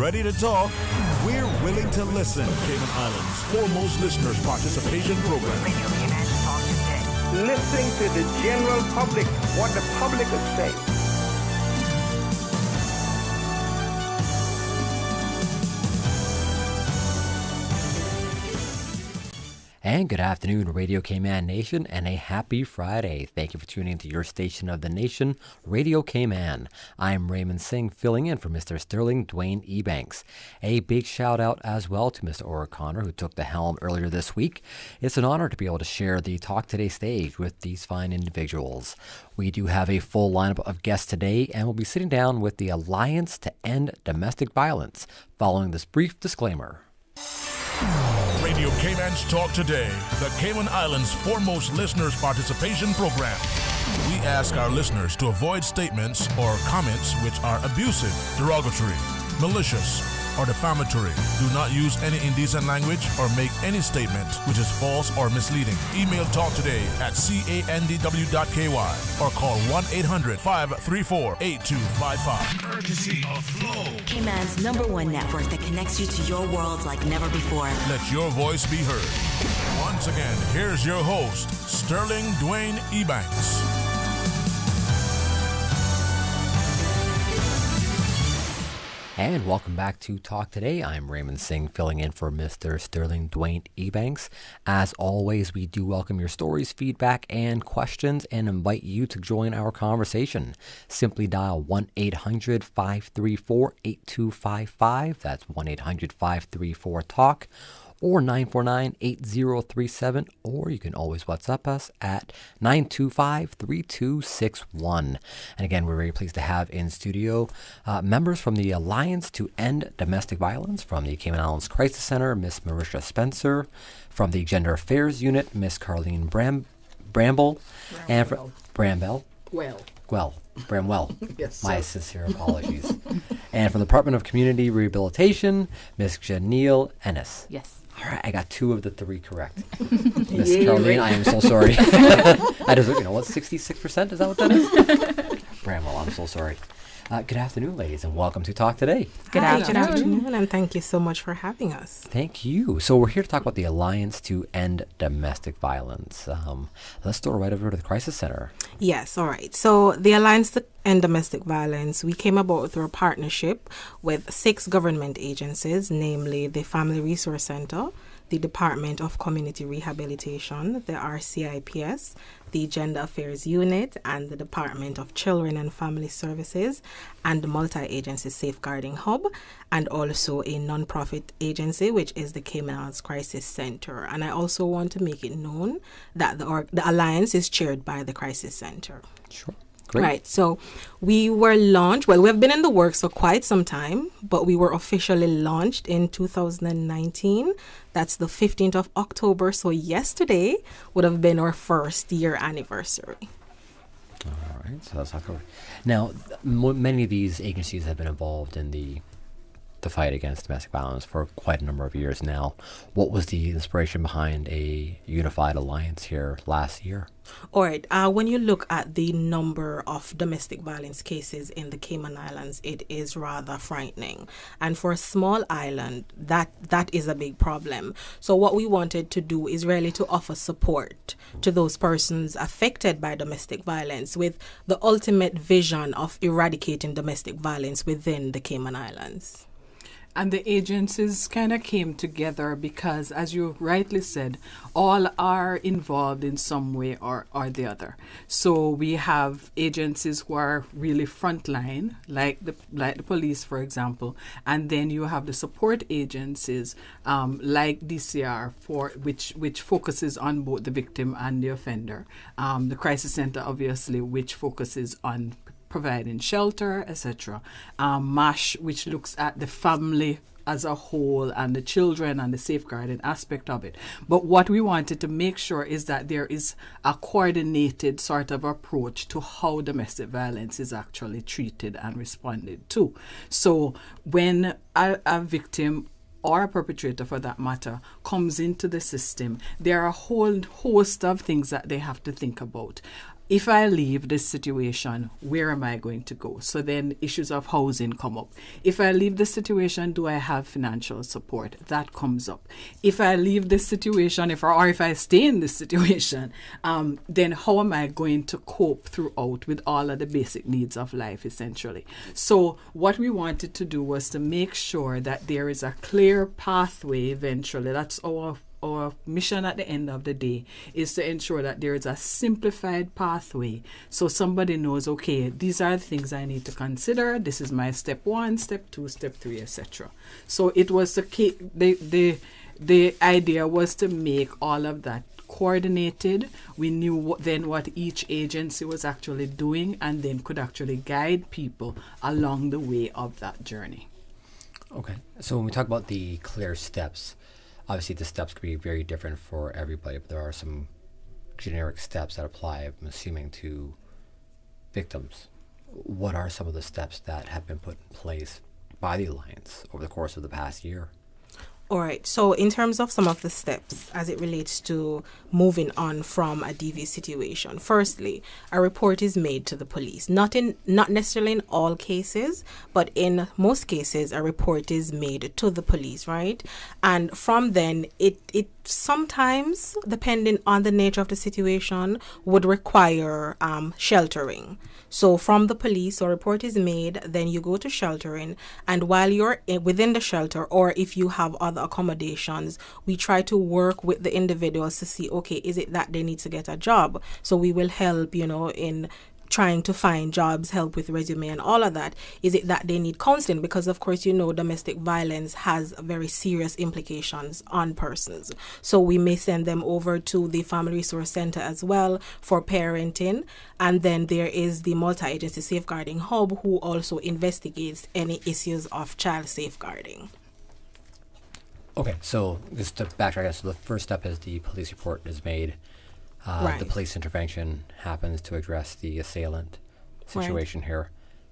ready to talk? We're willing to listen. Cayman Islands' foremost listeners participation program. Radio Cayman Talk Today. Listening to the general public, what the public is saying. And good afternoon, Radio Cayman Nation, and a happy Friday. Thank you for tuning into your station of the nation, Radio Cayman. I'm Raymond Singh, filling in for Mr. Sterling Dwayne Ebanks. A big shout out as well to Mr. O'Connor, who took the helm earlier this week. It's an honor to be able to share the Talk Today stage with these fine individuals. We do have a full lineup of guests today, and we'll be sitting down with the Alliance to End Domestic Violence, following this brief disclaimer. Radio Cayman's Talk Today, the Cayman Islands' foremost listeners participation program. We ask our listeners to avoid statements or comments which are abusive, derogatory, malicious, or defamatory. Do not use any indecent language or make any statement which is false or misleading. Email talktoday@candw.ky or call 1-800-534-8255. Courtesy of Flow, Cayman's #1 network that connects you to your world like never before. let your voice be heard. Once again, here's your host, Sterling Dwayne Ebanks. And welcome back to Talk Today. I'm Raymond Singh, filling in for Mr. Sterling Dwayne Ebanks. As always, we do welcome your stories, feedback, and questions, and invite you to join our conversation. Simply dial 1-800-534-8255. That's 1-800-534-TALK. Or 949-8037, or you can always WhatsApp us at 925-3261. And again, we're very pleased to have in studio members from the Alliance to End Domestic Violence, from the Cayman Islands Crisis Center, Miss Marisha Spencer, from the Gender Affairs Unit, Miss Carlene Bramble, and from Bramwell. Yes, My sir. sincere apologies. And from the Department of Community Rehabilitation, Miss Janelle Ennis. Yes. All right, I got 2 of the 3 correct. Miss Caroline, I am so sorry. I just, 66%? Is that what that is? Bramwell, I'm so sorry. Good afternoon, ladies, and welcome to Talk Today. Good afternoon, and thank you so much for having us. Thank you. So we're here to talk about the Alliance to End Domestic Violence. Let's go right over to the Crisis Center. Yes, all right. So the Alliance to End Domestic Violence, we came about through a partnership with 6 government agencies, namely the Family Resource Center, the Department of Community Rehabilitation, the RCIPS, the Gender Affairs Unit, and the Department of Children and Family Services, and the Multi-Agency Safeguarding Hub, and also a non-profit agency, which is the Cayman Islands Crisis Center. And I also want to make it known that the Alliance is chaired by the Crisis Center. Sure. Great. Right. So we were launched, we have been in the works for quite some time, but we were officially launched in 2019. That's the 15th of October. So yesterday would have been our first year anniversary. All right. So that's October. Now, many of these agencies have been involved in the fight against domestic violence for quite a number of years now. What was the inspiration behind a unified alliance here last year? All right. When you look at the number of domestic violence cases in the Cayman Islands, it is rather frightening. And for a small island, that is a big problem. So what we wanted to do is really to offer support to those persons affected by domestic violence, with the ultimate vision of eradicating domestic violence within the Cayman Islands. And the agencies kind of came together because, as you rightly said, all are involved in some way or the other. So we have agencies who are really frontline, like the police, for example, and then you have the support agencies like DCR, which focuses on both the victim and the offender. The Crisis Center, obviously, which focuses on providing shelter, etc. MASH, which looks at the family as a whole and the children and the safeguarding aspect of it. But what we wanted to make sure is that there is a coordinated sort of approach to how domestic violence is actually treated and responded to. So when a victim or a perpetrator, for that matter, comes into the system, there are a whole host of things that they have to think about. if I leave this situation, where am I going to go? So then issues of housing come up. If I leave this situation, do I have financial support? That comes up. If I leave this situation, if I stay in this situation, then how am I going to cope throughout with all of the basic needs of life, essentially? So what we wanted to do was to make sure that there is a clear pathway eventually. That's our mission at the end of the day, is to ensure that there is a simplified pathway so somebody knows, okay, these are the things I need to consider. This is my step 1, step 2, step 3, etc. So it was the idea was to make all of that coordinated. We knew what each agency was actually doing, and then could actually guide people along the way of that journey. Okay. So when we talk about the clear steps, obviously the steps could be very different for everybody, but there are some generic steps that apply, I'm assuming, to victims. What are some of the steps that have been put in place by the Alliance over the course of the past year? All right. So in terms of some of the steps as it relates to moving on from a DV situation, firstly, a report is made to the police. Not necessarily in all cases, but in most cases, a report is made to the police, right? And from then, it sometimes, depending on the nature of the situation, would require sheltering. So from the police, a report is made, then you go to sheltering, and while you're within the shelter, or if you have other accommodations, we try to work with the individuals to see, okay, is it that they need to get a job? So we will help, in trying to find jobs, help with resume and all of that. Is it that they need counseling? Because of course, domestic violence has very serious implications on persons. So we may send them over to the Family Resource Center as well for parenting. And then there is the Multi-Agency Safeguarding Hub, who also investigates any issues of child safeguarding. Okay, so just to backtrack, so the first step is the police report is made. Right. The police intervention happens to address the assailant situation here.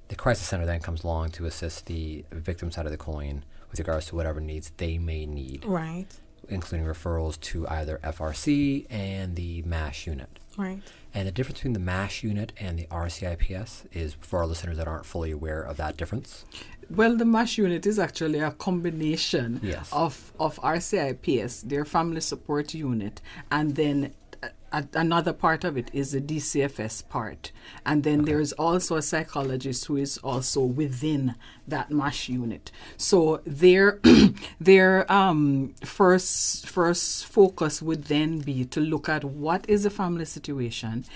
The crisis center then comes along to assist the victim side of the coin with regards to whatever needs they may need. Right. Including referrals to either FRC and the MASH unit. Right. And the difference between the MASH unit and the RCIPS is, for our listeners that aren't fully aware of that difference. Well, the MASH unit is actually a combination Yes. of RCIPS, their family support unit, and then another part of it is the DCFS part. And then there's also a psychologist who is also within that MASH unit. So their first focus would then be to look at what is the family situation,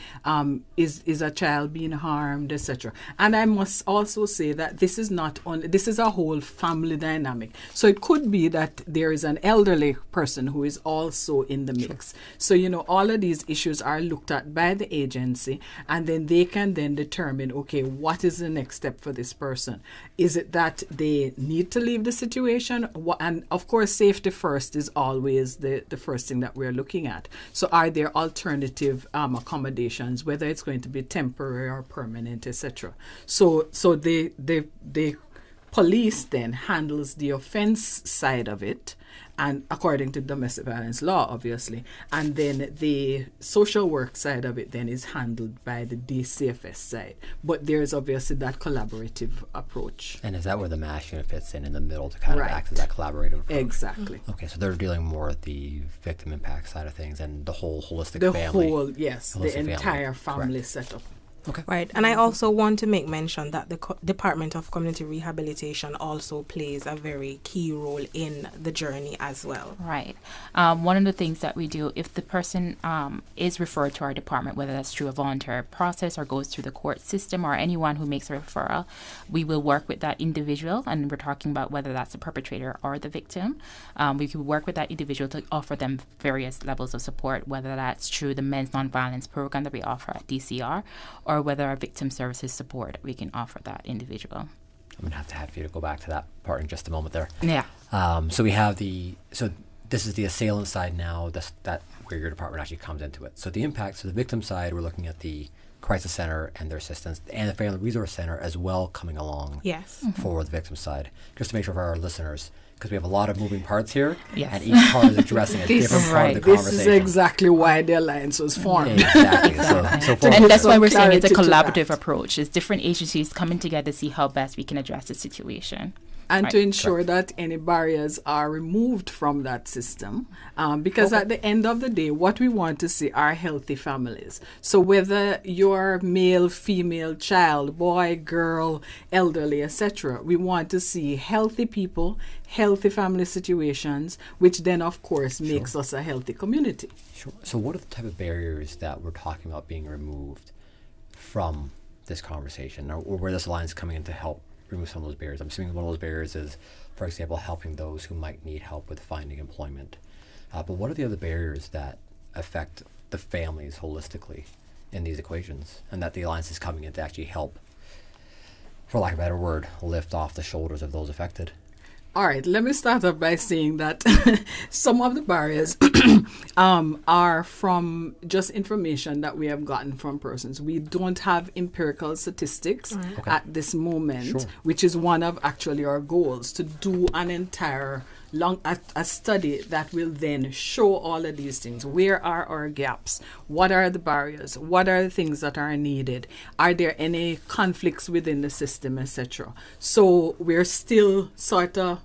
is a child being harmed, etc. And I must also say that this is a whole family dynamic. So it could be that there is an elderly person who is also in the mix. So all of these issues are looked at by the agency, and then they can then determine, okay, what is the next step for this person? Is it that they need to leave the situation? And of course, safety first is always the first thing that we're looking at. So are there alternative accommodations, whether it's going to be temporary or permanent, etc. So the police then handles the offense side of it, and according to domestic violence law, obviously, and then the social work side of it then is handled by the DCFS side. But there's obviously that collaborative approach. And is that where the MASH unit fits in the middle to kind of act as that collaborative approach? Exactly. Okay, so they're dealing more with the victim impact side of things and the whole holistic The family. the entire family setup. Okay. Right. And I also want to make mention that the Department of Community Rehabilitation also plays a very key role in the journey as well. Right. One of the things that we do, if the person is referred to our department, whether that's through a voluntary process or goes through the court system or anyone who makes a referral, we will work with that individual, and we're talking about whether that's the perpetrator or the victim. We can work with that individual to offer them various levels of support, whether that's through the Men's Nonviolence Program that we offer at DCR, or whether our victim services support we can offer that individual. I'm going to have you to go back to that part in just a moment there. Yeah. So we have so this is the assailant side now, that where your department actually comes into it. So the impact, so the victim side, we're looking at the crisis center and their assistance, and the Family Resource Center as well coming along. Yes. For the victim side. Just to make sure for our listeners, because we have a lot of moving parts here, Yes. and each part is addressing a different part of the This conversation. is exactly why the alliance was formed. Exactly. So for And that's why some we're saying it's a clarity to collaborative that. approach. It's different agencies coming together to see how best we can address the situation. And Right. to ensure that any barriers are removed from that system. Because at the end of the day, what we want to see are healthy families. So whether you're male, female, child, boy, girl, elderly, etc., we want to see healthy people, healthy family situations, which then, of course, makes us a healthy community. Sure. So what are the type of barriers that we're talking about being removed from this conversation, or where this alliance is coming in to help remove some of those barriers? I'm assuming one of those barriers is, for example, helping those who might need help with finding employment. But what are the other barriers that affect the families holistically in these equations, and that the alliance is coming in to actually help, for lack of a better word, lift off the shoulders of those affected? All right, let me start off by saying that some of the barriers are from just information that we have gotten from persons. We don't have empirical statistics at this moment, which is one of actually our goals, to do an entire a study that will then show all of these things. Where are our gaps? What are the barriers? What are the things that are needed? Are there any conflicts within the system, etc.? So we're still sort of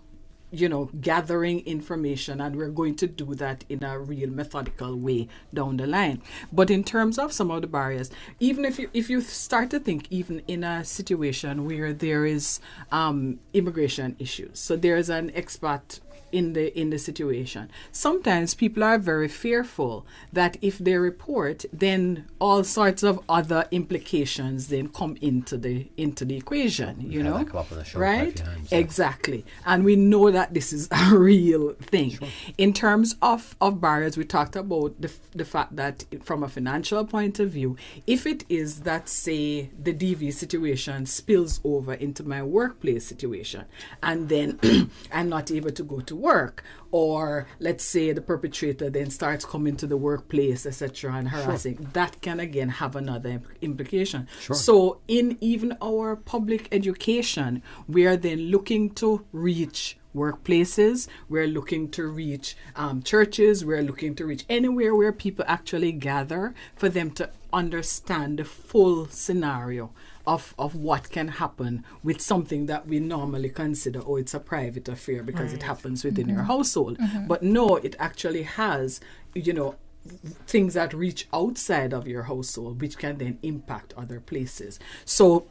gathering information, and we're going to do that in a real methodical way down the line. But in terms of some of the barriers, even if you start to think, even in a situation where there is immigration issues, so there's an expat in the situation, sometimes people are very fearful that if they report, then all sorts of other implications then come into the equation. That come up on the show right? quite a few times, yeah. Exactly, and we know that this is a real thing. Sure. In terms of barriers, we talked about the fact that from a financial point of view, if it is that, say, the DV situation spills over into my workplace situation, and then I'm not able to go to work, or let's say the perpetrator then starts coming to the workplace, etc., and harassing, that can again have another implication. So in even our public education, we are then looking to reach workplaces, we're looking to reach churches, we're looking to reach anywhere where people actually gather, for them to understand the full scenario of what can happen with something that we normally consider, it's a private affair because it happens within your household. But no, it actually has, things that reach outside of your household, which can then impact other places. So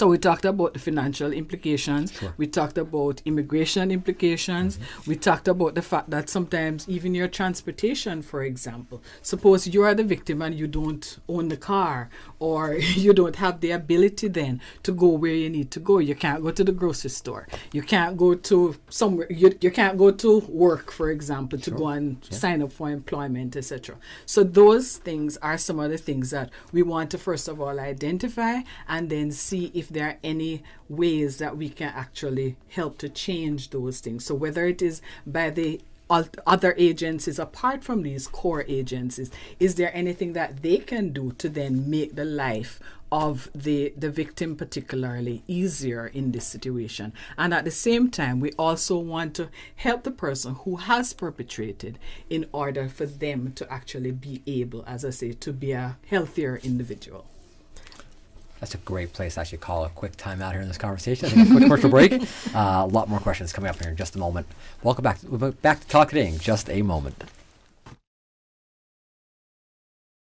we talked about the financial implications. We talked about immigration implications. We talked about the fact that sometimes even your transportation, for example, suppose you are the victim and you don't own the car, or you don't have the ability then to go where you need to go. You can't go to the grocery store. You can't go to somewhere. You can't go to work, for example, to go and sign up for employment, etc. So those things are some of the things that we want to first of all identify, and then see if there are any ways that we can actually help to change those things. So whether it is by the other agencies apart from these core agencies, is there anything that they can do to then make the life of the victim particularly easier in this situation? And at the same time, we also want to help the person who has perpetrated in order for them to actually be able, as I say, to be a healthier individual. That's a great place to actually call a quick time out here in this conversation. I think a quick commercial break. A lot more questions coming up here in just a moment. Welcome back. We'll be back to Talk Today in just a moment.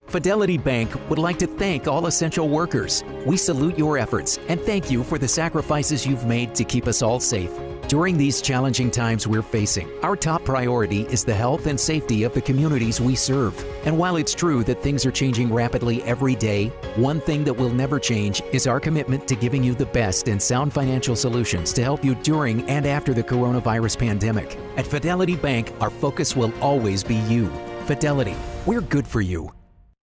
Fidelity Bank would like to thank all essential workers. We salute your efforts and thank you for the sacrifices you've made to keep us all safe. During these challenging times we're facing, our top priority is the health and safety of the communities we serve. And while it's true that things are changing rapidly every day, one thing that will never change is our commitment to giving you the best and sound financial solutions to help you during and after the coronavirus pandemic. At Fidelity Bank, our focus will always be you. Fidelity, we're good for you.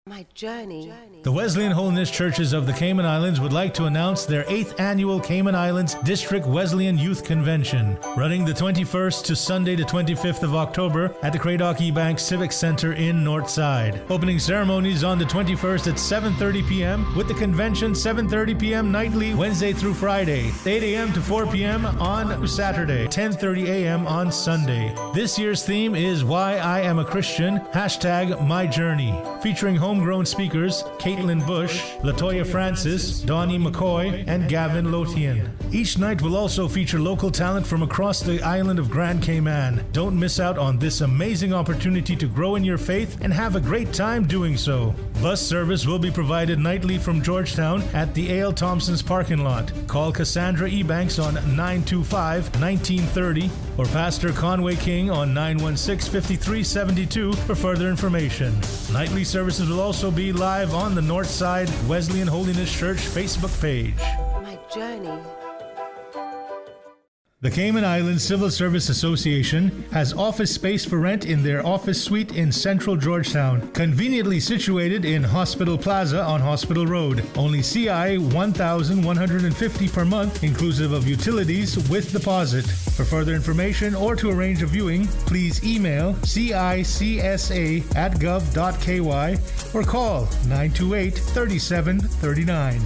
My journey. The Wesleyan Holiness Churches of the Cayman Islands would like to announce their 8th annual Cayman Islands District Wesleyan Youth Convention, running the 21st to Sunday the 25th of October at the Cradock Ebank Civic Center in Northside. Opening ceremonies on the 21st at 7:30 p.m. with the convention 7:30 p.m. nightly Wednesday through Friday, 8 a.m. to 4 p.m. on Saturday, 10:30 a.m. on Sunday. This year's theme is Why I Am a Christian, #MyJourney, featuring homegrown speakers Caitlin Bush, Latoya Francis, Donnie McCoy, and Gavin Lothian. Each night will also feature local talent from across the island of Grand Cayman. Don't miss out on this amazing opportunity to grow in your faith and have a great time doing so. Bus service will be provided nightly from Georgetown at the A.L. Thompson's parking lot. Call Cassandra Ebanks on 925-1930 or Pastor Conway King on 916-5372 for further information. Nightly services will also be live on the Northside Wesleyan Holiness Church Facebook page. My journey. The Cayman Islands Civil Service Association has office space for rent in their office suite in central Georgetown, conveniently situated in Hospital Plaza on Hospital Road. Only CI $1,150 per month, inclusive of utilities with deposit. For further information or to arrange a viewing, please email cicsa@gov.ky or call 928-3739.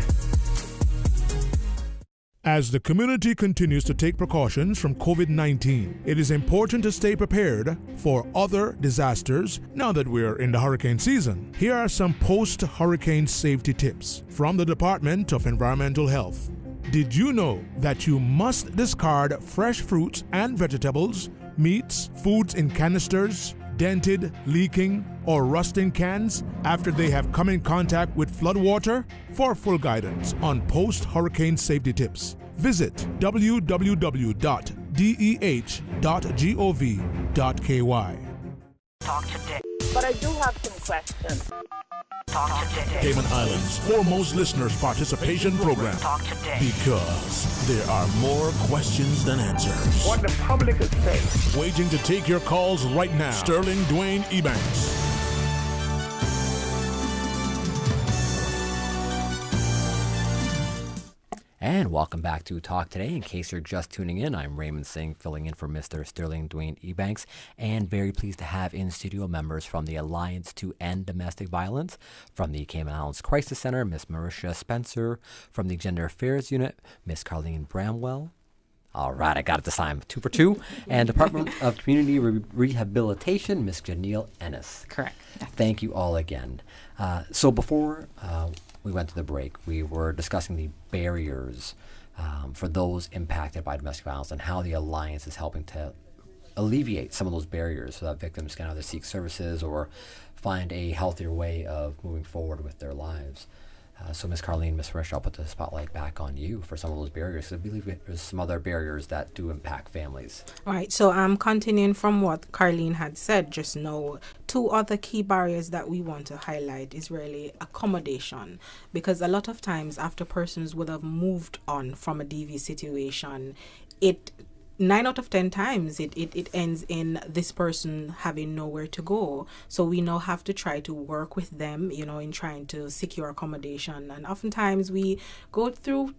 As the community continues to take precautions from COVID-19, it is important to stay prepared for other disasters now that we're in the hurricane season. Here are some post-hurricane safety tips from the Department of Environmental Health. Did you know that you must discard fresh fruits and vegetables, meats, foods in canisters, dented, leaking, or rusting cans after they have come in contact with floodwater? For full guidance on post-hurricane safety tips, visit www.deh.gov.ky. Talk today. But I do have some questions. Talk today. Cayman Islands' foremost listeners participation program. Talk today. Because there are more questions than answers. What the public is saying. Waiting to take your calls right now. Sterling Dwayne Ebanks. And welcome back to Talk Today. In case you're just tuning in, I'm Raymond Singh, filling in for Mr. Sterling Dwayne Ebanks, and very pleased to have in studio members from the Alliance to End Domestic Violence, from the Cayman Islands Crisis Center, Miss Marisha Spencer, from the Gender Affairs Unit, Miss Carlene Bramwell. All right, I got it this time, 2 for 2. And Department of Community Rehabilitation, Miss Janelle Ennis. Correct. Thank you all again. So before we went to the break, we were discussing the barriers for those impacted by domestic violence and how the Alliance is helping to alleviate some of those barriers so that victims can either seek services or find a healthier way of moving forward with their lives. So Ms. Carlene, Ms. Marisha, I'll put the spotlight back on you for some of those barriers, because I believe there's some other barriers that do impact families. All right, so I'm continuing from what Carlene had said just now. 2 other key barriers that we want to highlight is really accommodation, because a lot of times after persons would have moved on from a DV situation, 9 out of 10 times it ends in this person having nowhere to go. So we now have to try to work with them, in trying to secure accommodation. And oftentimes we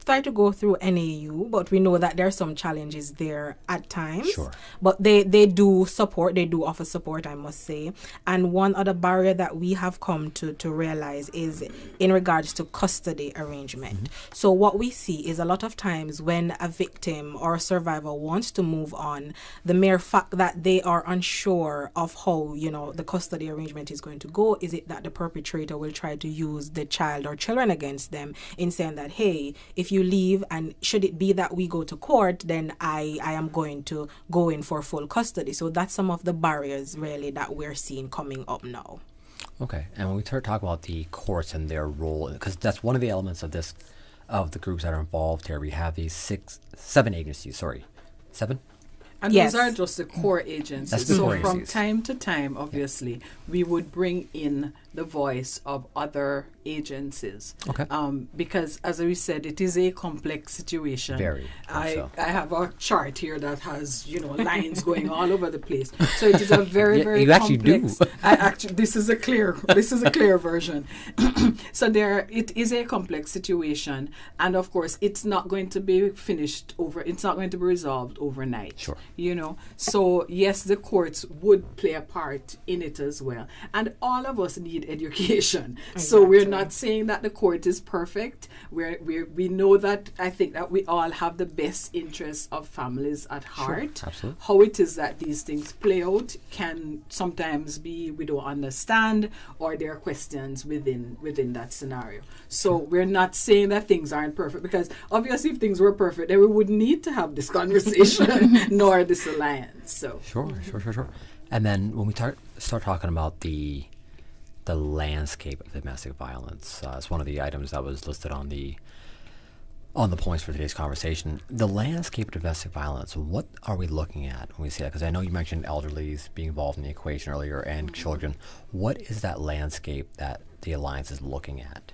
try to go through NAU, but we know that there are some challenges there at times. Sure. But they do offer support, I must say. And one other barrier that we have come to realize is in regards to custody arrangement. Mm-hmm. So what we see is a lot of times when a victim or a survivor wants to move on, the mere fact that they are unsure of how the custody arrangement is going to go, is it that the perpetrator will try to use the child or children against them in saying that, hey, if you leave and should it be that we go to court, then I am going to go in for full custody. So that's some of the barriers really that we're seeing coming up now. Okay, and when we talk about the courts and their role, because that's one of the elements of the groups that are involved here, we have these 7 agencies, 7? And yes. Those are just the core agencies. That's the so core from agencies. time to time, obviously, we would bring in the voice of other agencies. Okay. Because, as we said, it is a complex situation. Very. I have a chart here that has, lines going all over the place. So it is a very, very you actually complex. do. This is a clear version. So it is a complex situation, and of course, it's not going to be it's not going to be resolved overnight. Sure. So yes, the courts would play a part in it as well, and all of us need education. Exactly. So we're not saying that the court is perfect. We know that. I think that we all have the best interests of families at heart. Sure, absolutely. How it is that these things play out can sometimes be we don't understand, or there are questions within that scenario. So we're not saying that things aren't perfect, because obviously if things were perfect, then we wouldn't need to have this conversation nor this alliance. So Sure. And then when we start talking about the landscape of domestic violence, it's one of the items that was listed on the points for today's conversation. The landscape of domestic violence, what are we looking at when we say that? Because I know you mentioned elderlies being involved in the equation earlier and children. What is that landscape that the Alliance is looking at?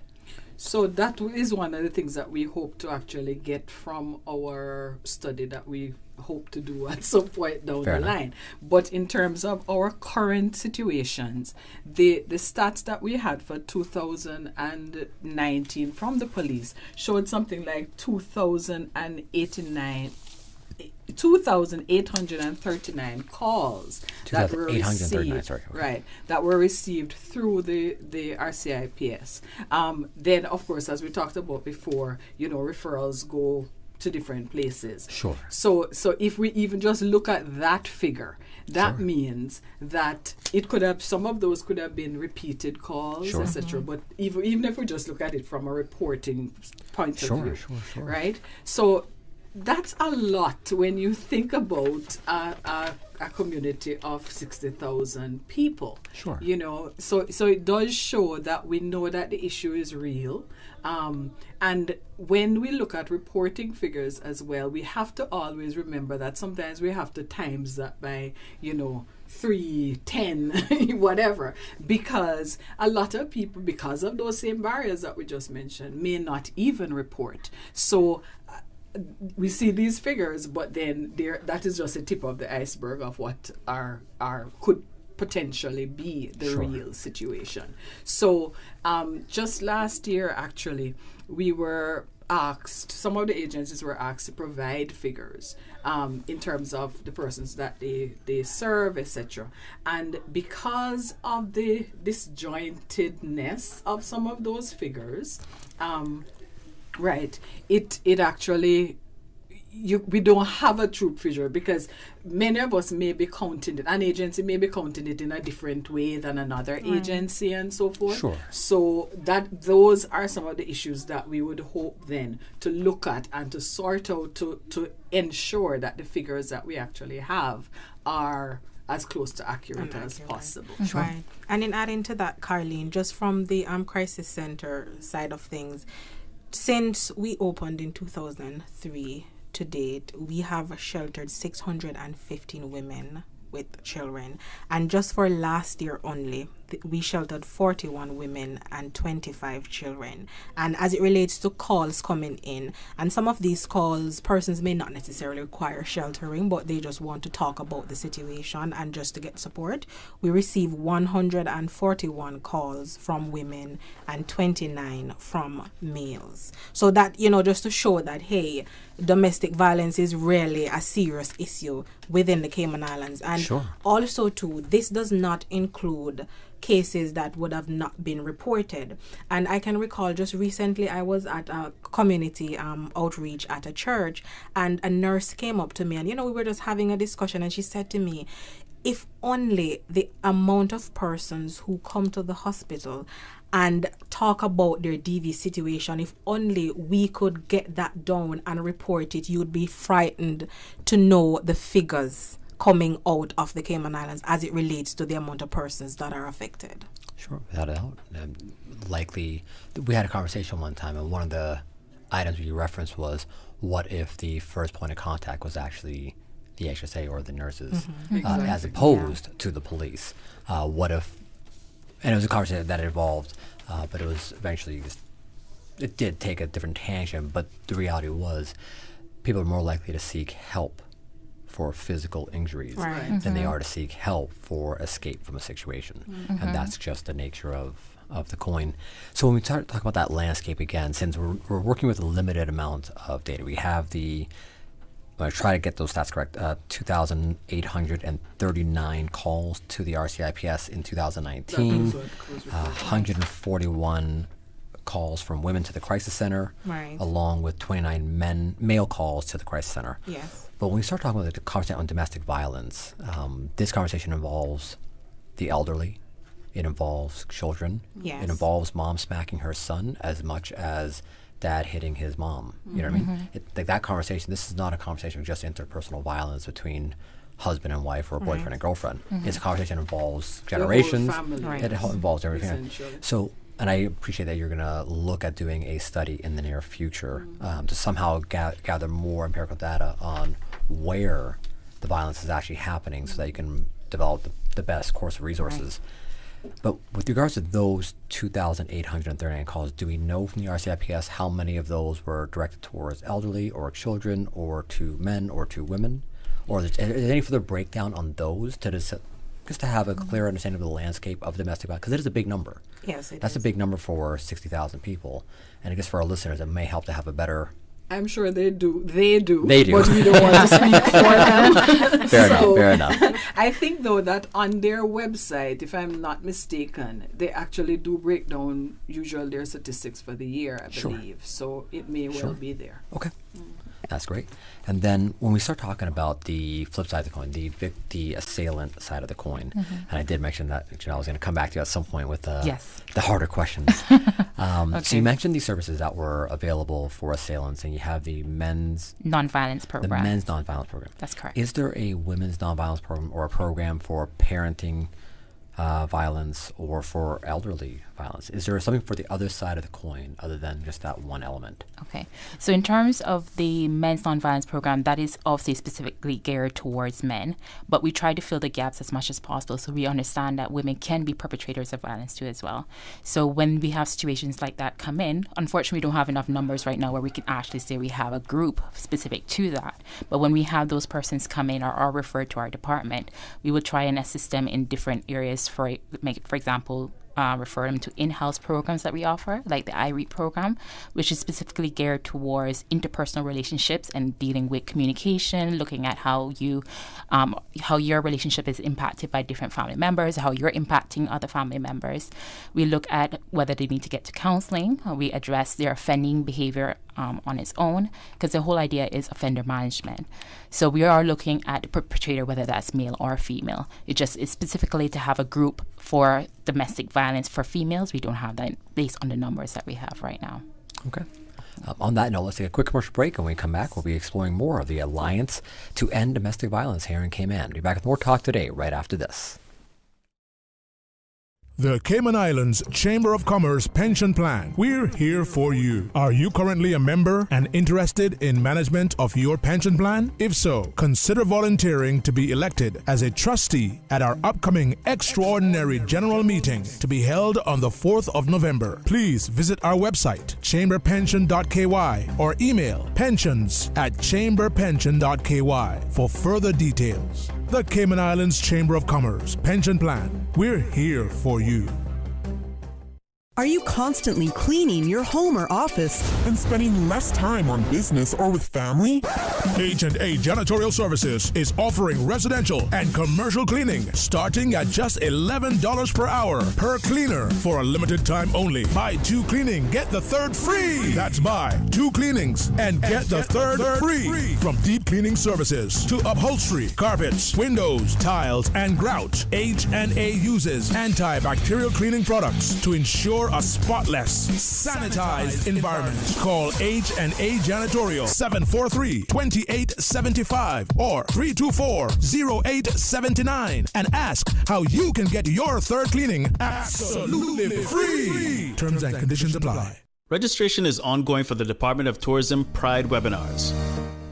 So that is one of the things that we hope to actually get from our study that we hope to do at some point down the line. But in terms of our current situations, the stats that we had for 2019 from the police showed something like 2,839 calls that were received, that were received through the RCIPS. Then, of course, as we talked about before, referrals go to different places. Sure. So if we even just look at that figure, that means that it could have, some of those could have been repeated calls, etc. But even if we just look at it from a reporting point of view, right? So that's a lot when you think about a community of 60,000 people. Sure. So it does show that we know that the issue is real. And when we look at reporting figures as well, we have to always remember that sometimes we have to times that by, 3, 10, whatever, because a lot of people, because of those same barriers that we just mentioned, may not even report. So we see these figures, but then that is just a tip of the iceberg of what could potentially be the real situation. So just last year, actually, we were asked, some of the agencies were asked to provide figures in terms of the persons that they serve, etc. And because of the disjointedness of some of those figures, it actually, we don't have a true figure, because many of us may be counting it. An agency may be counting it in a different way than another agency and so forth. Sure. So those are some of the issues that we would hope then to look at and to sort out to ensure that the figures that we actually have are as close to accurate as possible. Right. And in adding to that, Carleen, just from the crisis center side of things, since we opened in 2003 to date, we have sheltered 615 women with children, and just for last year only, we sheltered 41 women and 25 children. And as it relates to calls coming in, and some of these calls, persons may not necessarily require sheltering, but they just want to talk about the situation and just to get support, we receive 141 calls from women and 29 from males. So that, just to show that, hey, domestic violence is really a serious issue within the Cayman Islands. And also, too, this does not include cases that would have not been reported. And I can recall just recently I was at a community outreach at a church, and a nurse came up to me, and we were just having a discussion, and she said to me, if only the amount of persons who come to the hospital and talk about their DV situation, if only we could get that down and report it, you'd be frightened to know the figures coming out of the Cayman Islands as it relates to the amount of persons that are affected. Sure, without a doubt. Likely, we had a conversation one time, and one of the items we referenced was, what if the first point of contact was actually the HSA or the nurses, as opposed to the police? What if And it was a conversation that evolved, but it was eventually it did take a different tangent. But the reality was, people are more likely to seek help for physical injuries than they are to seek help for escape from a situation, and that's just the nature of the coin. So when we start talking about that landscape again, since we're working with a limited amount of data, we have I try to get those stats correct, 2,839 calls to the RCIPS in 2019, 141 calls from women to the crisis center, along with 29 male calls to the crisis center. Yes. But when we start talking about the conversation on domestic violence, this conversation involves the elderly, it involves children, it involves mom smacking her son as much as dad hitting his mom. You know what I mean? Like that conversation, this is not a conversation of just interpersonal violence between husband and wife or boyfriend and girlfriend. It's a conversation that involves generations. It involves everything. So, and I appreciate that you're going to look at doing a study in the near future to somehow gather more empirical data on where the violence is actually happening so that you can develop the best course of resources. But with regards to those 2,839 calls, do we know from the RCIPS how many of those were directed towards elderly or children or to men or to women? Or is there any further breakdown on those just to have a clear understanding of the landscape of domestic violence? Because it is a big number. Yes, it That's is. a big number for 60,000 people. And I guess for our listeners, it may help to have a better... I'm sure they do. They do. They do. But we don't want to speak for them. Fair enough. I think, though, that on their website, if I'm not mistaken, they actually do break down usually their statistics for the year, I believe. So it may well be there. Okay. That's great. And then when we start talking about the flip side of the coin, the assailant side of the coin, and I did mention that I was going to come back to you at some point with the harder questions. So you mentioned these services that were available for assailants, and you have the men's nonviolence program. The men's nonviolence program. That's correct. Is there a women's nonviolence program or a program for parenting violence or for elderly violence? Is there something for the other side of the coin other than just that one element? Okay. So in terms of the men's nonviolence program, that is obviously specifically geared towards men, but we try to fill the gaps as much as possible so we understand that women can be perpetrators of violence too as well. So when we have situations like that come in, unfortunately we don't have enough numbers right now where we can actually say we have a group specific to that. But when we have those persons come in or are referred to our department, we will try and assist them in different areas. For example, refer them to in-house programs that we offer, like the IREAP program, which is specifically geared towards interpersonal relationships and dealing with communication, looking at how your relationship is impacted by different family members, how you're impacting other family members. We look at whether they need to get to counseling. We address their offending behavior on its own, because the whole idea is offender management. So we are looking at the perpetrator, whether that's male or female. It just is specifically to have a group for domestic violence for females. We don't have that based on the numbers that we have right now. Okay. On that note, let's take a quick commercial break, and when we come back, we'll be exploring more of the Alliance to End Domestic Violence here in Cayman. We'll be back with more talk today, right after this. The Cayman Islands Chamber of Commerce Pension Plan. We're here for you. Are you currently a member and interested in management of your pension plan? If so, consider volunteering to be elected as a trustee at our upcoming extraordinary general meeting to be held on the 4th of November. Please visit our website, chamberpension.ky, or email pensions@chamberpension.ky for further details. The Cayman Islands Chamber of Commerce Pension Plan. We're here for you. Are you constantly cleaning your home or office and spending less time on business or with family? H&A Janitorial Services is offering residential and commercial cleaning starting at just $11 per hour per cleaner for a limited time only. Buy 2 cleaning, get the 3rd free. That's buy 2 cleanings and get the 3rd free. From deep cleaning services to upholstery, carpets, windows, tiles, and grout, H&A uses antibacterial cleaning products to ensure a spotless, sanitized environment. Call H&A Janitorial 743-2875 or 324-0879 and ask how you can get your 3rd cleaning absolutely free. Terms and conditions apply. Registration is ongoing for the Department of Tourism Pride webinars.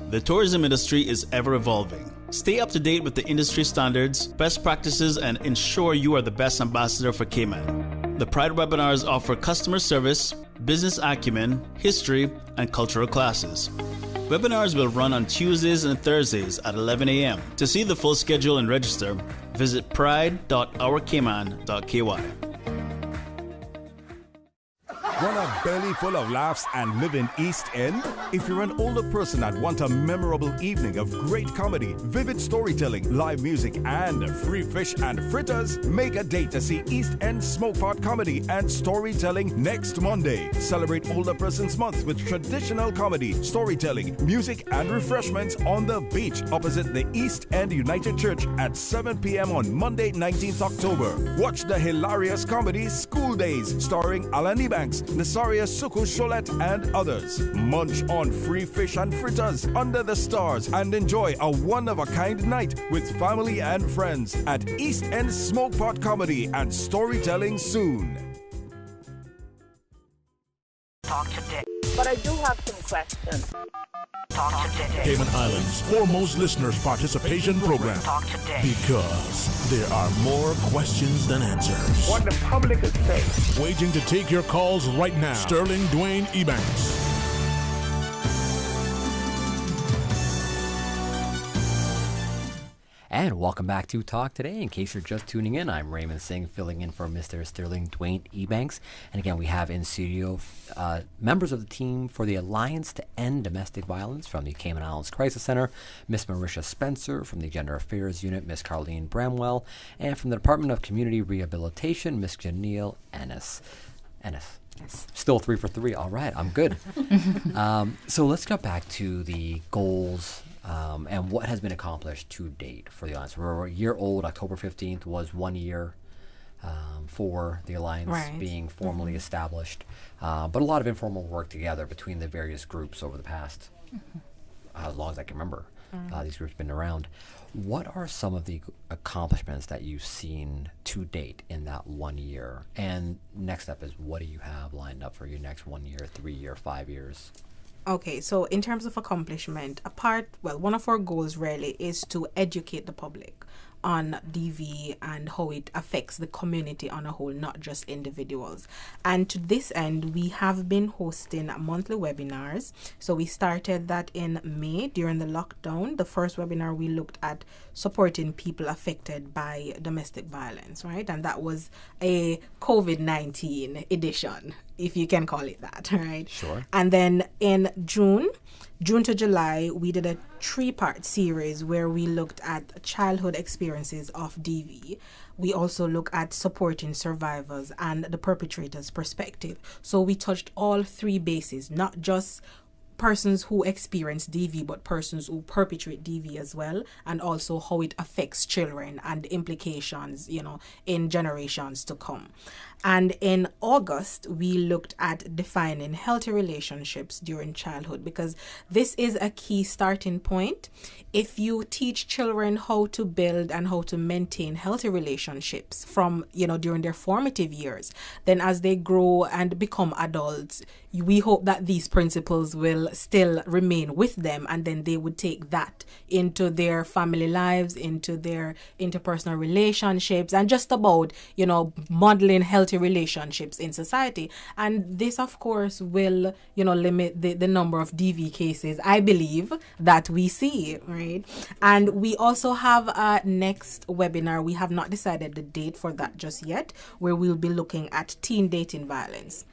The tourism industry is ever evolving, Stay up to date with the industry standards, best practices, and ensure you are the best ambassador for Cayman. The Pride webinars offer customer service, business acumen, history, and cultural classes. Webinars will run on Tuesdays and Thursdays at 11 a.m. To see the full schedule and register, visit pride.ourcayman.ky. Want a belly full of laughs and live in East End? If you're an older person that want a memorable evening of great comedy, vivid storytelling, live music, and free fish and fritters, make a date to see East End Smokepot Comedy and Storytelling next Monday. Celebrate Older Persons Month with traditional comedy, storytelling, music, and refreshments on the beach opposite the East End United Church at 7 p.m. on Monday, 19th October. Watch the hilarious comedy School Days starring Alan Ebanks, Nasaria Suku Cholet, and others. Munch on free fish and fritters under the stars and enjoy a one-of-a-kind night with family and friends at East End Smokepot Comedy and Storytelling soon. Talk today. But I do have some questions. Talk today. Cayman Islands' foremost listeners participation program. Talk today. Because there are more questions than answers. What the public is saying. Waiting to take your calls right now. Sterling Dwayne Ebanks. And welcome back to Talk Today. In case you're just tuning in, I'm Raymond Singh, filling in for Mr. Sterling Dwayne Ebanks. And again, we have in studio members of the team for the Alliance to End Domestic Violence from the Cayman Islands Crisis Center, Miss Marisha Spencer from the Gender Affairs Unit, Miss Carlene Bramwell, and from the Department of Community Rehabilitation, Miss Janelle Ennis. Yes. Still 3 for 3. All right, I'm good. So let's get back to the goals and what has been accomplished to date for the Alliance. We're a year old. October 15th was 1 year for the Alliance being formally established. But a lot of informal work together between the various groups over the past, as long as I can remember. These groups have been around. What are some of the accomplishments that you've seen to date in that 1 year? And next up is, what do you have lined up for your next 1 year, 3 year, 5 years? Okay, so in terms of accomplishment, one of our goals really is to educate the public on DV and how it affects the community on a whole, not just individuals. And to this end, we have been hosting monthly webinars. So we started that in May during the lockdown. The first webinar, we looked at supporting people affected by domestic violence, right? And that was a COVID-19 edition, if you can call it that, right? Sure. And then in June to July, we did a 3-part series where we looked at childhood experiences of DV. We also look at supporting survivors and the perpetrator's perspective. So we touched all 3 bases, not just persons who experience DV, but persons who perpetrate DV as well, and also how it affects children and the implications, in generations to come. And in August, we looked at defining healthy relationships during childhood, because this is a key starting point. If you teach children how to build and how to maintain healthy relationships from, during their formative years, then as they grow and become adults, we hope that these principles will still remain with them, and then they would take that into their family lives, into their interpersonal relationships, and just about, modeling healthy relationships in society. And this, of course, will, limit the number of DV cases, I believe, that we see, right? And we also have a next webinar. We have not decided the date for that just yet, where we'll be looking at teen dating violence,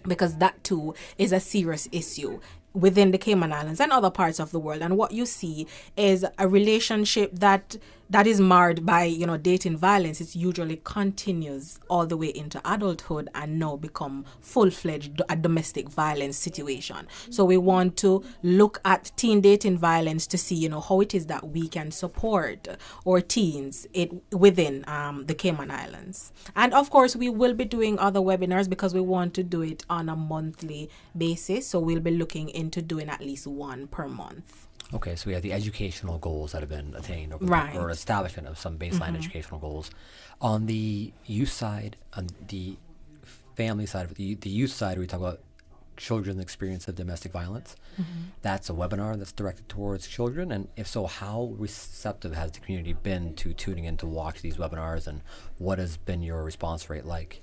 because that too is a serious issue within the Cayman Islands and other parts of the world. And what you see is a relationship that is marred by, dating violence. It usually continues all the way into adulthood and now become full-fledged a domestic violence situation. So we want to look at teen dating violence to see, how it is that we can support our teens within the Cayman Islands. And of course, we will be doing other webinars because we want to do it on a monthly basis. So we'll be looking into doing at least one per month. Okay, so we have the educational goals that have been attained over or establishment of some baseline educational goals. On the youth side, on the family side, the youth side, we talk about Children's Experience of Domestic Violence. Mm-hmm. That's a webinar that's directed towards children. And if so, how receptive has the community been to tuning in to watch these webinars, and what has been your response rate like?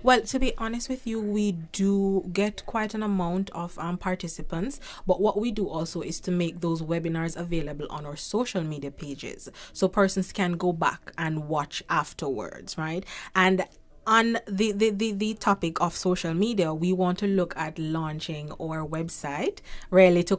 Well, to be honest with you, we do get quite an amount of participants, but what we do also is to make those webinars available on our social media pages so persons can go back and watch afterwards, right? And on the topic of social media, we want to look at launching our website really to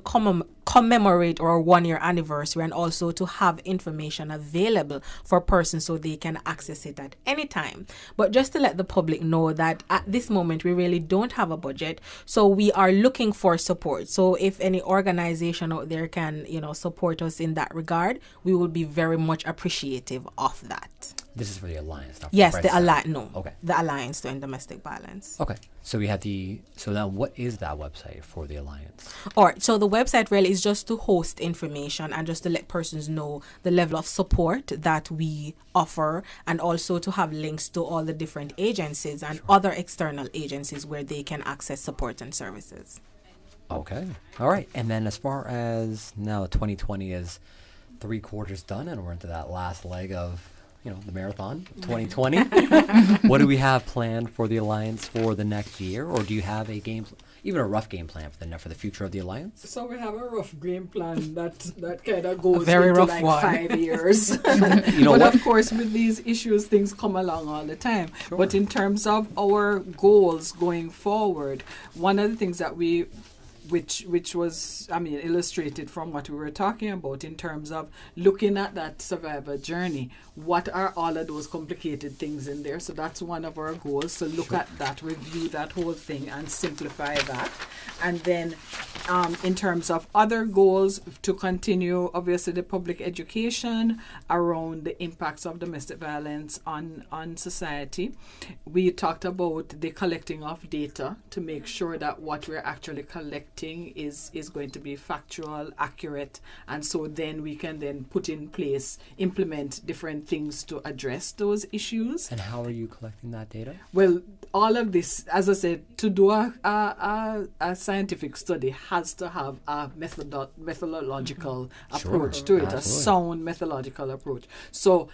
commemorate our 1-year anniversary, and also to have information available for persons so they can access it at any time. But just to let the public know that at this moment we really don't have a budget, so we are looking for support. So if any organization out there can, support us in that regard, we will be very much appreciative of that. This is for the Alliance, not for Yes, the the Alliance. No, okay. The Alliance to End Domestic Violence. Okay, so we have so now what is that website for the Alliance? All right, so the website really is just to host information and just to let persons know the level of support that we offer, and also to have links to all the different agencies and other external agencies where they can access support and services. Okay, all right. And then as far as now, 2020 is 3/4 done, and we're into that last leg of the marathon, 2020. What do we have planned for the Alliance for the next year, or do you have a even a rough game plan for the future of the Alliance? So we have a rough game plan that kind of goes very into rough like one. 5 years. But of course, with these issues, things come along all the time. Sure. But in terms of our goals going forward, one of the things that which was, illustrated from what we were talking about in terms of looking at that survivor journey. What are all of those complicated things in there? So that's one of our goals, to look at that, review that whole thing and simplify that. And then in terms of other goals, to continue, obviously, the public education around the impacts of domestic violence on society. We talked about the collecting of data to make sure that what we're actually collecting is going to be factual, accurate, and so then we can then put in place, implement different things to address those issues. And how are you collecting that data? Well, all of this, as I said, to do a scientific study has to have a methodological approach to it, absolutely. A sound methodological approach. So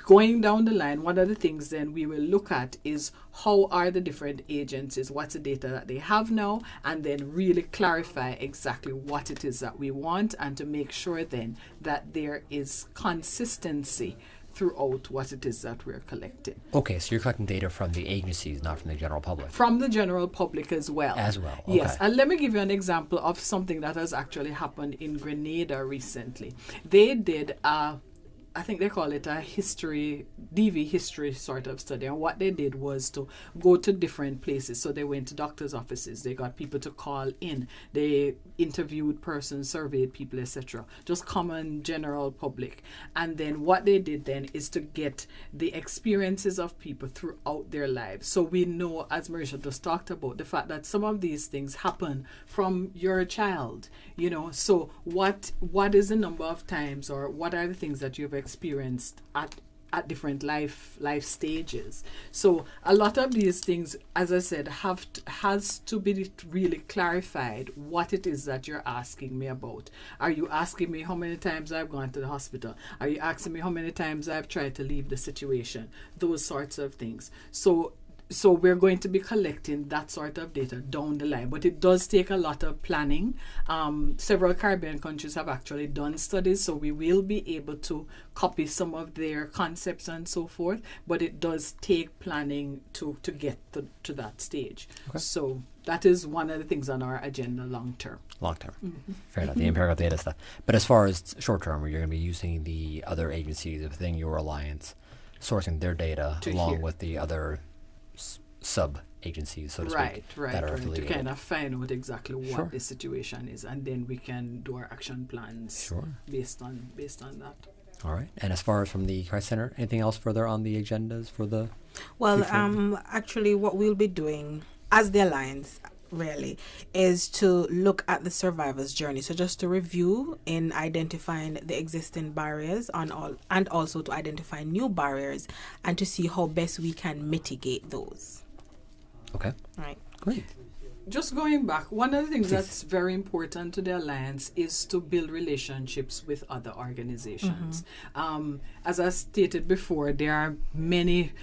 going down the line, one of the things then we will look at is how are the different agencies, what's the data that they have now, and then really clarify exactly what it is that we want, and to make sure then that there is consistency throughout what it is that we're collecting. Okay, so you're collecting data from the agencies, not from the general public. From the general public as well. Okay. Yes, and let me give you an example of something that has actually happened in Grenada recently. They did I think they call it a DV history sort of study. And what they did was to go to different places. So they went to doctors' offices. They got people to call in. They interviewed persons, surveyed people, etc. Just common general public. And then what they did then is to get the experiences of people throughout their lives. So we know, as Marisha just talked about, the fact that some of these things happen from your child. So what is the number of times, or what are the things that you've experienced at different life stages? So a lot of these things, as I said, has to be really clarified what it is that you're asking me about. Are you asking me how many times I've gone to the hospital? Are you asking me how many times I've tried to leave the situation? Those sorts of things. So we're going to be collecting that sort of data down the line, but it does take a lot of planning. Several Caribbean countries have actually done studies, so we will be able to copy some of their concepts and so forth, but it does take planning to get to that stage. Okay. So that is one of the things on our agenda long term. Mm-hmm. Fair enough, the empirical data stuff. But as far as short term, you're going to be using the other agencies within your alliance, sourcing their data with the other sub-agencies, so to speak, that are affiliated. To kind of find out exactly what the situation is, and then we can do our action plans based on that. All right. And as far as from the Christ Center, anything else further on the agendas for the actually what we'll be doing as the Alliance really is to look at the survivor's journey. So just to review in identifying the existing barriers and also to identify new barriers, and to see how best we can mitigate those. Okay. Right. Great. Just going back, one of the things that's very important to the Alliance is to build relationships with other organizations. As I stated before, there are many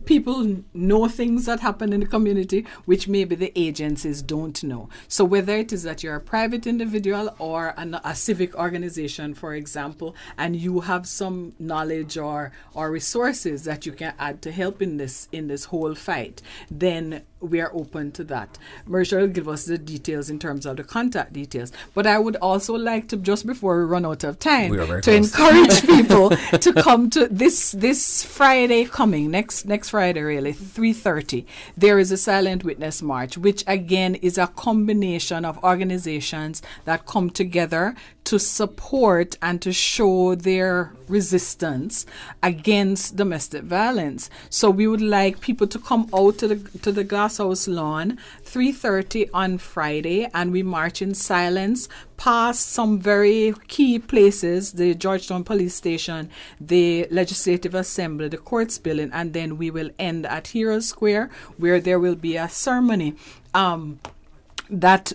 people know things that happen in the community which maybe the agencies don't know. So whether it is that you're a private individual or a civic organization, for example, and you have some knowledge or resources that you can add to help in this whole fight, then we are open to that. Marcia will give us the details in terms of the contact details. But I would also like to, just before we run out of time, to encourage people to come to this Friday coming, next Friday really, 3:30. There is a Silent Witness March, which again is a combination of organizations that come together to support and to show their resistance against domestic violence. So we would like people to come out to the Glasshouse lawn 3:30 on Friday, and we march in silence past some very key places, the Georgetown Police Station, the Legislative Assembly, the Courts Building, and then we will end at Heroes Square, where there will be a ceremony that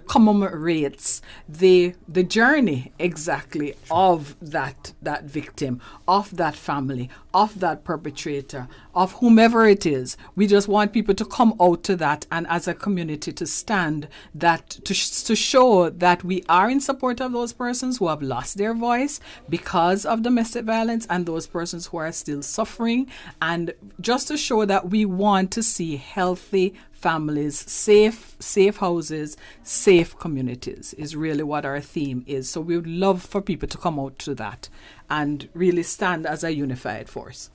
commemorates the journey exactly of that victim, of that family, of that perpetrator, of whomever it is. We just want people to come out to that, and as a community to stand that to show that we are in support of those persons who have lost their voice because of domestic violence and those persons who are still suffering, and just to show that we want to see healthy families, safe houses, safe communities is really what our theme is. So we would love for people to come out to that and really stand as a unified force.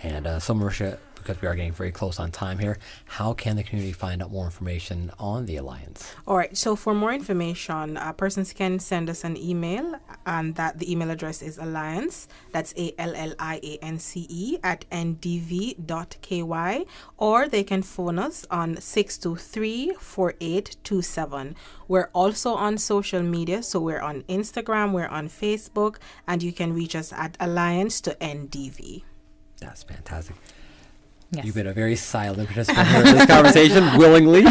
And so, Marcia, because we are getting very close on time here, how can the community find out more information on the Alliance? All right, so for more information, persons can send us an email, and that the email address is alliance, that's ALLIANCE @ndv.ky, or they can phone us on 623-4827. We're also on social media, so we're on Instagram, we're on Facebook, and you can reach us at Alliance to NDV. That's fantastic. Yes. You've been a very silent participant here in this conversation, willingly.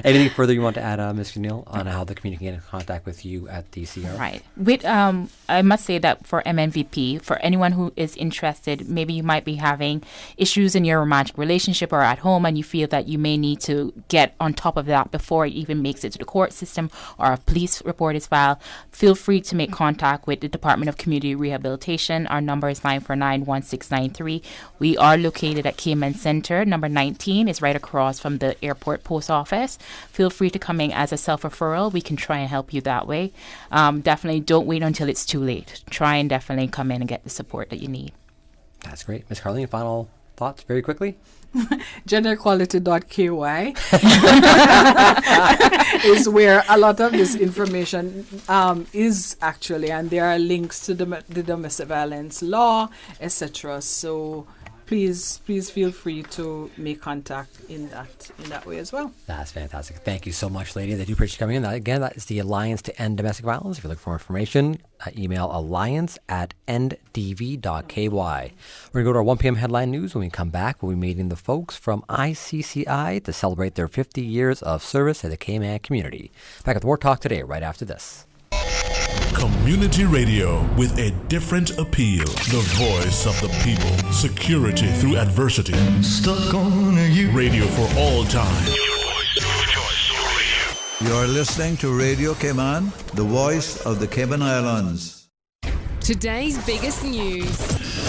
Anything further you want to add, Ms. Neal, on how the community can get in contact with you at DCR? Right. With I must say that for MMVP, for anyone who is interested, maybe you might be having issues in your romantic relationship or at home, and you feel that you may need to get on top of that before it even makes it to the court system or a police report is filed. Feel free to make contact with the Department of Community Rehabilitation. Our number is 949-1693. We are located at Cayman Center. Number 19 is right across from the airport post office. Feel free to come in as a self-referral. We can try and help you that way. Definitely don't wait until it's too late. Try and definitely come in and get the support that you need. That's great. Ms. Carleen, final thoughts very quickly? Genderequality.ky is where a lot of this information is actually, and there are links to the domestic violence law, etc. So please feel free to make contact in that way as well. That's fantastic. Thank you so much, ladies. I do appreciate you coming in. Again, that is the Alliance to End Domestic Violence. If you're looking for information, email alliance@ndv.ky. We're going to go to our 1 p.m. headline news. When we come back, we'll be meeting the folks from ICCI to celebrate their 50 years of service to the Cayman community. Back at the War Talk today, right after this. Community radio with a different appeal. The voice of the people. Security through adversity. Stuck on you. Radio for all time. You're listening to Radio Cayman, the voice of the Cayman Islands. Today's biggest news.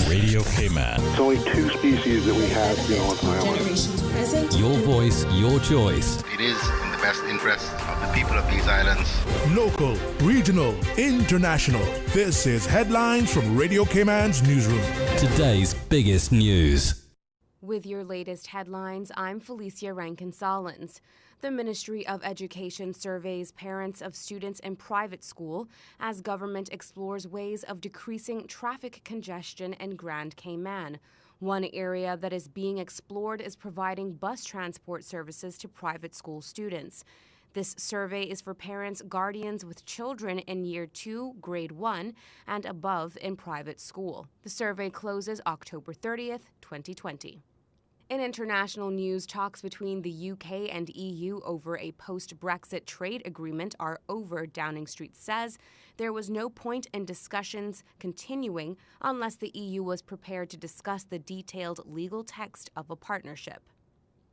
Radio Cayman. It's only 2 species that we have here on the island. Generations present. Your voice, your choice. It is in the best interest of the people of these islands. Local, regional, international. This is Headlines from Radio Cayman's newsroom. Today's biggest news. With your latest headlines, I'm Felicia Rankin-Solins. The Ministry of Education surveys parents of students in private school as government explores ways of decreasing traffic congestion in Grand Cayman. One area that is being explored is providing bus transport services to private school students. This survey is for parents, guardians with children in Year 2, Grade 1, and above in private school. The survey closes October 30th, 2020. In international news, talks between the UK and EU over a post-Brexit trade agreement are over, Downing Street says. There was no point in discussions continuing unless the EU was prepared to discuss the detailed legal text of a partnership.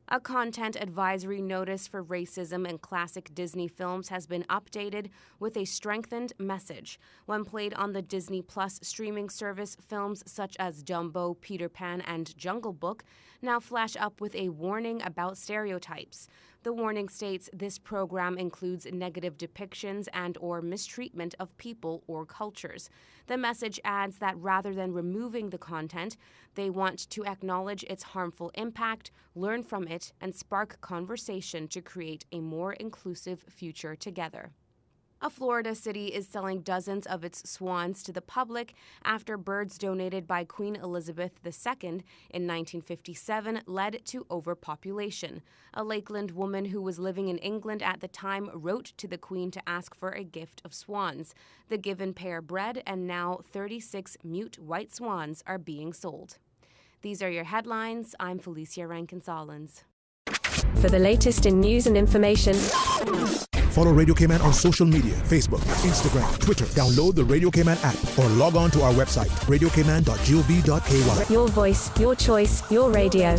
A content advisory notice for racism in classic Disney films has been updated with a strengthened message. When played on the Disney Plus streaming service, films such as Dumbo, Peter Pan, and Jungle Book now flash up with a warning about stereotypes. The warning states this program includes negative depictions and or mistreatment of people or cultures. The message adds that rather than removing the content, they want to acknowledge its harmful impact, learn from it, and spark conversation to create a more inclusive future together. A Florida city is selling dozens of its swans to the public after birds donated by Queen Elizabeth II in 1957 led to overpopulation. A Lakeland woman who was living in England at the time wrote to the Queen to ask for a gift of swans. The given pair bred, and now 36 mute white swans are being sold. These are your headlines. I'm Felicia Rankin-Solins. For the latest in news and information, follow Radio Cayman on social media, Facebook, Instagram, Twitter. Download the Radio Cayman app or log on to our website, radiocayman.gov.ky. Your voice, your choice, your radio.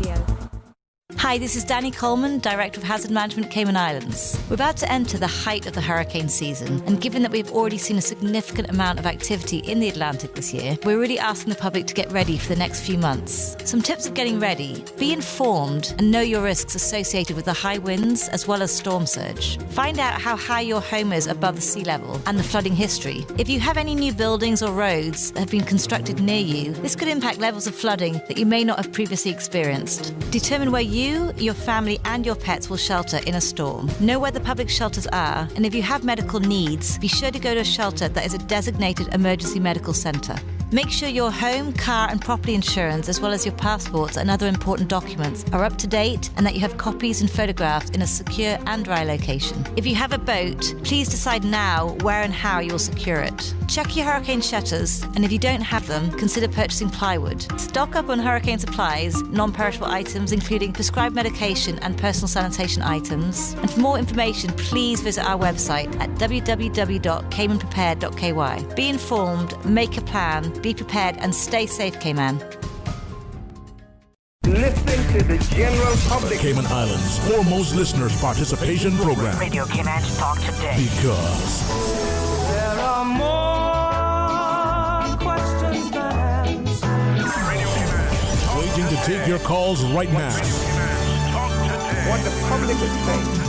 Hi, this is Danny Coleman, Director of Hazard Management Cayman Islands. We're about to enter the height of the hurricane season, and given that we've already seen a significant amount of activity in the Atlantic this year, we're really asking the public to get ready for the next few months. Some tips of getting ready: be informed and know your risks associated with the high winds as well as storm surge. Find out how high your home is above the sea level and the flooding history. If you have any new buildings or roads that have been constructed near you, this could impact levels of flooding that you may not have previously experienced. Determine where you, your family and your pets will shelter in a storm. Know where the public shelters are, and if you have medical needs, be sure to go to a shelter that is a designated emergency medical centre. Make sure your home, car and property insurance, as well as your passports and other important documents, are up to date and that you have copies and photographs in a secure and dry location. If you have a boat, please decide now where and how you will secure it. Check your hurricane shutters, and if you don't have them, consider purchasing plywood. Stock up on hurricane supplies, non-perishable items including prescribed medication and personal sanitation items. And for more information, please visit our website at www.caymanprepared.ky. Be informed, make a plan, be prepared and stay safe, Cayman. Listening to the general public. The Cayman Islands foremost listeners participation program. Radio Cayman Talk Today. Because there are more questions than answers. Radio Cayman. Waiting to take your calls right now. What the public is saying.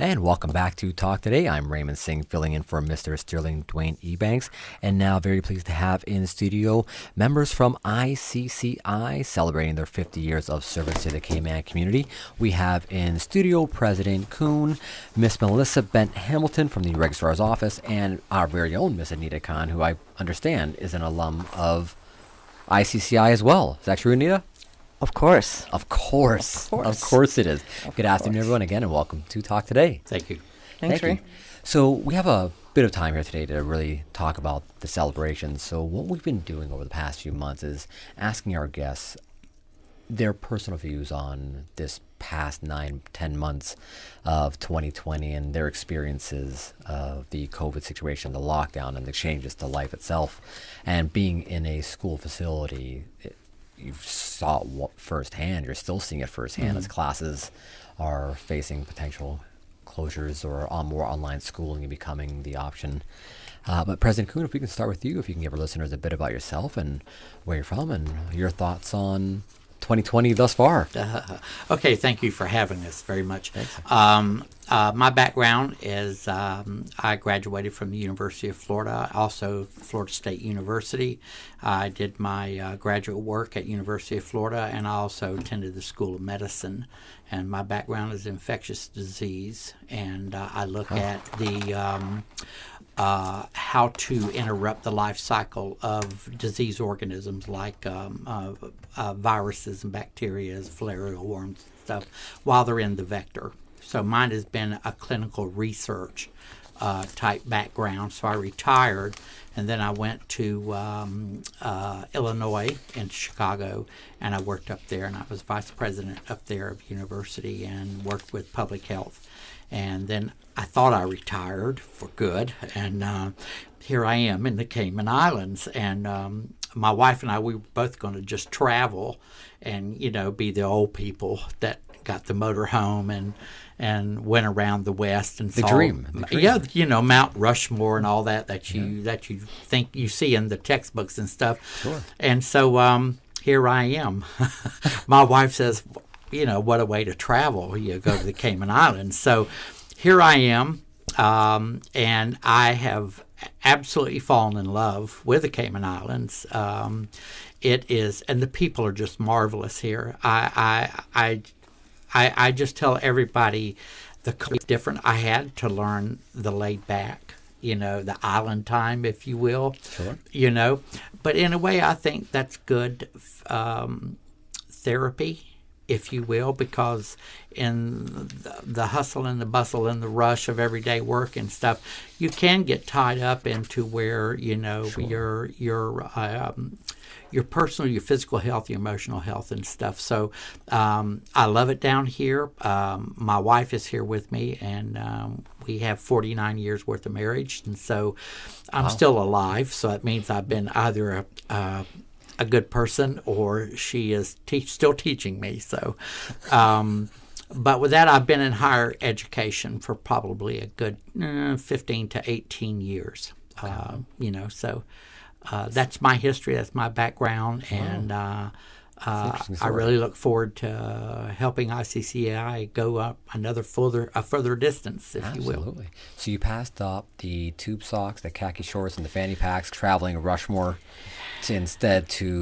And welcome back to Talk Today. I'm Raymond Singh, filling in for Mr. Sterling Dwayne Ebanks. And now very pleased to have in studio members from ICCI celebrating their 50 years of service to the Cayman community. We have in studio President Kuhn, Miss Melissa Bent Hamilton from the Registrar's Office, and our very own Miss Anita Khan, who I understand is an alum of ICCI as well. Is that true, Anita? Of course. Of course. Of course it is. Good afternoon, everyone, again, and welcome to Talk Today. Thank you. Thanks, Ray. So we have a bit of time here today to really talk about the celebrations. So what we've been doing over the past few months is asking our guests their personal views on this past 9-10 months of 2020 and their experiences of the COVID situation, the lockdown, and the changes to life itself. And being in a school facility, you saw it firsthand. You're still seeing it firsthand as classes are facing potential closures or more online schooling becoming the option. But President Kuhn, if we can start with you, if you can give our listeners a bit about yourself and where you're from and your thoughts on 2020 thus far. Okay, thank you for having us very much. My background is I graduated from the University of Florida, also Florida State University. I did my graduate work at University of Florida, and I also attended the School of Medicine. And my background is infectious disease, and I look at the how to interrupt the life cycle of disease organisms like viruses and bacteria, filarial worms and stuff, while they're in the vector. So mine has been a clinical research type background. So I retired, and then I went to Illinois in Chicago, and I worked up there, and I was vice president up there of university and worked with public health. And then I thought I retired for good, and here I am in the Cayman Islands. And my wife and I, we were both going to just travel and, be the old people that got the motorhome and went around the West and the saw dream. Yeah, Mount Rushmore and all that you think you see in the textbooks and stuff. Sure. And so here I am. My wife says, what a way to travel. You go to the Cayman Islands. So here I am, and I have absolutely fallen in love with the Cayman Islands. It is, and the people are just marvelous here. I just tell everybody the culture is different. I had to learn the laid back, the island time, if you will. Sure. But in a way, I think that's good therapy, if you will, because in the hustle and the bustle and the rush of everyday work and stuff, you can get tied up into where, sure. your personal, your physical health, your emotional health and stuff. So I love it down here. My wife is here with me, and we have 49 years worth of marriage, and so I'm still alive. So that means I've been either a good person or she is still teaching me. So, but with that, I've been in higher education for probably a good 15 to 18 years. So. That's my history. That's my background, and I really look forward to helping ICCI go up a further distance, if you will. Absolutely. So you passed up the tube socks, the khaki shorts, and the fanny packs, traveling Rushmore, to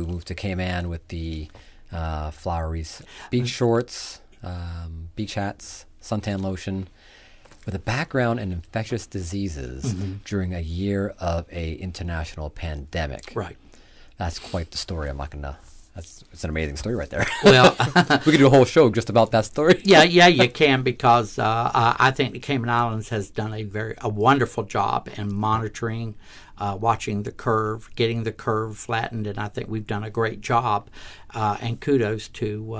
move to Cayman with the floweries, beach shorts, beach hats, suntan lotion. With a background in infectious diseases during a year of a international pandemic. Right. That's quite the story. It's an amazing story right there. Well, we could do a whole show just about that story. Yeah, you can, because I think the Cayman Islands has done a wonderful job in monitoring, watching the curve, getting the curve flattened, and I think we've done a great job. And kudos to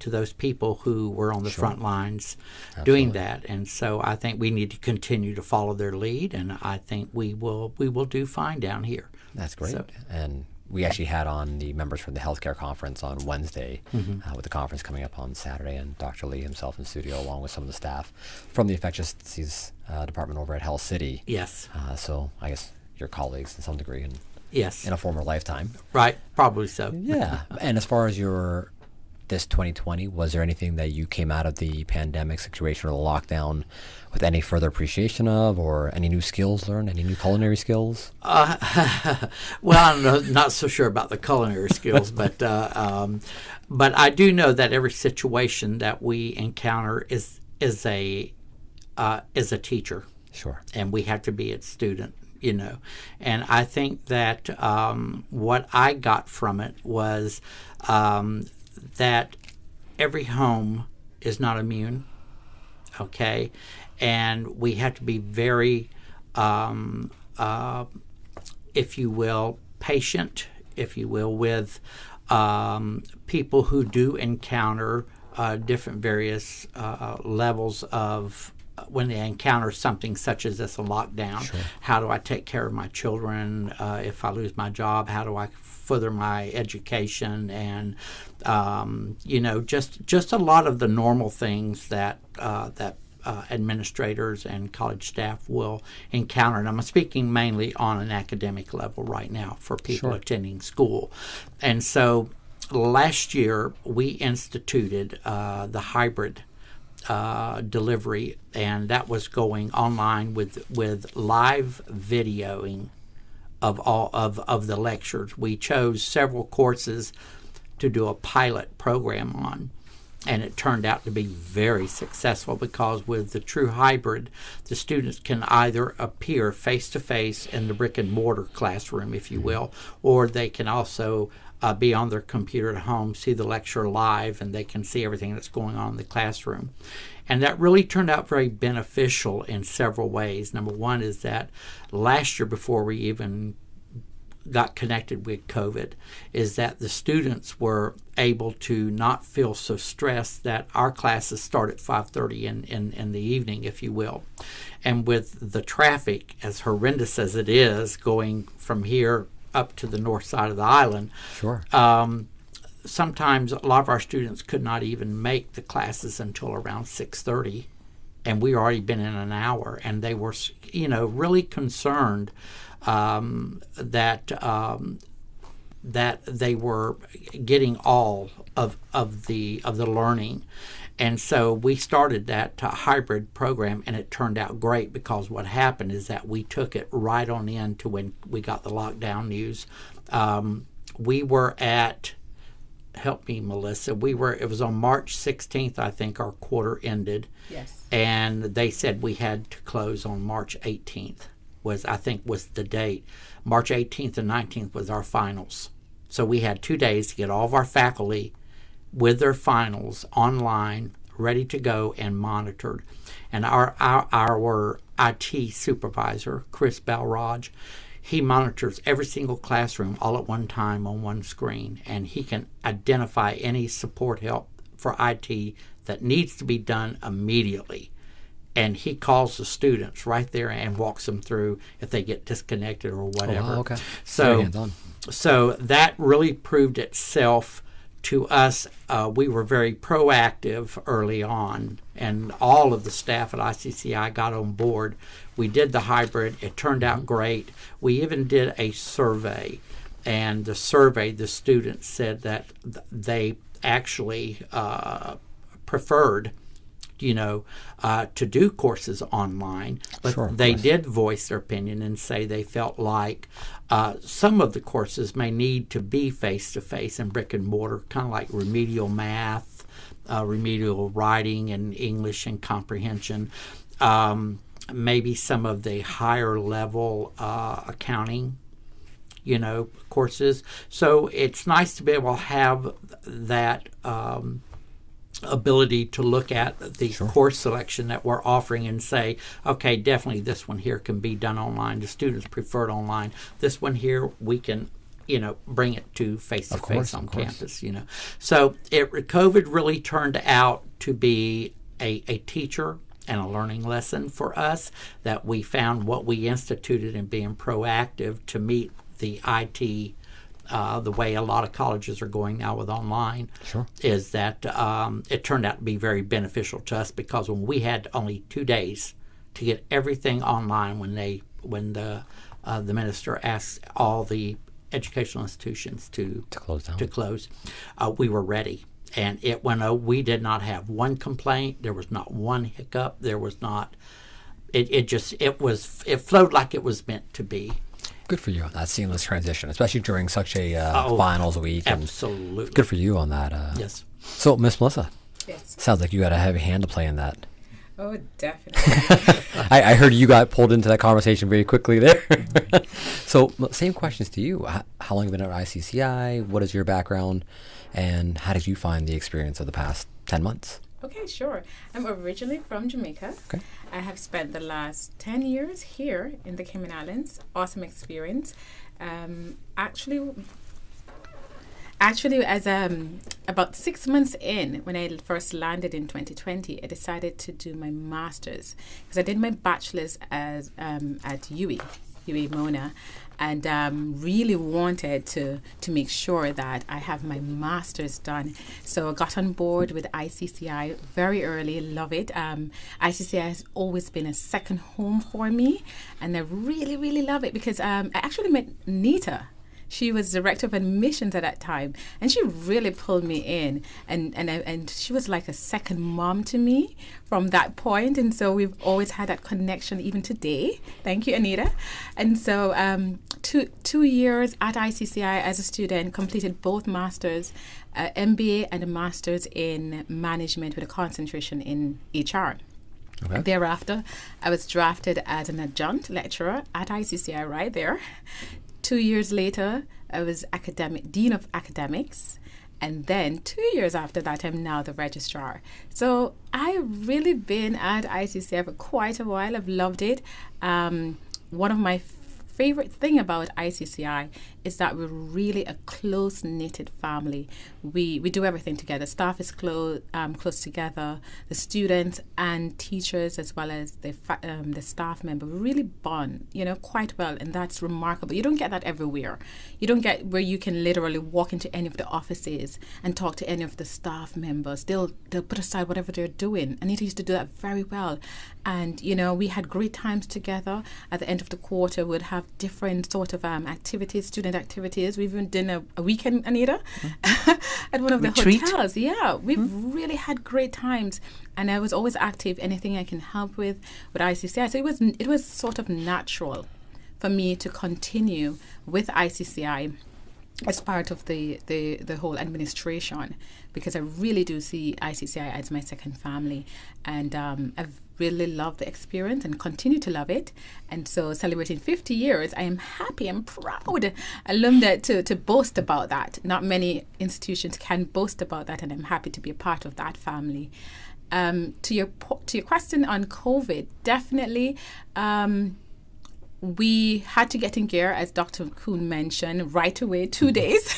those people who were on the front lines doing that. And so I think we need to continue to follow their lead, and I think we will do fine down here. That's great. And we actually had on the members from the healthcare conference on Wednesday, with the conference coming up on Saturday, and Dr. Lee himself in studio, along with some of the staff from the infectious disease department over at Health City. Yes. So I guess your colleagues to some degree, and yes, in a former lifetime. Right, probably so. Yeah. And as far as this 2020, was there anything that you came out of the pandemic situation or the lockdown with any further appreciation of, or any new skills learned, any new culinary skills? Well, I'm not so sure about the culinary skills, but I do know that every situation that we encounter is a teacher. Sure. And we have to be its student. And I think that what I got from it was that every home is not immune, okay? And we have to be very, if you will, patient, if you will, with people who do encounter different various levels of when they encounter something such as this, a lockdown. Sure. How do I take care of my children? If I lose my job, how do I further my education? And just a lot of the normal things that administrators and college staff will encounter. And I'm speaking mainly on an academic level right now for people attending school. And so last year we instituted the hybrid delivery, and that was going online with live videoing of all of the lectures. We chose several courses to do a pilot program on, and it turned out to be very successful, because with the true hybrid, the students can either appear face-to-face in the brick-and-mortar classroom, if you will, or they can also be on their computer at home, see the lecture live, and they can see everything that's going on in the classroom. And that really turned out very beneficial in several ways. Number one is that last year, before we even got connected with COVID, is that the students were able to not feel so stressed that our classes start at 5:30 in the evening, if you will. And with the traffic, as horrendous as it is, going from here up to the north side of the island, sure. Sometimes a lot of our students could not even make the classes until around 6:30, and we already been in an hour, and they were, really concerned that they were getting all of the learning. And so we started that hybrid program, and it turned out great, because what happened is that we took it right on into when we got the lockdown news. We were at, help me, Melissa, it was on March 16th, I think, our quarter ended. Yes. And they said we had to close on March 18th, was the date. March 18th and 19th was our finals. So we had 2 days to get all of our faculty with their finals online, ready to go and monitored. And our IT supervisor, Chris Balraj, he monitors every single classroom all at one time on one screen, and he can identify any support help for IT that needs to be done immediately. And he calls the students right there and walks them through if they get disconnected or whatever. Oh, wow, okay. So that really proved itself to us. We were very proactive early on, and all of the staff at ICCI got on board. We did the hybrid. It turned out great. We even did a survey, and the students said that they actually preferred to do courses online, but sure, they did voice their opinion and say they felt like some of the courses may need to be face-to-face and brick and mortar, kind of like remedial math, remedial writing and English and comprehension, maybe some of the higher level accounting, courses. So it's nice to be able to have that ability to look at the course selection that we're offering and say, okay, definitely this one here can be done online. The students prefer it online. This one here, we can, bring it to face-to-face on campus, So COVID really turned out to be a teacher and a learning lesson for us, that we found what we instituted in being proactive to meet the IT the way a lot of colleges are going now with online, is that it turned out to be very beneficial to us, because when we had only 2 days to get everything online, when the minister asked all the educational institutions to close, we were ready. And we did not have one complaint. There was not one hiccup. There was not. It flowed like it was meant to be. Good for you on that seamless transition, especially during such a finals week. Absolutely. Good for you on that. Yes. So, Miss Melissa. Yes. Sounds like you had a heavy hand to play in that. Oh, definitely. I heard you got pulled into that conversation very quickly there. So, same questions to you. How long have you been at ICCI? What is your background? And how did you find the experience of the past 10 months? Okay, sure. I'm originally from Jamaica. Okay. I have spent the last 10 years here in the Cayman Islands. Awesome experience. Actually, as about 6 months in, when I first landed in 2020, I decided to do my master's, because I did my bachelor's at UWI Mona, and really wanted to make sure that I have my master's done. So I got on board with ICCI very early. Love it. ICCI has always been a second home for me, and I really, really love it, because I actually met Nita. She was director of admissions at that time, and she really pulled me in, and she was like a second mom to me from that point. And so we've always had that connection even today. Thank you, Anita. And so 2 years at ICCI as a student, completed both masters, MBA and a master's in management with a concentration in HR. Okay. Thereafter, I was drafted as an adjunct lecturer at ICCI right there. 2 years later, I was dean of academics. And then 2 years after that, I'm now the registrar. So I've really been at ICCI for quite a while. I've loved it. One of my favorite thing about ICCI is that we're really a close-knitted family. We do everything together. Staff is close together. The students and teachers, as well as the staff member, really bond, quite well, and that's remarkable. You don't get that everywhere. You don't get where you can literally walk into any of the offices and talk to any of the staff members. They'll put aside whatever they're doing. Anita used to do that very well, and we had great times together. At the end of the quarter, we'd have different sort of activities, student activities. We've even done a weekend, Anita, at one of the hotels. Yeah, we've really had great times, and I was always active. Anything I can help with ICCI. So it was sort of natural for me to continue with ICCI as part of the whole administration, because I really do see ICCI as my second family, and I've really loved the experience and continue to love it. And so celebrating 50 years, I am happy and proud alumna to boast about that. Not many institutions can boast about that, and I'm happy to be a part of that family. To your question on COVID, definitely we had to get in gear, as Dr. Kuhn mentioned, right away, 2 days.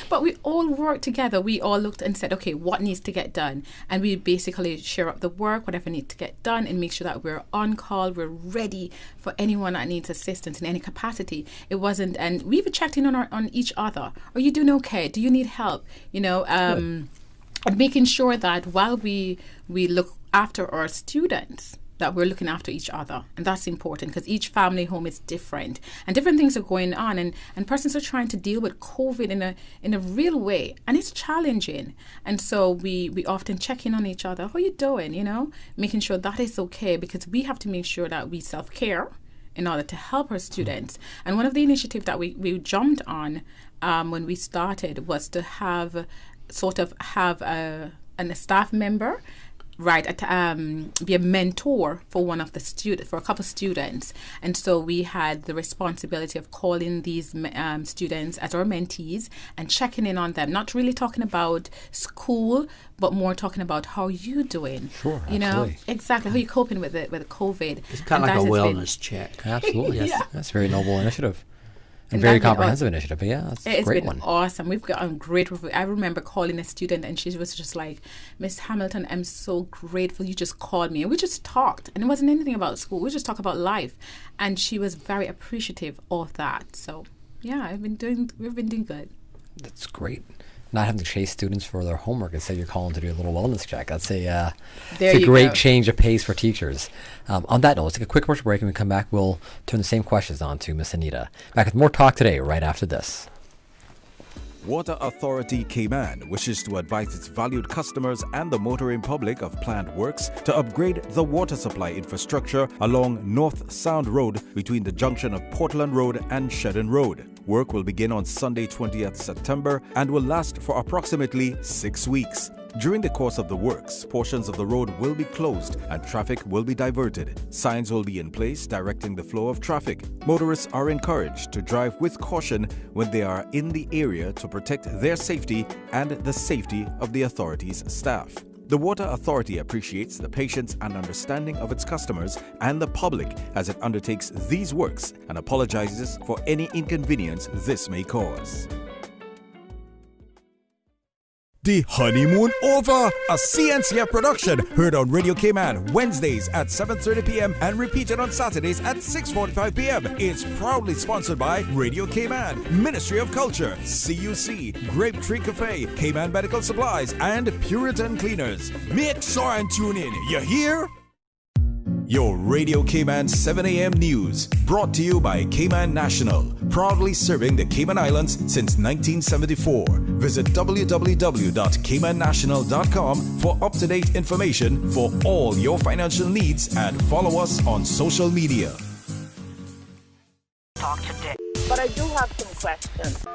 But we all worked together. We all looked and said, okay, what needs to get done? And we basically share up the work, whatever needs to get done, and make sure that we're on call, we're ready for anyone that needs assistance in any capacity. It wasn't, and we even checked in on each other. Are you doing okay? Do you need help? And making sure that while we look after our students, that we're looking after each other. And that's important, because each family home is different, and different things are going on, and persons are trying to deal with COVID in a real way, and it's challenging. And so we often check in on each other. How are you doing? Making sure that is okay, because we have to make sure that we self-care in order to help our students. And one of the initiatives that we jumped on when we started was to have a staff member, be a mentor for one of the for a couple of students. And so we had the responsibility of calling these students as our mentees and checking in on them, not really talking about school, but more talking about how are you doing. Sure, absolutely. Exactly, how are you coping with COVID. It's kind of like a wellness check. Absolutely. Yeah. That's a very noble initiative. And very comprehensive initiative, but yeah, that's a great one. It's been awesome. We've got a great review. I remember calling a student, and she was just like, Miss Hamilton, I'm so grateful you just called me. And we just talked, and it wasn't anything about school. We just talked about life, and she was very appreciative of that. So yeah, we've been doing good. That's great. Not having to chase students for their homework instead you're calling to do a little wellness check. That's a great change of pace for teachers. On that note, let's take a quick commercial break, and when we come back, we'll turn the same questions on to Miss Anita. Back with more talk today, right after this. Water Authority Cayman wishes to advise its valued customers and the motoring public of planned works to upgrade the water supply infrastructure along North Sound Road between the junction of Portland Road and Shedden Road. Work will begin on Sunday, 20th September and will last for approximately 6 weeks. During the course of the works, portions of the road will be closed and traffic will be diverted. Signs will be in place directing the flow of traffic. Motorists are encouraged to drive with caution when they are in the area to protect their safety and the safety of the authority's staff. The Water Authority appreciates the patience and understanding of its customers and the public as it undertakes these works and apologizes for any inconvenience this may cause. The Honeymoon Over, a CNCF production, heard on Radio Cayman Wednesdays at 7:30 p.m. and repeated on Saturdays at 6:45 p.m. It's proudly sponsored by Radio Cayman, Ministry of Culture, CUC, Grape Tree Cafe, Cayman Medical Supplies, and Puritan Cleaners. Make sure and tune in. You hear? Your Radio Cayman 7 a.m. news, brought to you by Cayman National, proudly serving the Cayman Islands since 1974. Visit www.caymannational.com for up-to-date information for all your financial needs and follow us on social media. Talk today. But I do have some questions.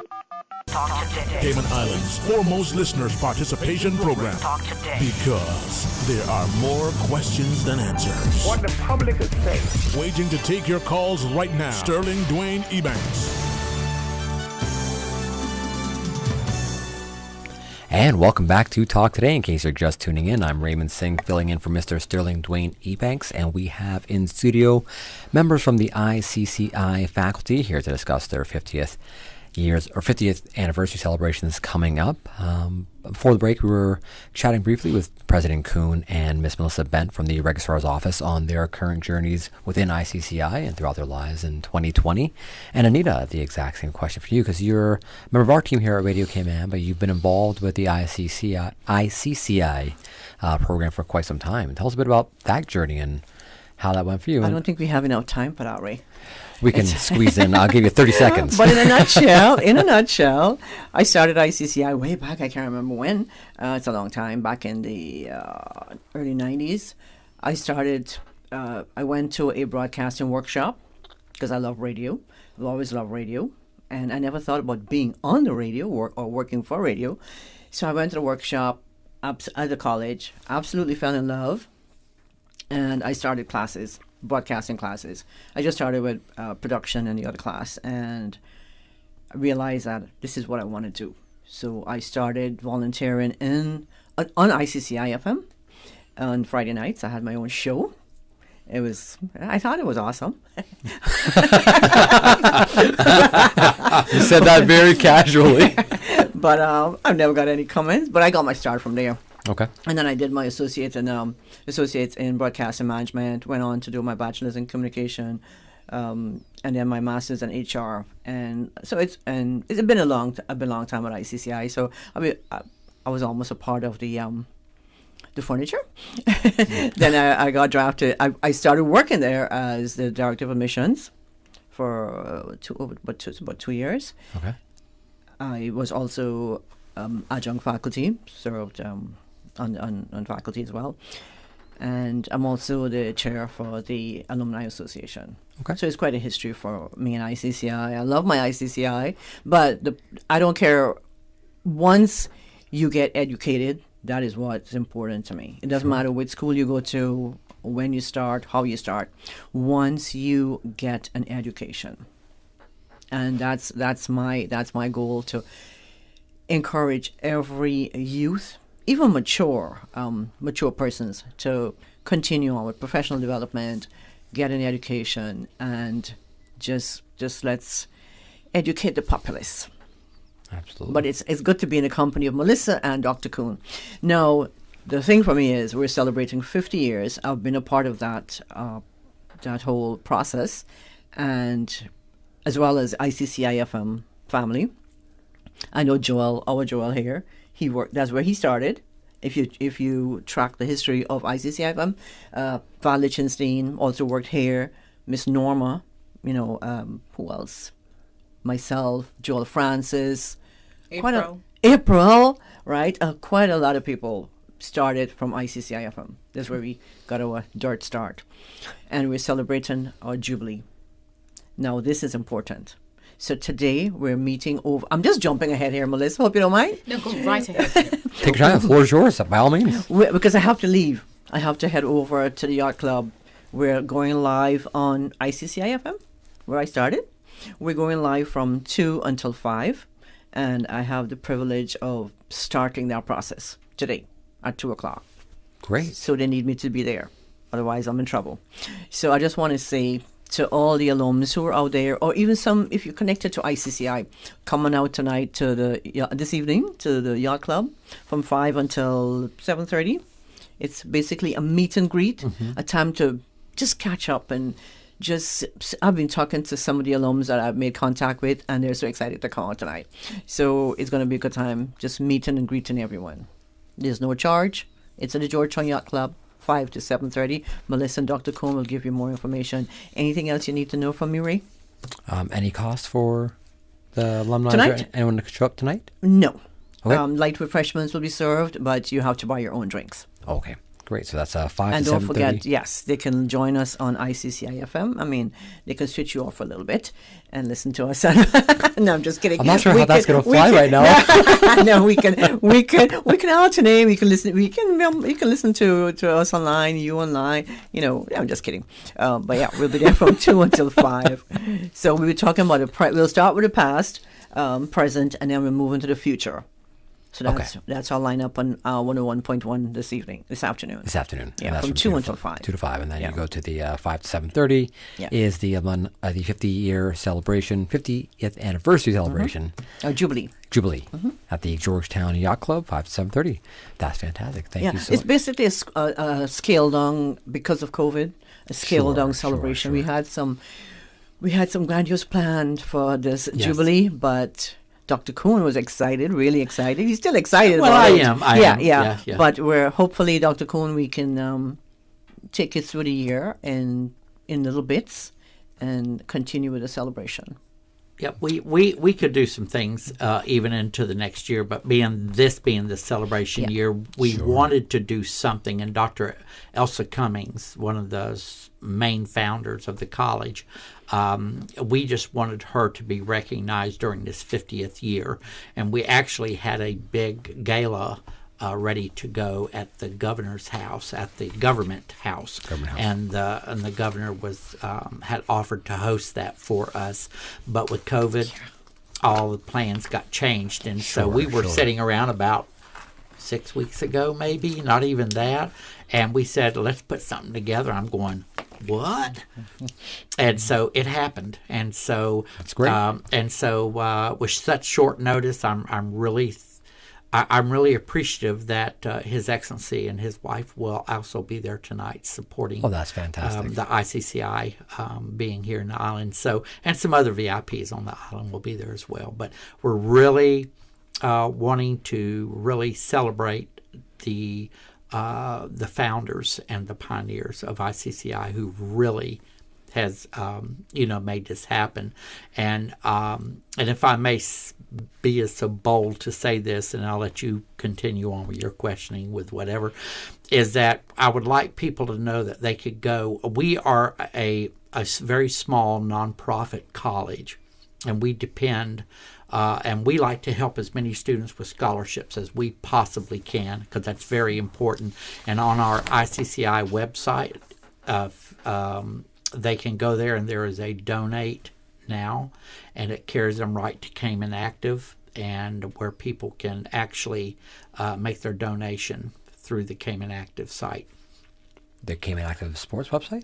Talk today. Cayman Islands' foremost listeners participation program. Talk today. Because there are more questions than answers. What the public is saying. Waiting to take your calls right now. Sterling Dwayne Ebanks. And welcome back to Talk Today. In case you're just tuning in, I'm Raymond Singh, filling in for Mr. Sterling Dwayne Ebanks, and we have in studio members from the ICCI faculty here to discuss their 50th anniversary celebrations coming up. Before the break, we were chatting briefly with President Kuhn and Miss Melissa Bent from the Registrar's Office on their current journeys within ICCI and throughout their lives in 2020. And Anita, the exact same question for you, because you're a member of our team here at Radio Cayman, but you've been involved with the ICCI program for quite some time. Tell us a bit about that journey and how that went for you. I don't think we have enough time for that, Ray. We can squeeze in. I'll give you 30 seconds. But in a nutshell, I started ICCI way back. I can't remember when. It's a long time, back in the early 90s. I went to a broadcasting workshop because I love radio. I've always loved radio. And I never thought about being on the radio or working for radio. So I went to the workshop at the college, absolutely fell in love. And I started classes, broadcasting classes. I just started with production in the other class, and I realized that this is what I want to do. So I started volunteering on ICCI FM on Friday nights. I had my own show. I thought it was awesome. You said that very casually. But I've never got any comments, but I got my start from there. Okay. And then I did my associates in broadcasting management, went on to do my bachelor's in communication, and then my master's in HR. And so it's been a long time at ICCI. So I was almost a part of the furniture. Then I got drafted. I started working there as the director of admissions for about 2 years. Okay. I was also adjunct faculty, served on faculty as well. And I'm also the chair for the Alumni Association. Okay. So it's quite a history for me and ICCI. I love my ICCI, but I don't care. Once you get educated, that is what's important to me. It doesn't matter which school you go to, when you start, how you start. Once you get an education, and that's my goal, to encourage every youth, even mature persons, to continue on with professional development, get an education, and just let's educate the populace. Absolutely. But it's good to be in the company of Melissa and Dr. Kuhn. Now, the thing for me is we're celebrating 50 years. I've been a part of that whole process, and as well as ICCI FM family. I know our Joel here. He worked. That's where he started. If you track the history of ICCI FM, Val Lichtenstein also worked here. Miss Norma, who else? Myself, Joel Francis, April, right? Quite a lot of people started from ICCI FM. That's where we got our dirt start, and we're celebrating our jubilee. Now, this is important. So today we're meeting over. I'm just jumping ahead here, Melissa. Hope you don't mind. No, go right ahead. Take your time. The floor is yours, by all means. Because I have to leave. I have to head over to the yacht club. We're going live on ICCI FM, where I started. We're going live from 2 until 5, and I have the privilege of starting that process today at 2 o'clock. Great. So they need me to be there. Otherwise, I'm in trouble. So I just want to say to all the alums who are out there, or even some, if you're connected to ICCI, coming out tonight to this evening to the yacht club from 5 until 7:30. It's basically a meet and greet, a time to just catch up and I've been talking to some of the alums that I've made contact with, and they're so excited to come out tonight. So it's going to be a good time, just meeting and greeting everyone. There's no charge. It's at the Georgetown Yacht Club, 5 to 7:30. Melissa and Dr. Kuhn will give you more information. Anything else you need to know from me, Ray? Any cost for the alumni? Tonight? Anyone to show up tonight? No. Okay. Light refreshments will be served, but you have to buy your own drinks. Okay. Great. So that's 5 to 7:30. And don't forget, yes, they can join us on ICCI FM. I mean, they can switch you off for a little bit and listen to us. No, I'm just kidding. I'm not sure how that's going to fly right now. No, we can alternate. We can listen. You can listen to us online. You online. I'm just kidding. But yeah, we'll be there from 2 until 5. So we'll be talking about we'll start with the past, present, and then we'll move into the future. So that's our lineup on 101.1 this afternoon. This afternoon. Yeah, from 2 until 5. 2 to 5, and then you go to the 5 to 7:30 is the 50-year celebration, 50th anniversary celebration. Jubilee. At the Georgetown Yacht Club, 5 to 7:30. That's fantastic. Thank you so it's much. basically a scaled down, because of COVID, a scaled down celebration. Sure. We had some grandiose planned for this Jubilee, but Dr. Kuhn was excited, really excited. He's still excited. Well, about it. I am. Yeah. But we're hopefully, Dr. Kuhn, we can take it through the year in little bits and continue with the celebration. Yeah, we could do some things even into the next year, but being the celebration year, we wanted to do something. And Dr. Elsa Cummings, one of the main founders of the college, we just wanted her to be recognized during this 50th year. And we actually had a big gala ready to go at the governor's house, at the government house. And the governor was had offered to host that for us, but with COVID, all the plans got changed, and so we were sitting around about 6 weeks ago, maybe not even that, and we said, let's put something together. I'm going, what? And so it happened, and so that's great. With such short notice, I'm really appreciative that His Excellency and his wife will also be there tonight supporting. Oh, that's fantastic. The ICCI being here in the island. So, and some other VIPs on the island will be there as well. But we're really wanting to really celebrate the founders and the pioneers of ICCI who really has made this happen. And if I may be so bold to say this, and I'll let you continue on with your questioning with whatever, is that I would like people to know that they could go. We are a very small nonprofit college, and we depend and we like to help as many students with scholarships as we possibly can, because that's very important. And on our ICCI website, they can go there, and there is a donate now, and it carries them right to Cayman Active, and where people can actually make their donation through the Cayman Active site. The Cayman Active sports website?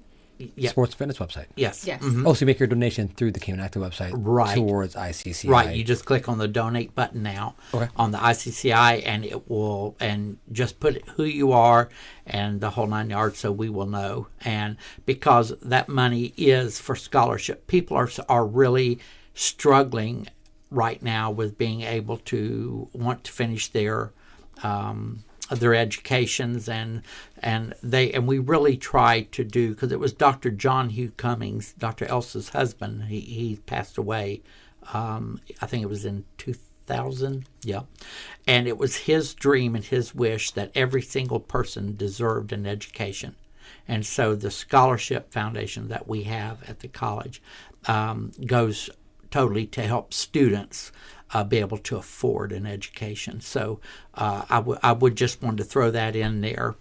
Yeah. Sports fitness website? Yes. Mm-hmm. Oh, so you make your donation through the Cayman Active website towards ICCI. Right. You just click on the donate button now on the ICCI, and it will, and just put who you are and the whole 9 yards, so we will know. And because that money is for scholarship, people are really struggling right now with being able to want to finish their educations, and we really tried to do, because it was Dr. John Hugh Cummings, Dr. Elsa's husband. He passed away. I think it was in 2000. Yeah, and it was his dream and his wish that every single person deserved an education, and so the scholarship foundation that we have at the college goes totally to help students be able to afford an education. So I would just want to throw that in there.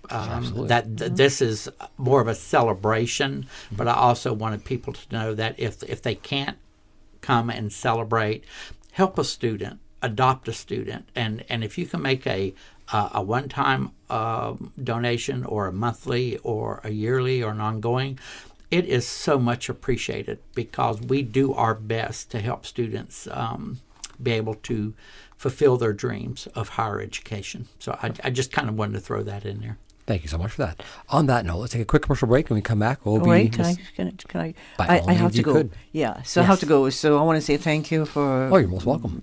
This is more of a celebration, but I also wanted people to know that if they can't come and celebrate, help a student, adopt a student, and if you can make a one-time donation, or a monthly, or a yearly, or an ongoing, it is so much appreciated, because we do our best to help students be able to fulfill their dreams of higher education. So I just kind of wanted to throw that in there. Thank you so much for that. On that note, let's take a quick commercial break. When we come back, we'll be... Wait, can I? I have to go. Could. Yeah, so I have to go. So I want to say thank you for... Oh, you're most welcome.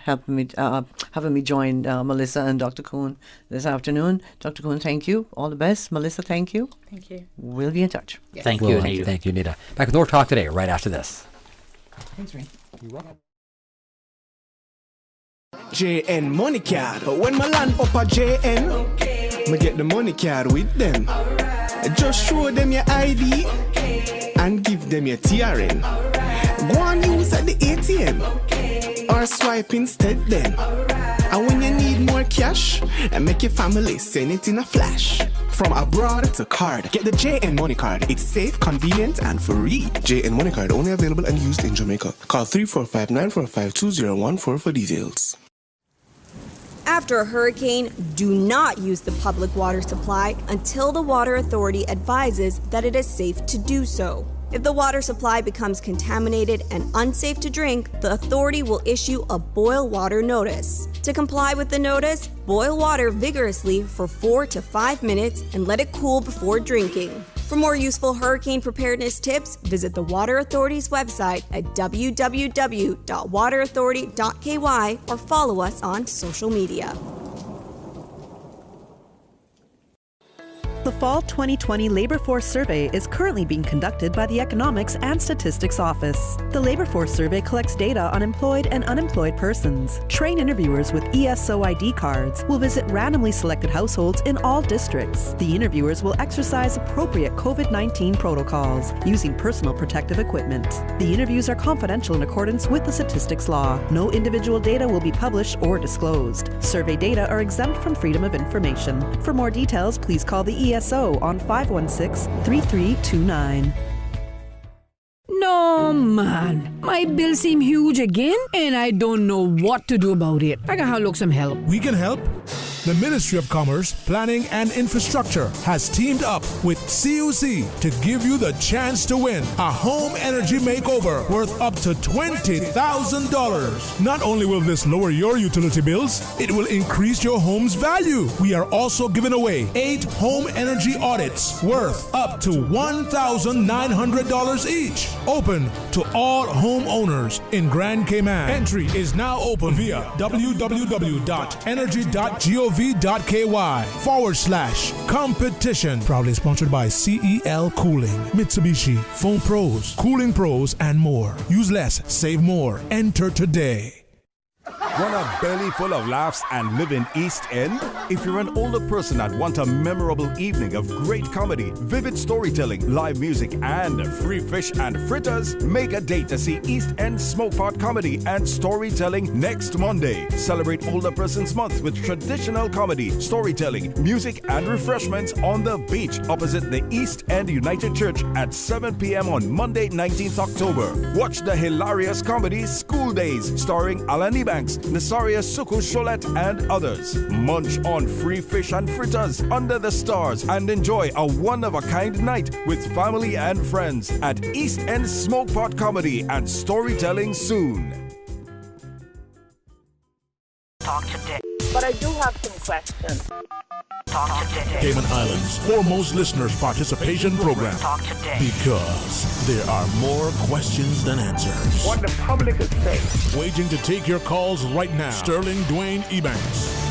Having me join Melissa and Dr. Kuhn this afternoon. Dr. Kuhn, thank you. All the best. Melissa, thank you. Thank you. We'll be in touch. Yes. Thank you, Anita. Thank you, Anita. Back with more Talk Today right after this. Thanks, Ray. You're welcome. JN Money Card. When my land up a JN, me get the money card with them. Just show them your ID and give them your TRN. Go and use at the ATM or swipe instead then. And when you need more cash, and make your family send it in a flash. From abroad to card, get the JN Money Card. It's safe, convenient, and free. JN Money Card only available and used in Jamaica. Call 345-945-2014 for details. After a hurricane, do not use the public water supply until the Water Authority advises that it is safe to do so. If the water supply becomes contaminated and unsafe to drink, the authority will issue a boil water notice. To comply with the notice, boil water vigorously for 4 to 5 minutes and let it cool before drinking. For more useful hurricane preparedness tips, visit the Water Authority's website at www.waterauthority.ky or follow us on social media. The Fall 2020 Labor Force Survey is currently being conducted by the Economics and Statistics Office. The Labor Force Survey collects data on employed and unemployed persons. Trained interviewers with ESO ID cards will visit randomly selected households in all districts. The interviewers will exercise appropriate COVID-19 protocols using personal protective equipment. The interviews are confidential in accordance with the statistics law. No individual data will be published or disclosed. Survey data are exempt from freedom of information. For more details, please call the ESO on 516-3329. No, man. My bill seem huge again, and I don't know what to do about it. I gotta look some help. We can help. The Ministry of Commerce, Planning and Infrastructure has teamed up with CUC to give you the chance to win a home energy makeover worth up to $20,000. Not only will this lower your utility bills, it will increase your home's value. We are also giving away 8 home energy audits worth up to $1,900 each. Open to all homeowners in Grand Cayman. Entry is now open via www.energy.gov.ky/competition. Proudly sponsored by CEL Cooling, Mitsubishi, Phone Pros, Cooling Pros, and more. Use less, save more. Enter today. Want a belly full of laughs and live in East End? If you're an older person that want a memorable evening of great comedy, vivid storytelling, live music, and free fish and fritters, make a date to see East End Smoke Pot Comedy and Storytelling next Monday. Celebrate Older Persons Month with traditional comedy, storytelling, music, and refreshments on the beach opposite the East End United Church at 7 p.m. on Monday, 19th October. Watch the hilarious comedy School Days starring Alan Ebanks, Nasaria Suku Cholet, and others. Munch on free fish and fritters under the stars and enjoy a one-of-a-kind night with family and friends at East End Smoke Pot Comedy and Storytelling soon. Talk today. But I do have some questions. Talk today. Cayman Islands' foremost listeners participation program. Talk today. Because there are more questions than answers. What the public is saying. Waiting to take your calls right now. Sterling Dwayne Ebanks.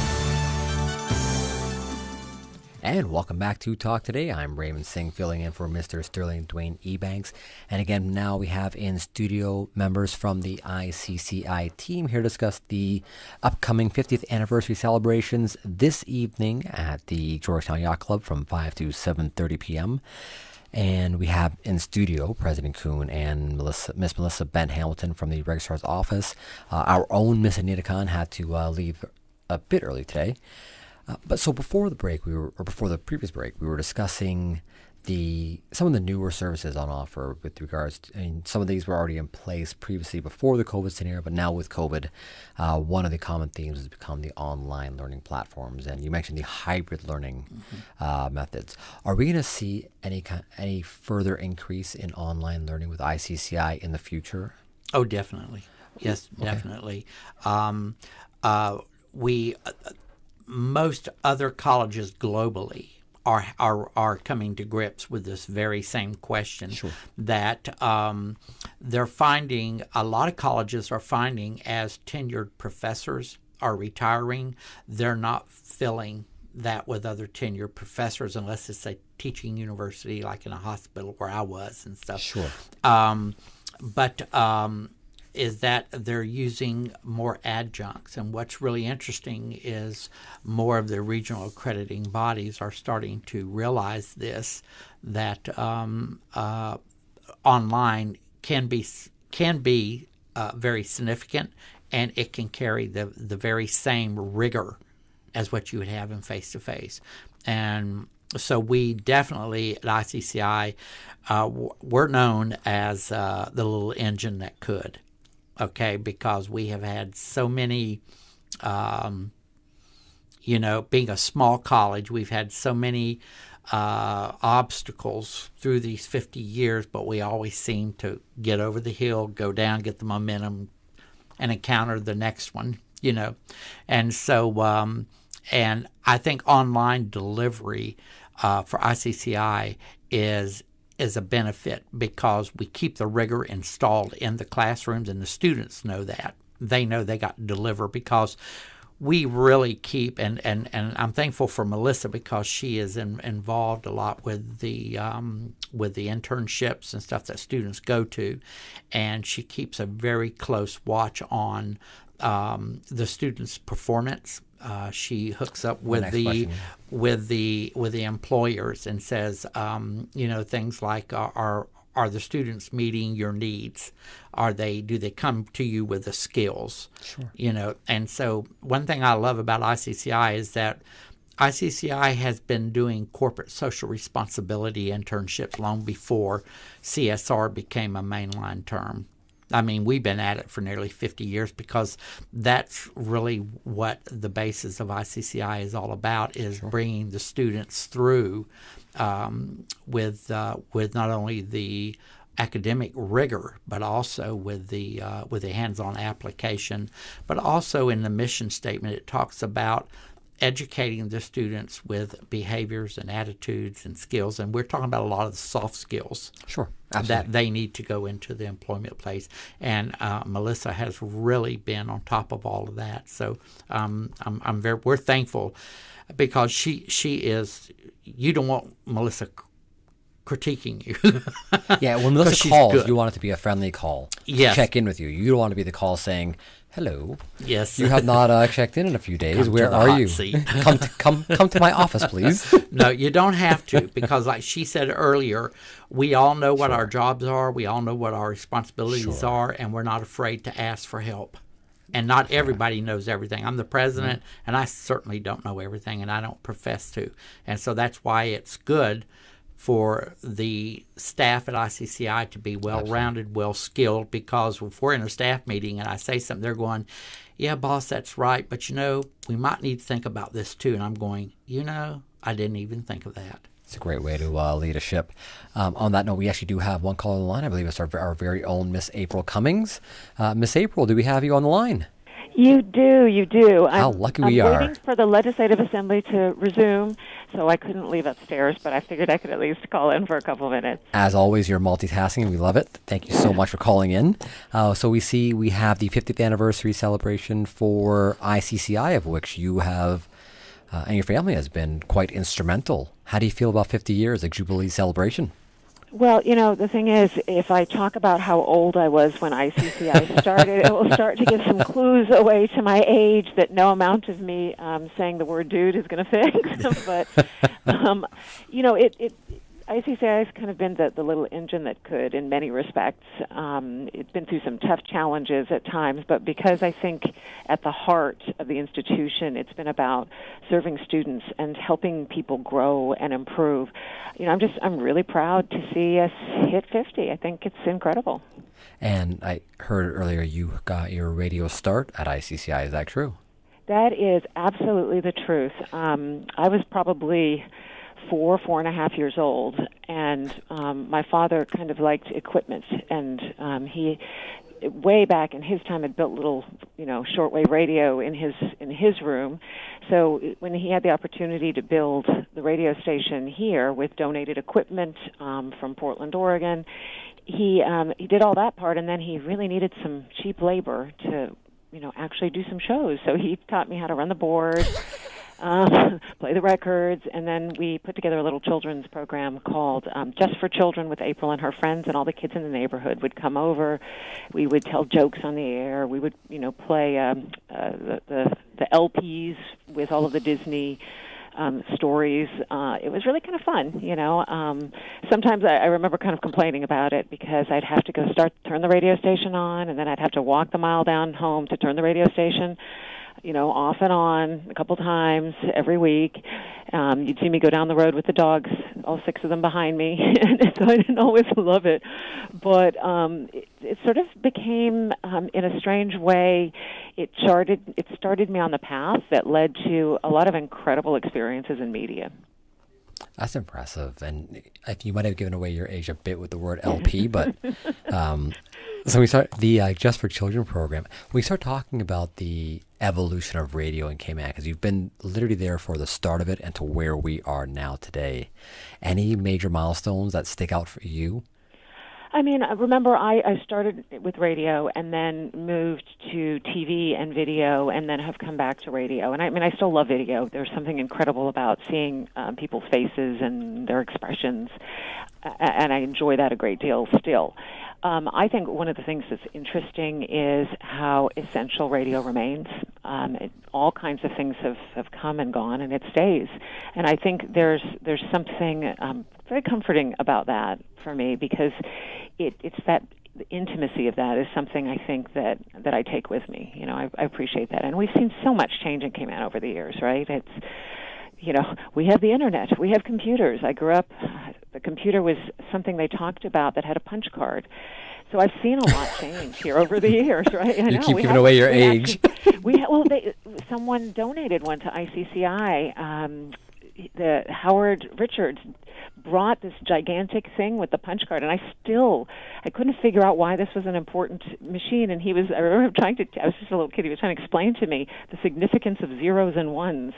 And welcome back to Talk Today. I'm Raymond Singh, filling in for Mr. Sterling Dwayne Ebanks. And again, now we have in studio members from the ICCI team here to discuss the upcoming 50th anniversary celebrations this evening at the Georgetown Yacht Club from 5 to 7:30 p.m. And we have in studio President Kuhn and Miss Melissa Bent Hamilton from the Registrar's Office. Our own Miss Anita Khan had to leave a bit early today. But so before the previous break, we were discussing some of the newer services on offer with regards to, some of these were already in place previously before the COVID scenario, but now with COVID, one of the common themes has become the online learning platforms. And you mentioned the hybrid learning methods. Are we going to see any further increase in online learning with ICCI in the future? Oh, definitely. Yes, okay. Definitely. Most other colleges globally are coming to grips with this very same question. Sure. That they're finding, a lot of colleges are finding, as tenured professors are retiring, they're not filling that with other tenured professors unless it's a teaching university like in a hospital where I was and stuff. Sure. Is that they're using more adjuncts. And what's really interesting is more of the regional accrediting bodies are starting to realize this, that online can be very significant, and it can carry the very same rigor as what you would have in face-to-face. And so we definitely at ICCI, we're known as the little engine that could. Okay, because we have had so many You know, being a small college, we've had so many obstacles through these 50 years, but we always seem to get over the hill, go down, get the momentum, and encounter the next one, you know. And so, and I think online delivery for ICCI is a benefit because we keep the rigor installed in the classrooms, and the students know that. They know they got to deliver because we really keep, and I'm thankful for Melissa because she is involved a lot with the internships and stuff that students go to, and she keeps a very close watch on the students' performance. She hooks up with the employers and says, you know, things like are the students meeting your needs? Do they come to you with the skills? Sure. You know, and so one thing I love about ICCI is that ICCI has been doing corporate social responsibility internships long before CSR became a mainline term. I mean, we've been at it for nearly 50 years because that's really what the basis of ICCI is all about, is bringing the students through with not only the academic rigor, but also with the hands-on application. But also in the mission statement, it talks about educating the students with behaviors and attitudes and skills, and we're talking about a lot of the soft skills. Sure, absolutely. That they need to go into the employment place, and Melissa has really been on top of all of that. So we're thankful because she is. You don't want Melissa critiquing you. Yeah, when Melissa calls, you want it to be a friendly call. Yes. Check in with you. You don't want to be the call saying, "Hello. Yes. You have not checked in a few days. Come Where to the are hot you? seat." Come to my office, please." No, you don't have to, because like she said earlier, we all know what our jobs are. We all know what our responsibilities are, and we're not afraid to ask for help. And not everybody knows everything. I'm the president, and I certainly don't know everything, and I don't profess to. And so that's why it's good for the staff at ICCI to be well-rounded, well-skilled, because if we're in a staff meeting and I say something, they're going, "Yeah, boss, that's right, but you know, we might need to think about this too." And I'm going, you know, I didn't even think of that. It's a great way to lead a ship. On that note, we actually do have one call on the line. I believe it's our very own Miss April Cummings. Miss April, do we have you on the line? You do. How lucky we are. I'm waiting for the Legislative Assembly to resume, so I couldn't leave upstairs, but I figured I could at least call in for a couple of minutes. As always, you're multitasking. We love it. Thank you so much for calling in. So we have the 50th anniversary celebration for ICCI, of which you have and your family has been quite instrumental. How do you feel about 50 years, a Jubilee celebration? Well, you know, the thing is, if I talk about how old I was when ICCI started, it will start to give some clues away to my age that no amount of me saying the word dude is going to fix. But, you know, ICCI has kind of been the little engine that could in many respects. It's been through some tough challenges at times, but because I think at the heart of the institution, it's been about serving students and helping people grow and improve. You know, I'm really proud to see us hit 50. I think it's incredible. And I heard earlier you got your radio start at ICCI. Is that true? That is absolutely the truth. I was probably 4 and a half years old, and my father kind of liked equipment, and he way back in his time had built little, you know, shortwave radio in his room. So when he had the opportunity to build the radio station here with donated equipment from Portland, Oregon, he did all that part, and then he really needed some cheap labor to, you know, actually do some shows. So he taught me how to run the board. Play the records, and then we put together a little children's program called Just for Children with April and her friends, and all the kids in the neighborhood would come over. We would tell jokes on the air. We would, you know, play the LPs with all of the Disney stories. It was really kind of fun, you know. Sometimes I remember kind of complaining about it because I'd have to go turn the radio station on, and then I'd have to walk the mile down home to turn the radio station, you know, off and on a couple times every week. You'd see me go down the road with the dogs all 6 of them behind me, and so I didn't always love it. But it sort of became, in a strange way, it started me on the path that led to a lot of incredible experiences in media. That's impressive. And you might have given away your age a bit with the word LP, but so we start the Just for Children program. We start talking about the evolution of radio in Cayman, because you've been literally there for the start of it and to where we are now today. Any major milestones that stick out for you? I mean, remember, I started with radio and then moved to TV and video and then have come back to radio. And I still love video. There's something incredible about seeing people's faces and their expressions, and I enjoy that a great deal still. I think one of the things that's interesting is how essential radio remains. All kinds of things have come and gone, and it stays. And I think there's something very comforting about that for me, because it's that the intimacy of that is something I think that I take with me. You know, I appreciate that. And we've seen so much change in Cayman over the years, right? It's, you know, we have the internet, we have computers. I grew up, the computer was something they talked about that had a punch card. So I've seen a lot change here over the years, right? You keep giving away your age. Someone donated one to ICCI. The Howard Richards brought this gigantic thing with the punch card, and I couldn't figure out why this was an important machine. And I remember I was just a little kid, he was trying to explain to me the significance of zeros and ones.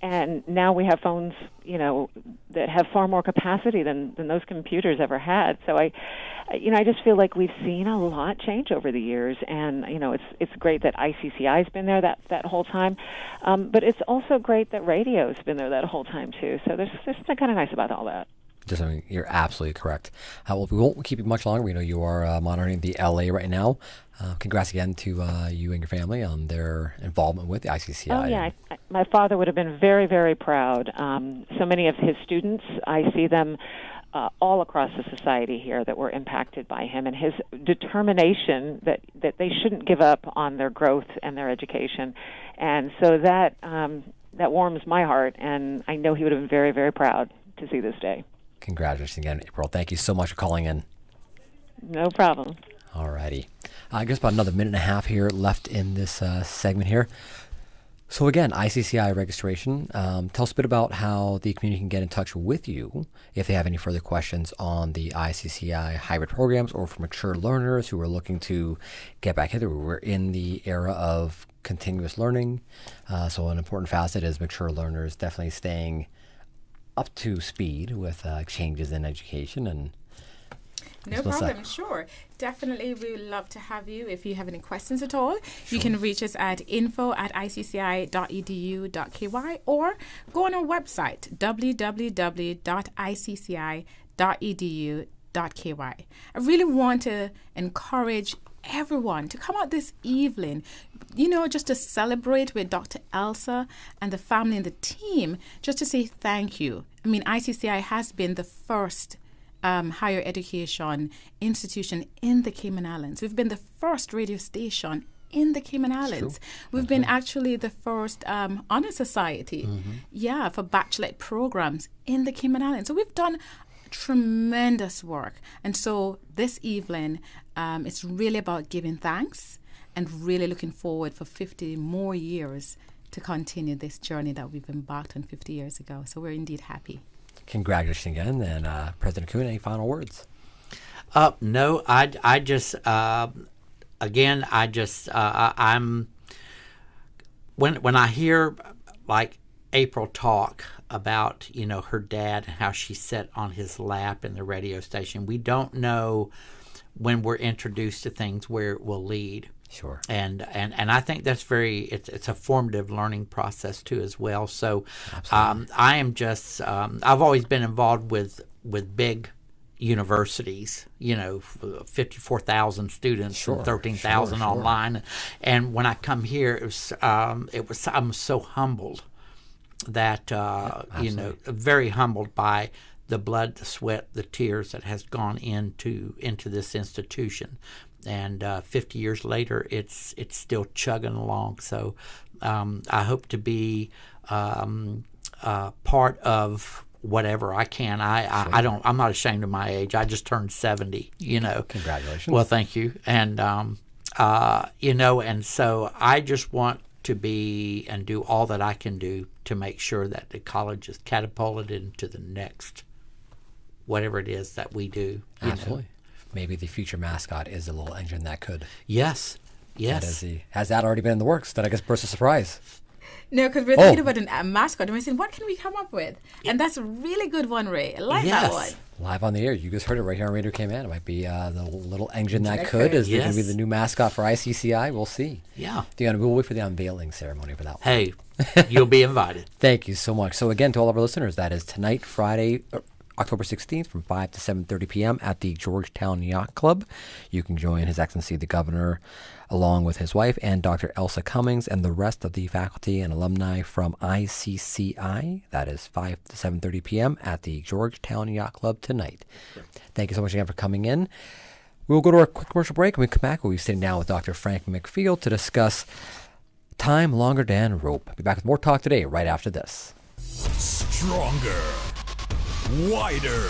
And now we have phones, you know, that have far more capacity than those computers ever had. So I just feel like we've seen a lot change over the years, and you know, it's great that ICCI's been there that whole time, but it's also great that radio's been there that whole time too. So there's something kind of nice about all that. You're absolutely correct. Well, we won't keep you much longer. We know you are monitoring the LA right now. Congrats again to you and your family on their involvement with the ICCI. Oh, yeah. My father would have been very, very proud. So many of his students, I see them all across the society here that were impacted by him, and his determination that they shouldn't give up on their growth and their education. And so that warms my heart, and I know he would have been very, very proud to see this day. Congratulations again, April. Thank you so much for calling in. No problem. All righty. I guess about another minute and a half here left in this segment here. So again, ICCI registration. Tell us a bit about how the community can get in touch with you if they have any further questions on the ICCI hybrid programs, or for mature learners who are looking to get back in. We're in the era of continuous learning. So an important facet is mature learners definitely staying up to speed with changes in education. And no problem, sure. Definitely, we would love to have you. If you have any questions at all, you can reach us at info@icci.edu.ky or go on our website, www.icci.edu.ky. I really want to encourage everyone to come out this evening, you know, just to celebrate with Dr. Elsa and the family and the team, just to say thank you. I mean, ICCI has been the first higher education institution in the Cayman Islands. We've been the first radio station in the Cayman Islands. We've been actually the first honor society, for bachelorette programs in the Cayman Islands. So we've done tremendous work. And so this evening, it's really about giving thanks and really looking forward for 50 more years to continue this journey that we've embarked on 50 years ago. So we're indeed happy. Congratulations again. And President Kuhn, any final words? No, I just, again, I'm, when I hear like April talk about, you know, her dad and how she sat on his lap in the radio station, we don't know when we're introduced to things where it will lead. Sure. And I think that's it's a formative learning process too as well. So I am just I've always been involved with big universities, you know, 54,000 students, and 13,000 online. And when I come here, I'm so humbled that you know, very humbled by the blood, the sweat, the tears that has gone into this institution. And 50 years later, it's still chugging along. So I hope to be part of whatever I can. I'm not ashamed of my age. I just turned 70, Congratulations. Well, thank you. And, and so I just want to be and do all that I can do to make sure that the college is catapulted into the next, whatever it is that we do. Absolutely. Maybe the future mascot is a little engine that could. Yes. Has that already been in the works? That I guess burst of surprise. No, because we're thinking about a mascot, and we're saying, what can we come up with? And that's a really good one, Ray. I like that one. Live on the air. You just heard it right here on Radio Cayman. It might be the little engine that could. Is going to be the new mascot for ICCI? We'll see. Yeah. We'll wait for the unveiling ceremony for that one. Hey, you'll be invited. Thank you so much. So again, to all of our listeners, that is tonight, Friday, October 16th from 5 to 7:30 p.m. at the Georgetown Yacht Club. You can join His Excellency the Governor along with his wife and Dr. Elsa Cummings and the rest of the faculty and alumni from ICCI. That is 5 to 7:30 p.m. at the Georgetown Yacht Club tonight. Thank you so much again for coming in. We'll go to our quick commercial break. When we come back, we'll be sitting down with Dr. Frank McField to discuss time longer than rope. I'll be back with more talk today right after this. Stronger, wider,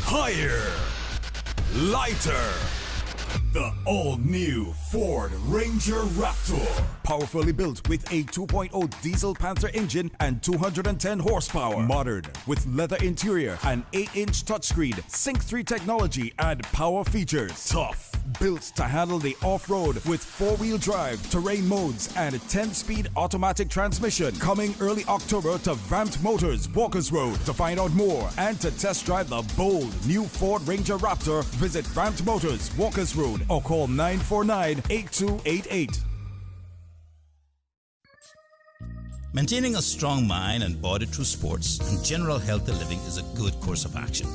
higher, lighter. The all-new Ford Ranger Raptor. Powerfully built with a 2.0 diesel Panther engine and 210 horsepower. Modern with leather interior and 8-inch touchscreen, Sync 3 technology and power features. Tough, built to handle the off-road with 4-wheel drive, terrain modes, and 10-speed automatic transmission. Coming early October to Vamped Motors, Walkers Road. To find out more and to test drive the bold new Ford Ranger Raptor, visit Vamped Motors, Walkers Road, or call 949-8288. Maintaining a strong mind and body through sports and general healthy living is a good course of action.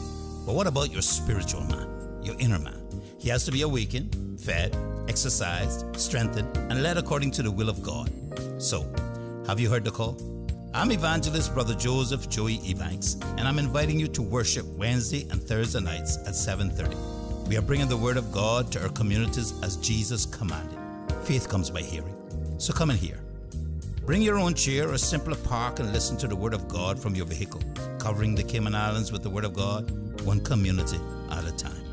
But what about your spiritual man, your inner man? He has to be awakened, fed, exercised, strengthened, and led according to the will of God. So, have you heard the call? I'm Evangelist Brother Joseph Joey Ebanks, and I'm inviting you to worship Wednesday and Thursday nights at 7:30. We are bringing the Word of God to our communities as Jesus commanded. Faith comes by hearing, so come and hear. Bring your own chair or simply park and listen to the Word of God from your vehicle, covering the Cayman Islands with the Word of God, one community at a time.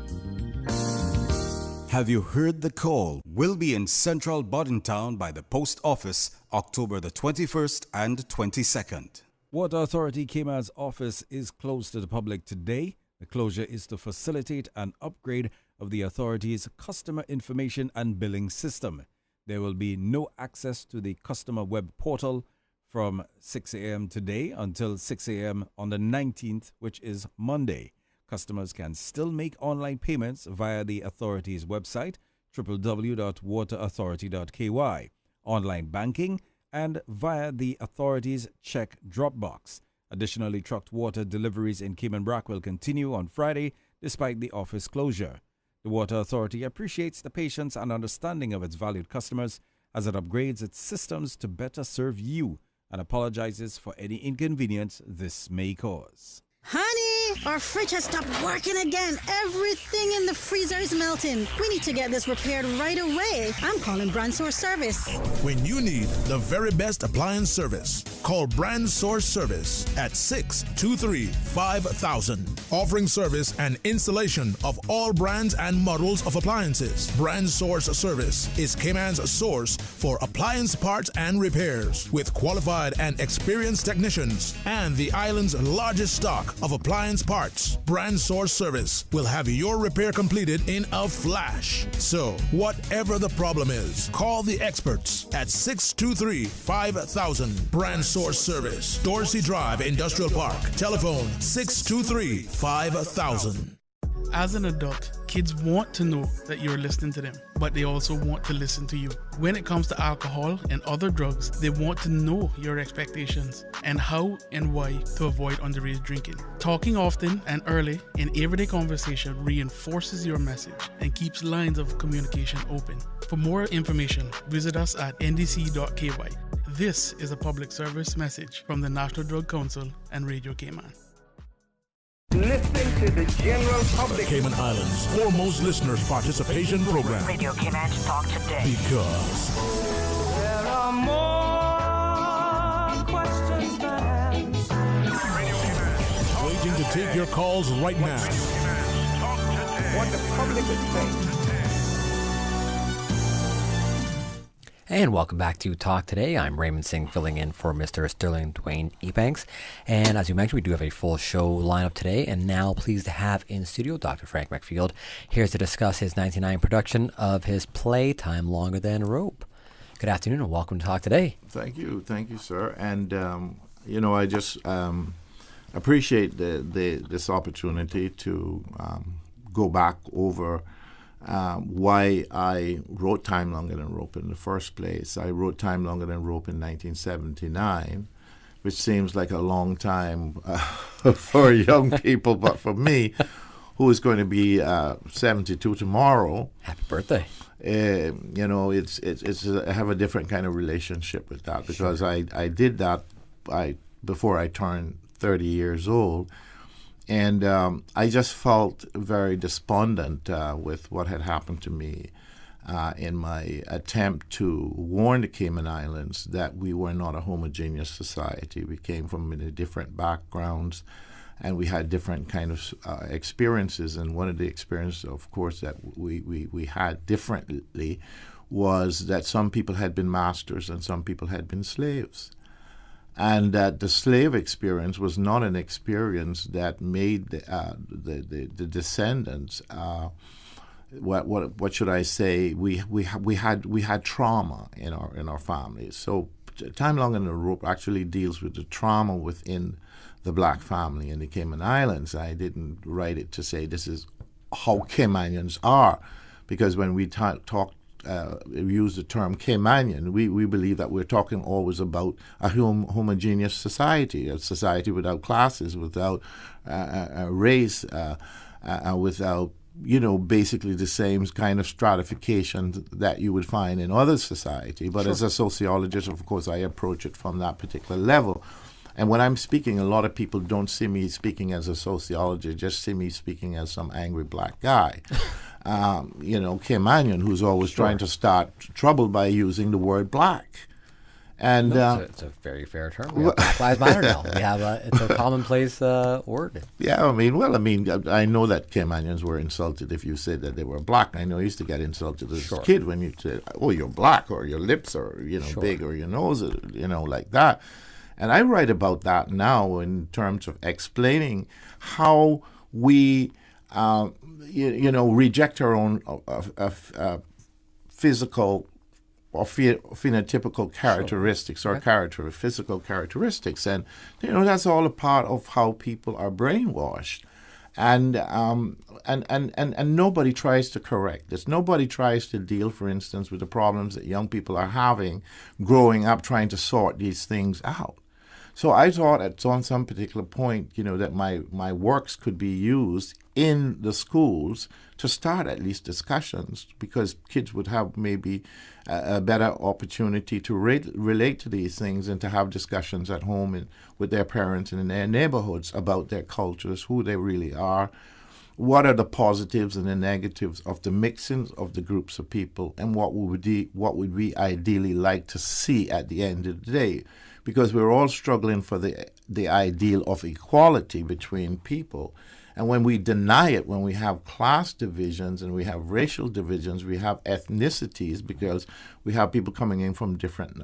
Have you heard the call? We'll be in Central Bodentown by the post office October the 21st and 22nd. Water Authority Cayman's office is closed to the public today. The closure is to facilitate an upgrade of the authority's customer information and billing system. There will be no access to the customer web portal from 6 a.m. today until 6 a.m. on the 19th, which is Monday. Customers can still make online payments via the authority's website, www.waterauthority.ky, online banking, and via the authority's check drop box. Additionally, trucked water deliveries in Cayman Brac will continue on Friday despite the office closure. The Water Authority appreciates the patience and understanding of its valued customers as it upgrades its systems to better serve you and apologizes for any inconvenience this may cause. Honey, our fridge has stopped working again. Everything in the freezer is melting. We need to get this repaired right away. I'm calling Brand Source Service. When you need the very best appliance service, call Brand Source Service at 623-5000. Offering service and installation of all brands and models of appliances. Brand Source Service is Cayman's source for appliance parts and repairs with qualified and experienced technicians and the island's largest stock of appliance parts. Brand Source Service will have your repair completed in a flash. So, whatever the problem is, call the experts at 623-5000. Brand Source Service, Dorsey Drive, Industrial Park. Telephone 623-5000. As an adult, kids want to know that you're listening to them, but they also want to listen to you. When it comes to alcohol and other drugs, they want to know your expectations and how and why to avoid underage drinking. Talking often and early in everyday conversation reinforces your message and keeps lines of communication open. For more information, visit us at ndc.ky. This is a public service message from the National Drug Council and Radio Cayman. Listening to the general public. Cayman Islands' foremost listeners participation program. Radio Cayman Talk Today. Because There are more questions than answers. Radio Cayman Take your calls right now. What the public would think. And welcome back to Talk Today. I'm Raymond Singh, filling in for Mr. Sterling Dwayne Ebanks. And as you mentioned, we do have a full show lineup today. And now pleased to have in studio Dr. Frank McField here to discuss his 1999 production of his play Time Longer Than Rope. Good afternoon and welcome to Talk Today. Thank you, sir. And I just appreciate this opportunity to go back over why I wrote Time Longer Than Rope in the first place. I wrote Time Longer Than Rope in 1979, which seems like a long time for young people, but for me, who is going to be 72 tomorrow. Happy birthday. It's I have a different kind of relationship with that because sure. I did that before I turned 30 years old. And I just felt very despondent with what had happened to me in my attempt to warn the Cayman Islands that we were not a homogeneous society. We came from many different backgrounds, and we had different kind of experiences. And one of the experiences, of course, that we had differently was that some people had been masters and some people had been slaves. And that the slave experience was not an experience that made the descendants. What should I say? We had trauma in our families. So Time Longer Than Rope actually deals with the trauma within the black family in the Cayman Islands. I didn't write it to say this is how Caymanians are, because when we use the term Caymanian, we believe that we're talking always about a homogeneous society, a society without classes, without race, without, basically the same kind of stratification that you would find in other society. But sure. As a sociologist, of course, I approach it from that particular level. And when I'm speaking, a lot of people don't see me speaking as a sociologist, just see me speaking as some angry black guy. Caymanian, who's always sure. trying to start trouble by using the word black. And it's a very fair term. We have Black Lives Matter now. It's a commonplace word. Yeah, I know that Caymanians were insulted if you said that they were black. I know I used to get insulted as sure. a kid when you said, "Oh, you're black," or "Your lips are sure. big," or "Your nose," like that. And I write about that now in terms of explaining how we, reject our own physical or phenotypical characteristics sure. or physical characteristics. And, that's all a part of how people are brainwashed. And nobody tries to correct this. Nobody tries to deal, for instance, with the problems that young people are having growing up trying to sort these things out. So I thought at some particular point, that my works could be used in the schools to start at least discussions, because kids would have maybe a better opportunity to relate to these things and to have discussions at home and with their parents and in their neighborhoods about their cultures, who they really are, what are the positives and the negatives of the mixing of the groups of people, and what would we ideally like to see at the end of the day. Because we're all struggling for the ideal of equality between people. And when we deny it, when we have class divisions and we have racial divisions, we have ethnicities, because we have people coming in from different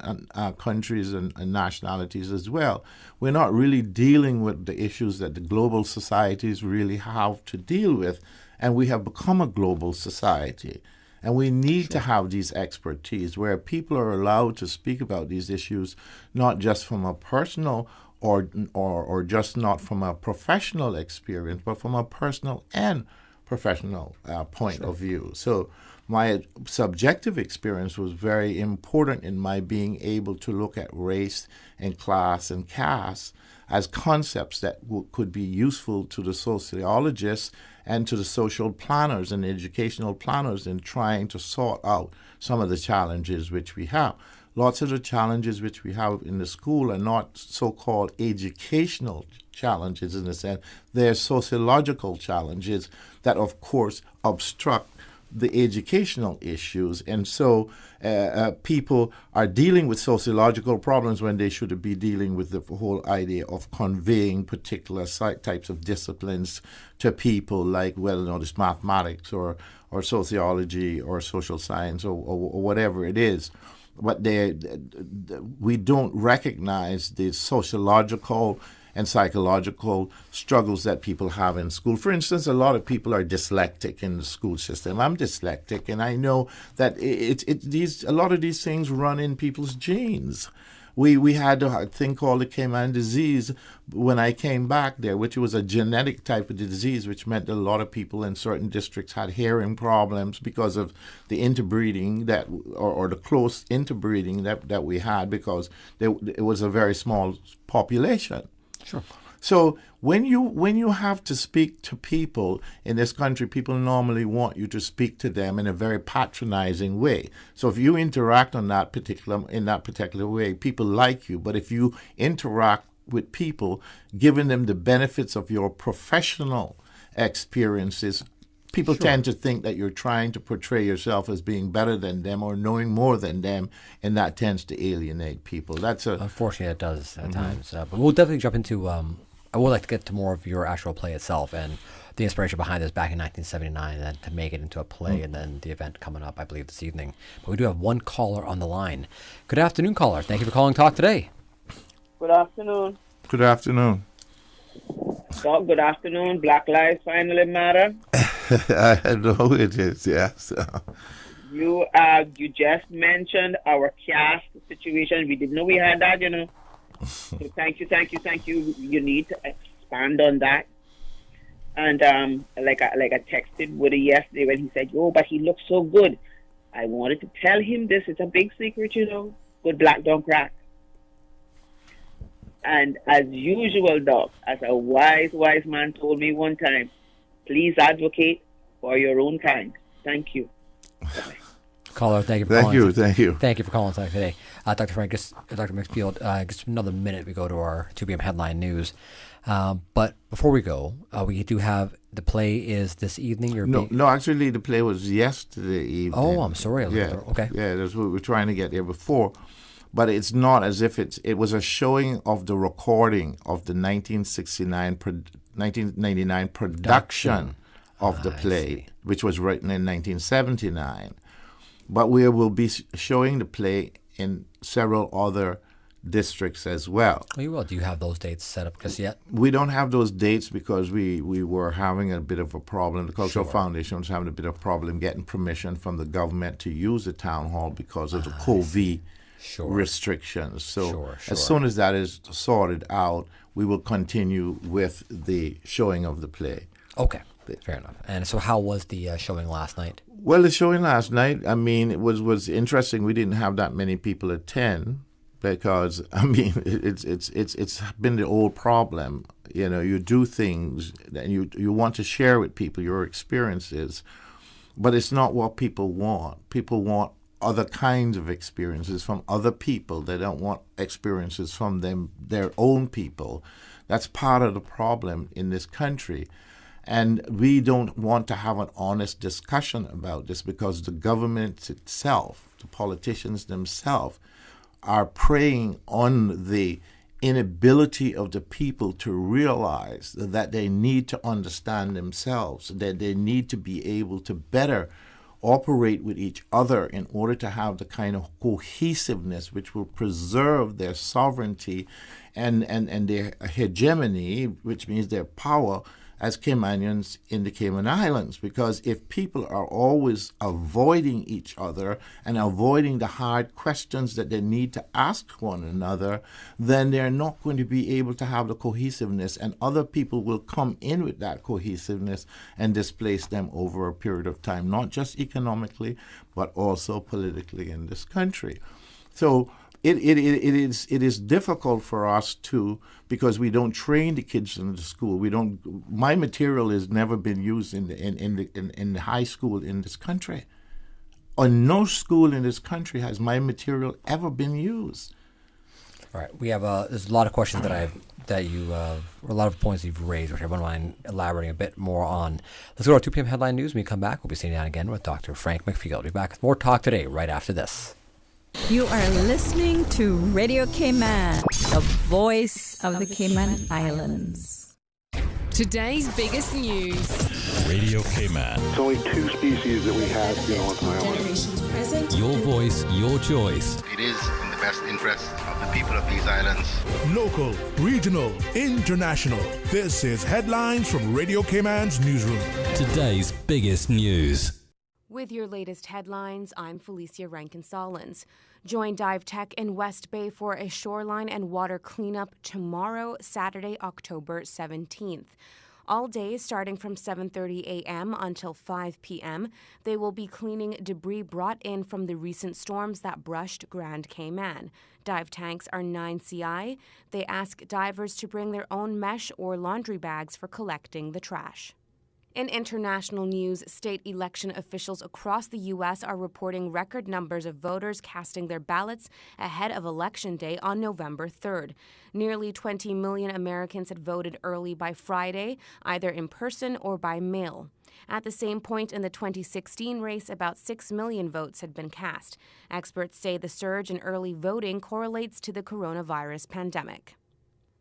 countries and nationalities as well, we're not really dealing with the issues that the global societies really have to deal with. And we have become a global society. And we need sure. to have these expertise where people are allowed to speak about these issues, not just from a personal or just not from a professional experience, but from a personal and professional point sure. of view. So my subjective experience was very important in my being able to look at race and class and caste as concepts that could be useful to the sociologists and to the social planners and educational planners in trying to sort out some of the challenges which we have. Lots of the challenges which we have in the school are not so-called educational challenges in a sense. They're sociological challenges that, of course, obstruct the educational issues. And so people are dealing with sociological problems when they should be dealing with the whole idea of conveying particular types of disciplines to people, like, it's mathematics or sociology or social science or whatever it is. But we don't recognize the sociological and psychological struggles that people have in school. For instance, a lot of people are dyslexic in the school system. I'm dyslexic, and I know that a lot of these things run in people's genes. We had a thing called the Cayman disease when I came back there, which was a genetic type of disease, which meant that a lot of people in certain districts had hearing problems because of the interbreeding or the close interbreeding that we had, because it was a very small population. Sure. So when you have to speak to people in this country, people normally want you to speak to them in a very patronizing way. So if you interact in that particular way, people like you. But if you interact with people, giving them the benefits of your professional experiences, people tend to think that you're trying to portray yourself as being better than them or knowing more than them, and that tends to alienate people. Unfortunately, it does at times. But we'll definitely jump into. I would like to get to more of your actual play itself and the inspiration behind this back in 1979, and then to make it into a play, and then the event coming up, I believe, this evening. But we do have one caller on the line. Good afternoon, caller. Thank you for calling Talk Today. Good afternoon. Good afternoon. Doc, good afternoon. Black Lives Finally Matter. I know it is, yes. You just mentioned our caste situation. We didn't know we had that, So thank you. You need to expand on that. And like I texted Woody yesterday when he said, but he looks so good. I wanted to tell him this. It's a big secret, Good black don't crack. And as usual, Doc, as a wise man told me one time, please advocate for your own kind. Thank you. Bye. Caller, thank you for calling. Thank you. Thank you for calling today. Dr. Frank, Dr. McField, just another minute we go to our 2 p.m. headline news. But before we go, we do have the play is this evening. No, actually the play was yesterday evening. Oh, I'm sorry. Okay. Yeah, that's what we were trying to get there before. But it's not as if it was a showing of the recording of the 1999 production of the play, which was written in 1979. But we will be showing the play in several other districts as well. Oh, you will. Do you have those dates set up just yet? We don't have those dates because we were having a bit of a problem. The Cultural Foundation was having a bit of a problem getting permission from the government to use the town hall because of the COVID restrictions. So as soon as that is sorted out, we will continue with the showing of the play. Okay, fair enough. And so how was the showing last night? Well, the showing last night, it was interesting. We didn't have that many people attend because, it's been the old problem. You do things and you want to share with people your experiences, but it's not what people want. People want other kinds of experiences from other people. They don't want experiences from their own people. That's part of the problem in this country. And we don't want to have an honest discussion about this because the government itself, the politicians themselves, are preying on the inability of the people to realize that they need to understand themselves, that they need to be able to better operate with each other in order to have the kind of cohesiveness which will preserve their sovereignty and their hegemony, which means their power as Caymanians in the Cayman Islands. Because if people are always avoiding each other and avoiding the hard questions that they need to ask one another, then they're not going to be able to have the cohesiveness, and other people will come in with that cohesiveness and displace them over a period of time, not just economically, but also politically in this country. So it is difficult for us to, because we don't train the kids in the school. My material has never been used in the high school in this country. On no school in this country has my material ever been used. All right, we have there's a lot of questions or a lot of points you've raised, which I wouldn't mind elaborating a bit more on. Let's go to our 2 p.m. headline news. When we come back, we'll be sitting down again with Dr. Frank McField. We'll be back with more Talk Today right after this. You are listening to Radio Cayman, the voice of the Cayman Islands. Today's biggest news. Radio Cayman. It's only 2 species that we have here on the island. Generations present. Your voice, your choice. It is in the best interest of the people of these islands. Local, regional, international. This is Headlines from Radio Cayman's newsroom. Today's biggest news. With your latest headlines, I'm Felicia Rankin-Solins. Join Dive Tech in West Bay for a shoreline and water cleanup tomorrow, Saturday, October 17th. All day, starting from 7:30 a.m. until 5 p.m., they will be cleaning debris brought in from the recent storms that brushed Grand Cayman. Dive tanks are 9 CI. They ask divers to bring their own mesh or laundry bags for collecting the trash. In international news, state election officials across the U.S. are reporting record numbers of voters casting their ballots ahead of Election Day on November 3rd. Nearly 20 million Americans had voted early by Friday, either in person or by mail. At the same point in the 2016 race, about 6 million votes had been cast. Experts say the surge in early voting correlates to the coronavirus pandemic.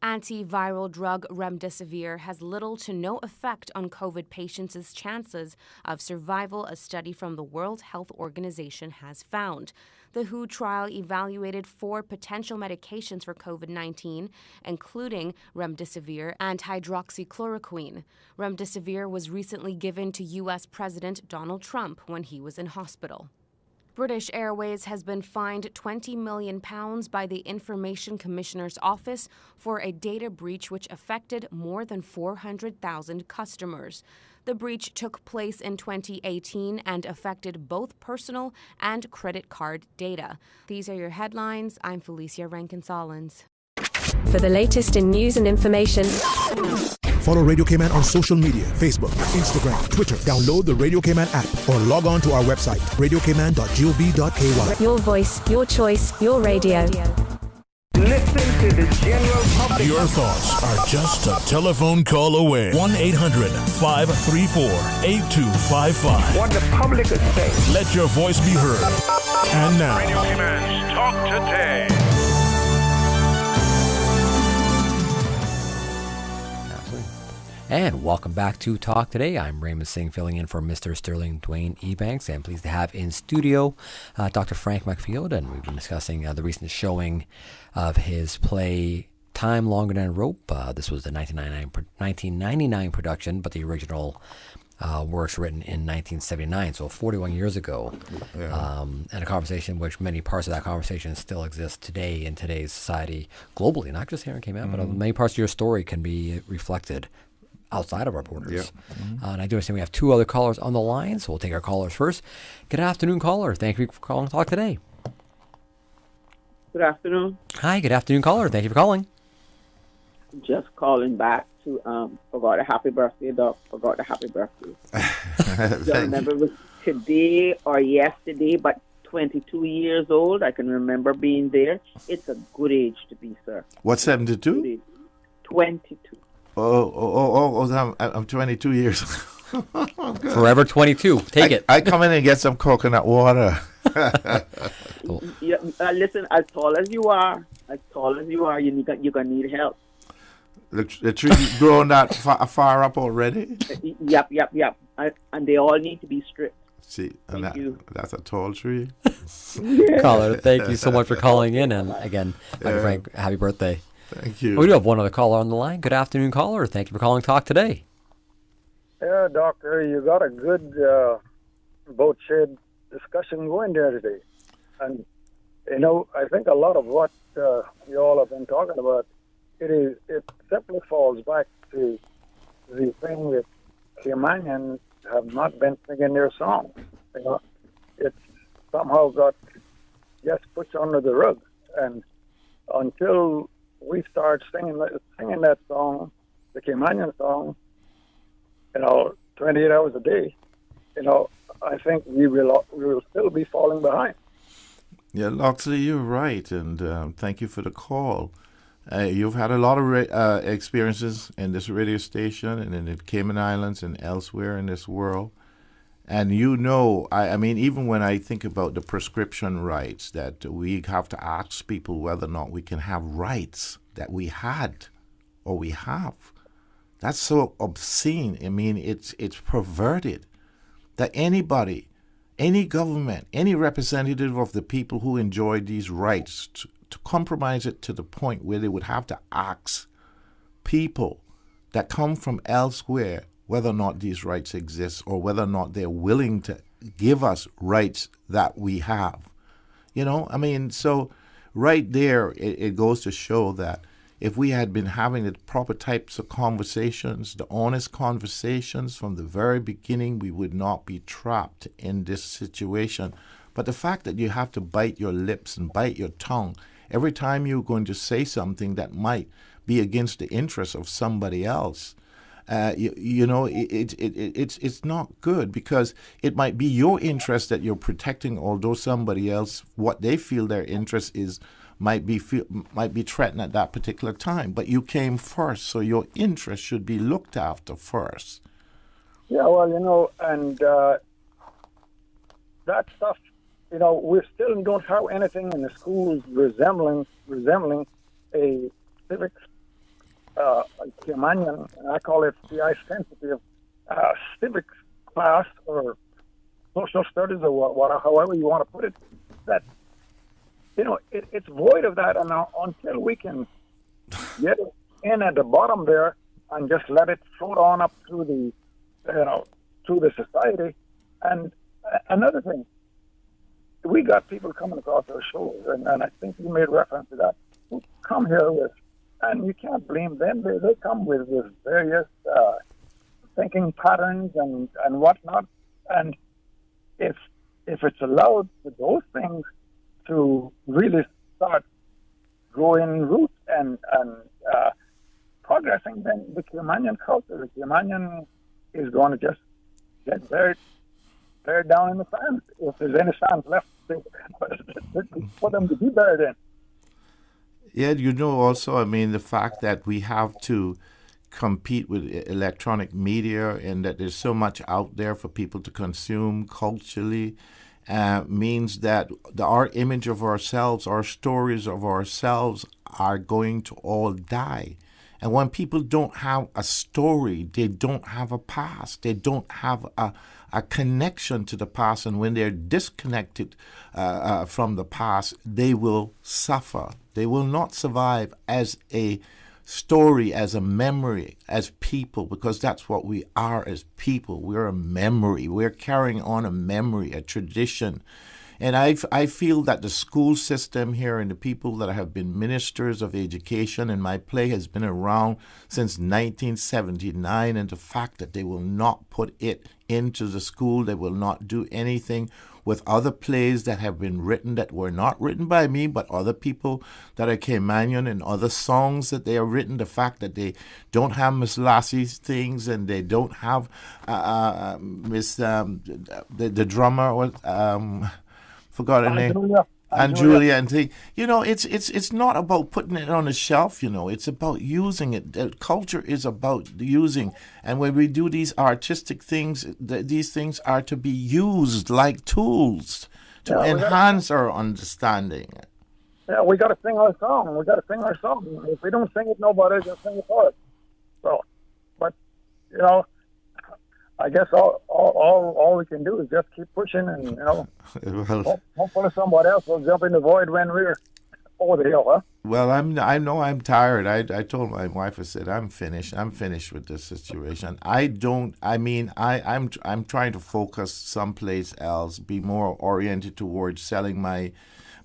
Antiviral drug remdesivir has little to no effect on COVID patients' chances of survival, a study from the World Health Organization has found. The WHO trial evaluated 4 potential medications for COVID-19, including remdesivir and hydroxychloroquine. Remdesivir was recently given to U.S. President Donald Trump when he was in hospital. British Airways has been fined £20 million by the Information Commissioner's Office for a data breach which affected more than 400,000 customers. The breach took place in 2018 and affected both personal and credit card data. These are your headlines. I'm Felicia Rankin-Solins. For the latest in news and information, Follow Radio Cayman on social media, Facebook, Instagram, Twitter. Download the Radio Cayman app or log on to our website, radiocayman.gov.ky. your voice, your choice, your radio. Listen to the general public. Your thoughts are just a telephone call away. 1-800-534-8255. What the public is saying. Let your voice be heard. And now, Radio Cayman's Talk Today. And welcome back to Talk Today. I'm Raymond Singh, filling in for Mr. Sterling Dwayne Ebanks. I'm pleased to have in studio Dr. Frank McField, and we've been discussing the recent showing of his play Time Longer Than Rope. This was the 1999 production, but the original works written in 1979, so 41 years ago. Yeah. And a conversation which many parts of that conversation still exist today in today's society globally, not just here in Cayman, but many parts of your story can be reflected outside of our borders. Yep. And I do understand we have 2 other callers on the line, so we'll take our callers first. Good afternoon, caller. Thank you for calling Talk Today. Good afternoon. Hi, good afternoon, caller. Thank you for calling. Just calling back to forgot a happy birthday, Doc. Forgot a happy birthday. Don't remember it was today or yesterday, but 22 years old. I can remember being there. It's a good age to be, sir. What's 72? 22. I'm 22 years. Forever 22. Take it. I come in and get some coconut water. Listen, as tall as you are, you're gonna need help. The tree grown that far up already? Yep. And they all need to be stripped. See, and that's a tall tree. Caller, thank you so much for calling in. And again, Frank, happy birthday. Thank you. We do have one other caller on the line. Good afternoon, caller. Thank you for calling Talk Today. Yeah, Doctor, you got a good boat shed discussion going there today. And, I think a lot of what you all have been talking about, it simply falls back to the thing that Caymanians have not been singing their songs. It's somehow got just pushed under the rug. And until we start singing that song, the Caymanian song, 28 hours a day, I think we will still be falling behind. Yeah, Loxley, you're right, and thank you for the call. You've had a lot of experiences in this radio station and in the Cayman Islands and elsewhere in this world. And you know, I mean, even when I think about the prescription rights, that we have to ask people whether or not we can have rights that we had or we have. That's so obscene. I mean, it's perverted that anybody, any government, any representative of the people who enjoy these rights to compromise it to the point where they would have to ask people that come from elsewhere whether or not these rights exist or whether or not they're willing to give us rights that we have. You know, I mean, so right there, it goes to show that if we had been having the proper types of conversations, the honest conversations from the very beginning, we would not be trapped in this situation. But the fact that you have to bite your lips and bite your tongue every time you're going to say something that might be against the interests of somebody else, it's not good, because it might be your interest that you're protecting, although somebody else, what they feel their interest is, might be threatened at that particular time. But you came first, so your interest should be looked after first. Yeah, well, you know, and that stuff, you know, we still don't have anything in the schools resembling a civics, Caymanian, I call it CI sensitive civics class or social studies or whatever, however you want to put it. That, you know, it's void of that, and until we can get it in at the bottom there and just let it float on up through the, you know, through the society. And another thing, we got people coming across our shows, and I think you made reference to that, who come here with, and you can't blame them. They come with various thinking patterns and whatnot. And if it's allowed for those things to really start growing roots and progressing, then the Caymanian culture, the Caymanian is going to just get buried down in the sand. If there's any sand left for them to be buried in. Yeah, you know, also, I mean, the fact that we have to compete with electronic media and that there's so much out there for people to consume culturally means that our image of ourselves, our stories of ourselves are going to all die. And when people don't have a story, they don't have a past. They don't have a connection to the past. And when they're disconnected from the past, they will suffer. They will not survive as a story, as a memory, as people, because that's what we are as people. We're a memory. We're carrying on a memory, a tradition. And I feel that the school system here and the people that have been ministers of education, and my play has been around since 1979, and the fact that they will not put it into the school, they will not do anything with other plays that have been written that were not written by me, but other people that are Caymanian, and other songs that they are written, the fact that they don't have Miss Lassie's things and they don't have Miss the drummer, forgot her name. And Julia and thing. You know, it's not about putting it on a shelf, you know. It's about using it. Culture is about using. And when we do these artistic things, these things are to be used like tools to enhance our understanding. Yeah, we got to sing our song. If we don't sing it, nobody's going to sing it for us. So, but, you know, I guess all we can do is just keep pushing, and, you know, hopefully somebody else will jump in the void when we're over the hill, huh? Well, I know I'm tired. I told my wife, I said, I'm finished with this situation. I'm trying to focus someplace else, be more oriented towards selling my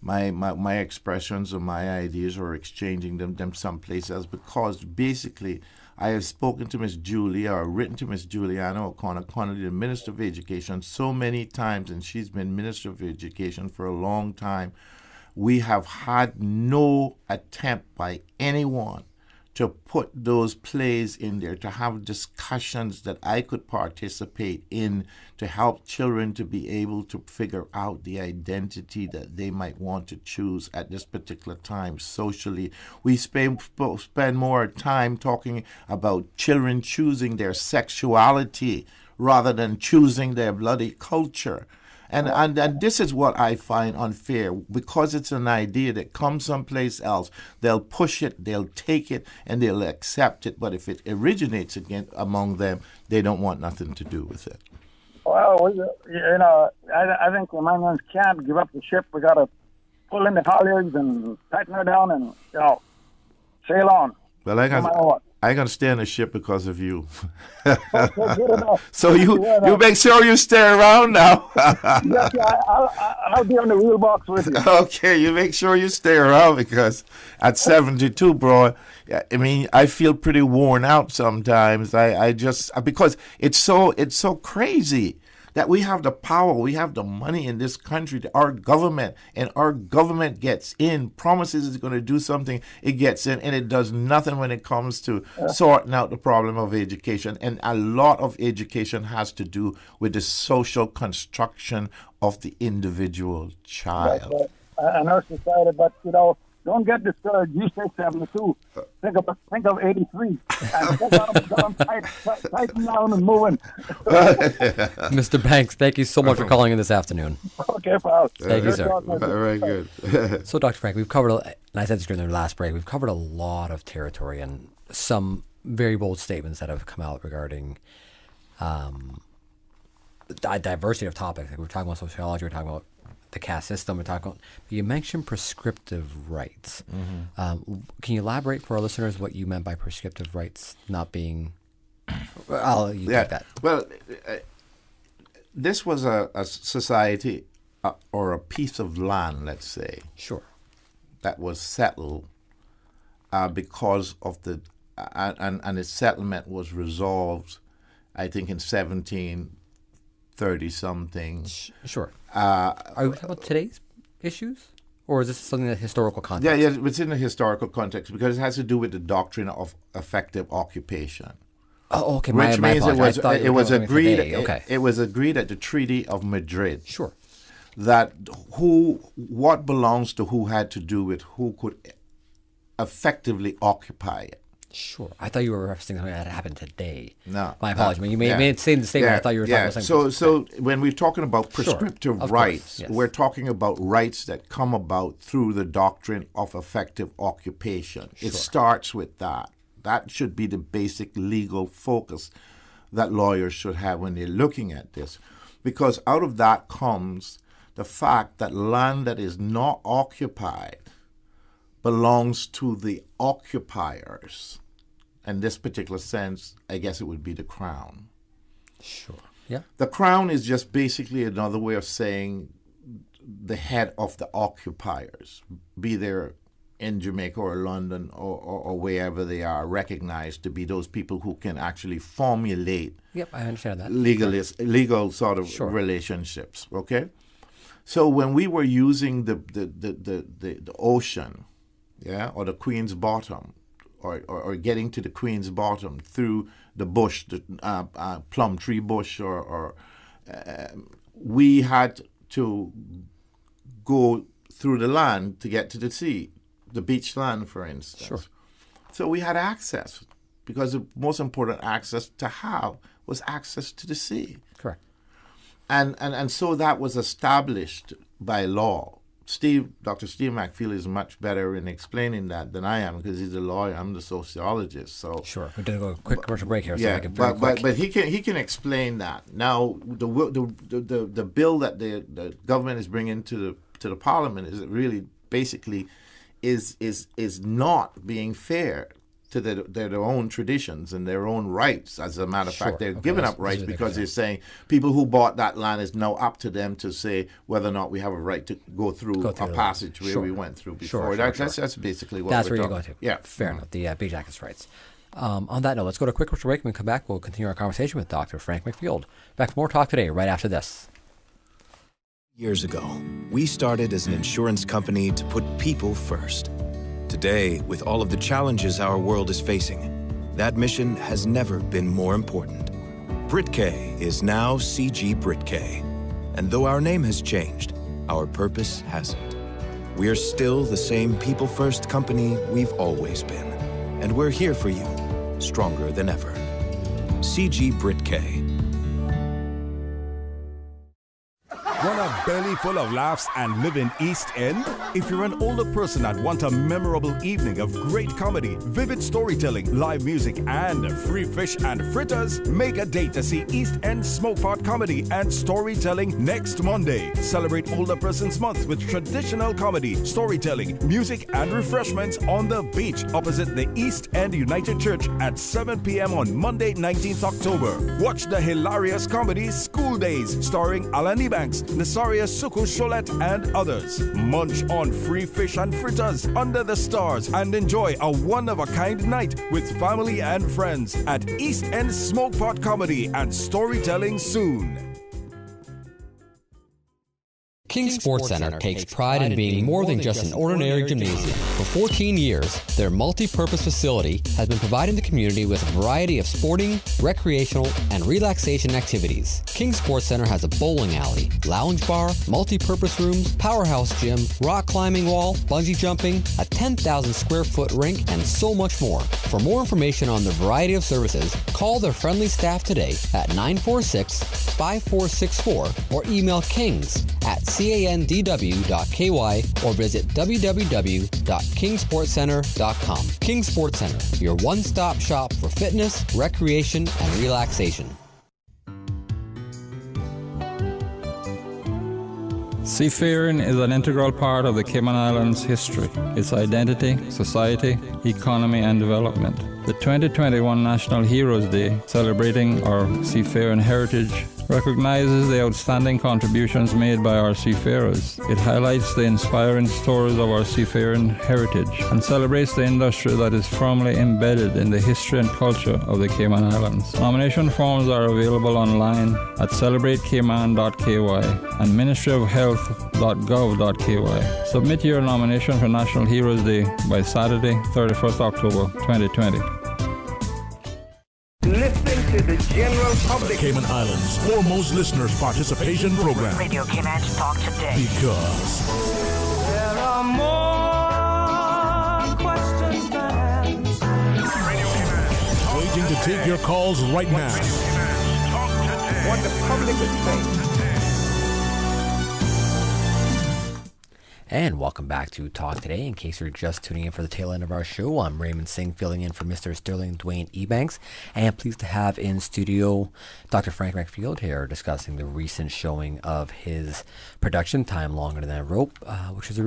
expressions or my ideas, or exchanging them someplace else, because basically I have spoken to Miss Julia, or written to Miss Juliana O'Connor, the Minister of Education, so many times, and she's been Minister of Education for a long time. We have had no attempt by anyone to put those plays in there, to have discussions that I could participate in, to help children to be able to figure out the identity that they might want to choose at this particular time socially. We spend more time talking about children choosing their sexuality rather than choosing their bloody culture. And this is what I find unfair, because it's an idea that comes someplace else. They'll push it, they'll take it, and they'll accept it. But if it originates again among them, they don't want nothing to do with it. Well, I think the Americans can't give up the ship. We got to pull in the halyards and tighten her down and, sail on. Well, I gotta stay on the ship because of you. So you make sure you stay around now. Yes, I'll be on the wheel box with you. Okay, you make sure you stay around, because at 72, bro, I mean, I feel pretty worn out sometimes. I just, because it's so crazy that we have the power, we have the money in this country, our government gets in, promises it's going to do something, it gets in, and it does nothing when it comes to sorting out the problem of education. And a lot of education has to do with the social construction of the individual child. I know society, but, don't get discouraged. You say 72. Think of 83. And tighten down and moving. Mr. Banks, thank you so much for calling in this afternoon. Okay, pal. Thank you, sir. Very good. So, Dr. Frank, we've covered, and I said this during the last break, we've covered a lot of territory and some very bold statements that have come out regarding the diversity of topics. Like we're talking about sociology, we're talking about the caste system, we're talking about, you mentioned prescriptive rights. Mm-hmm. Can you elaborate for our listeners what you meant by prescriptive rights not being, take that. Well, this was a society or a piece of land, let's say. Sure. That was settled because of the, and its settlement was resolved, I think, in 1730-something. Sure. Are we talking about today's issues? Or is this something in the historical context? Yeah, it's in the historical context because it has to do with the doctrine of effective occupation. Oh, okay. Which means it was agreed. Okay. It was agreed at the Treaty of Madrid. Sure. That what belongs to who had to do with who could effectively occupy it. Sure. I thought you were referencing something that happened today. No. My apologies. When you made the statement, I thought you were talking about something. So when we're talking about prescriptive rights, yes. We're talking about rights that come about through the doctrine of effective occupation. Sure. It starts with that. That should be the basic legal focus that lawyers should have when they're looking at this. Because out of that comes the fact that land that is not occupied belongs to the occupiers. In this particular sense, I guess it would be the crown. Sure. Yeah. The crown is just basically another way of saying the head of the occupiers, be there in Jamaica or London or wherever they are, recognized to be those people who can actually formulate I understand that. legal sort of relationships. Okay? So when we were using the ocean, or the Queen's Bottom, or getting to the Queen's Bottom through the bush, the plum tree bush, we had to go through the land to get to the sea, the beach land, for instance. Sure. So we had access, because the most important access to have was access to the sea. Correct. And so that was established by law. Dr. Steve McFeel is much better in explaining that than I am, because he's a lawyer. I'm the sociologist. So sure, we're going to go a quick commercial break here. Yeah, so but he can explain that. Now the bill that the government is bringing to the Parliament is really basically is not being fair to their own traditions and their own rights. As a matter of fact, they're giving up rights because they're saying people who bought that land, is now up to them to say whether or not we have a right to go through a passage where we went through before. That's basically what that's we're where talking. you're going to. Yeah, fair enough. The Beach Access rights. On that note, let's go to a quick commercial break. When we come back, we'll continue our conversation with Dr. Frank McField. Back for more talk today, right after this. Years ago, we started as an insurance company to put people first, Today, with all of the challenges our world is facing, that mission has never been more important. BritK is now CG BritK. And though our name has changed, our purpose hasn't. We're still the same people-first company we've always been. And we're here for you, stronger than ever. CG BritK. Want a belly full of laughs and live in East End? If you're an older person that want a memorable evening of great comedy, vivid storytelling, live music, and free fish and fritters, make a date to see East End Smoke Pot Comedy and Storytelling next Monday. Celebrate Older Persons Month with traditional comedy, storytelling, music, and refreshments on the beach opposite the East End United Church at 7 p.m. on Monday, 19th October. Watch the hilarious comedy School Days starring Alan Ebanks, Nasaria Suku Cholet, and others. Munch on free fish and fritters under the stars and enjoy a one-of-a-kind night with family and friends at East End Smoke Pot Comedy and Storytelling soon. King Sports Center takes pride in being more than just an ordinary gymnasium. For 14 years, their multi-purpose facility has been providing the community with a variety of sporting, recreational, and relaxation activities. King Sports Center has a bowling alley, lounge bar, multi-purpose rooms, powerhouse gym, rock climbing wall, bungee jumping, a 10,000 square foot rink, and so much more. For more information on the variety of services, call their friendly staff today at 946-5464 or email kings@candw.ky or visit www.kingsportscenter.com. King Sports Center, your one-stop shop for fitness, recreation, and relaxation. Seafaring is an integral part of the Cayman Islands' history, its identity, society, economy, and development. The 2021 National Heroes Day, celebrating our seafaring heritage, recognizes the outstanding contributions made by our seafarers. It highlights the inspiring stories of our seafaring heritage and celebrates the industry that is firmly embedded in the history and culture of the Cayman Islands. Nomination forms are available online at celebratecayman.ky and ministryofhealth.gov.ky. Submit your nomination for National Heroes Day by Saturday, 31st October 2020. Listening to the general public. Cayman Islands foremost listeners participation program. Radio Cayman Talk Today. Because There are more questions than answers. Radio Cayman. waiting to take your calls right now. What the public is saying. And welcome back to Talk Today. In case you're just tuning in for the tail end of our show, I'm Raymond Singh, filling in for Mr. Sterling Dwayne Ebanks, and pleased to have in studio Dr. Frank McField here discussing the recent showing of his production, Time Longer Than a Rope, which was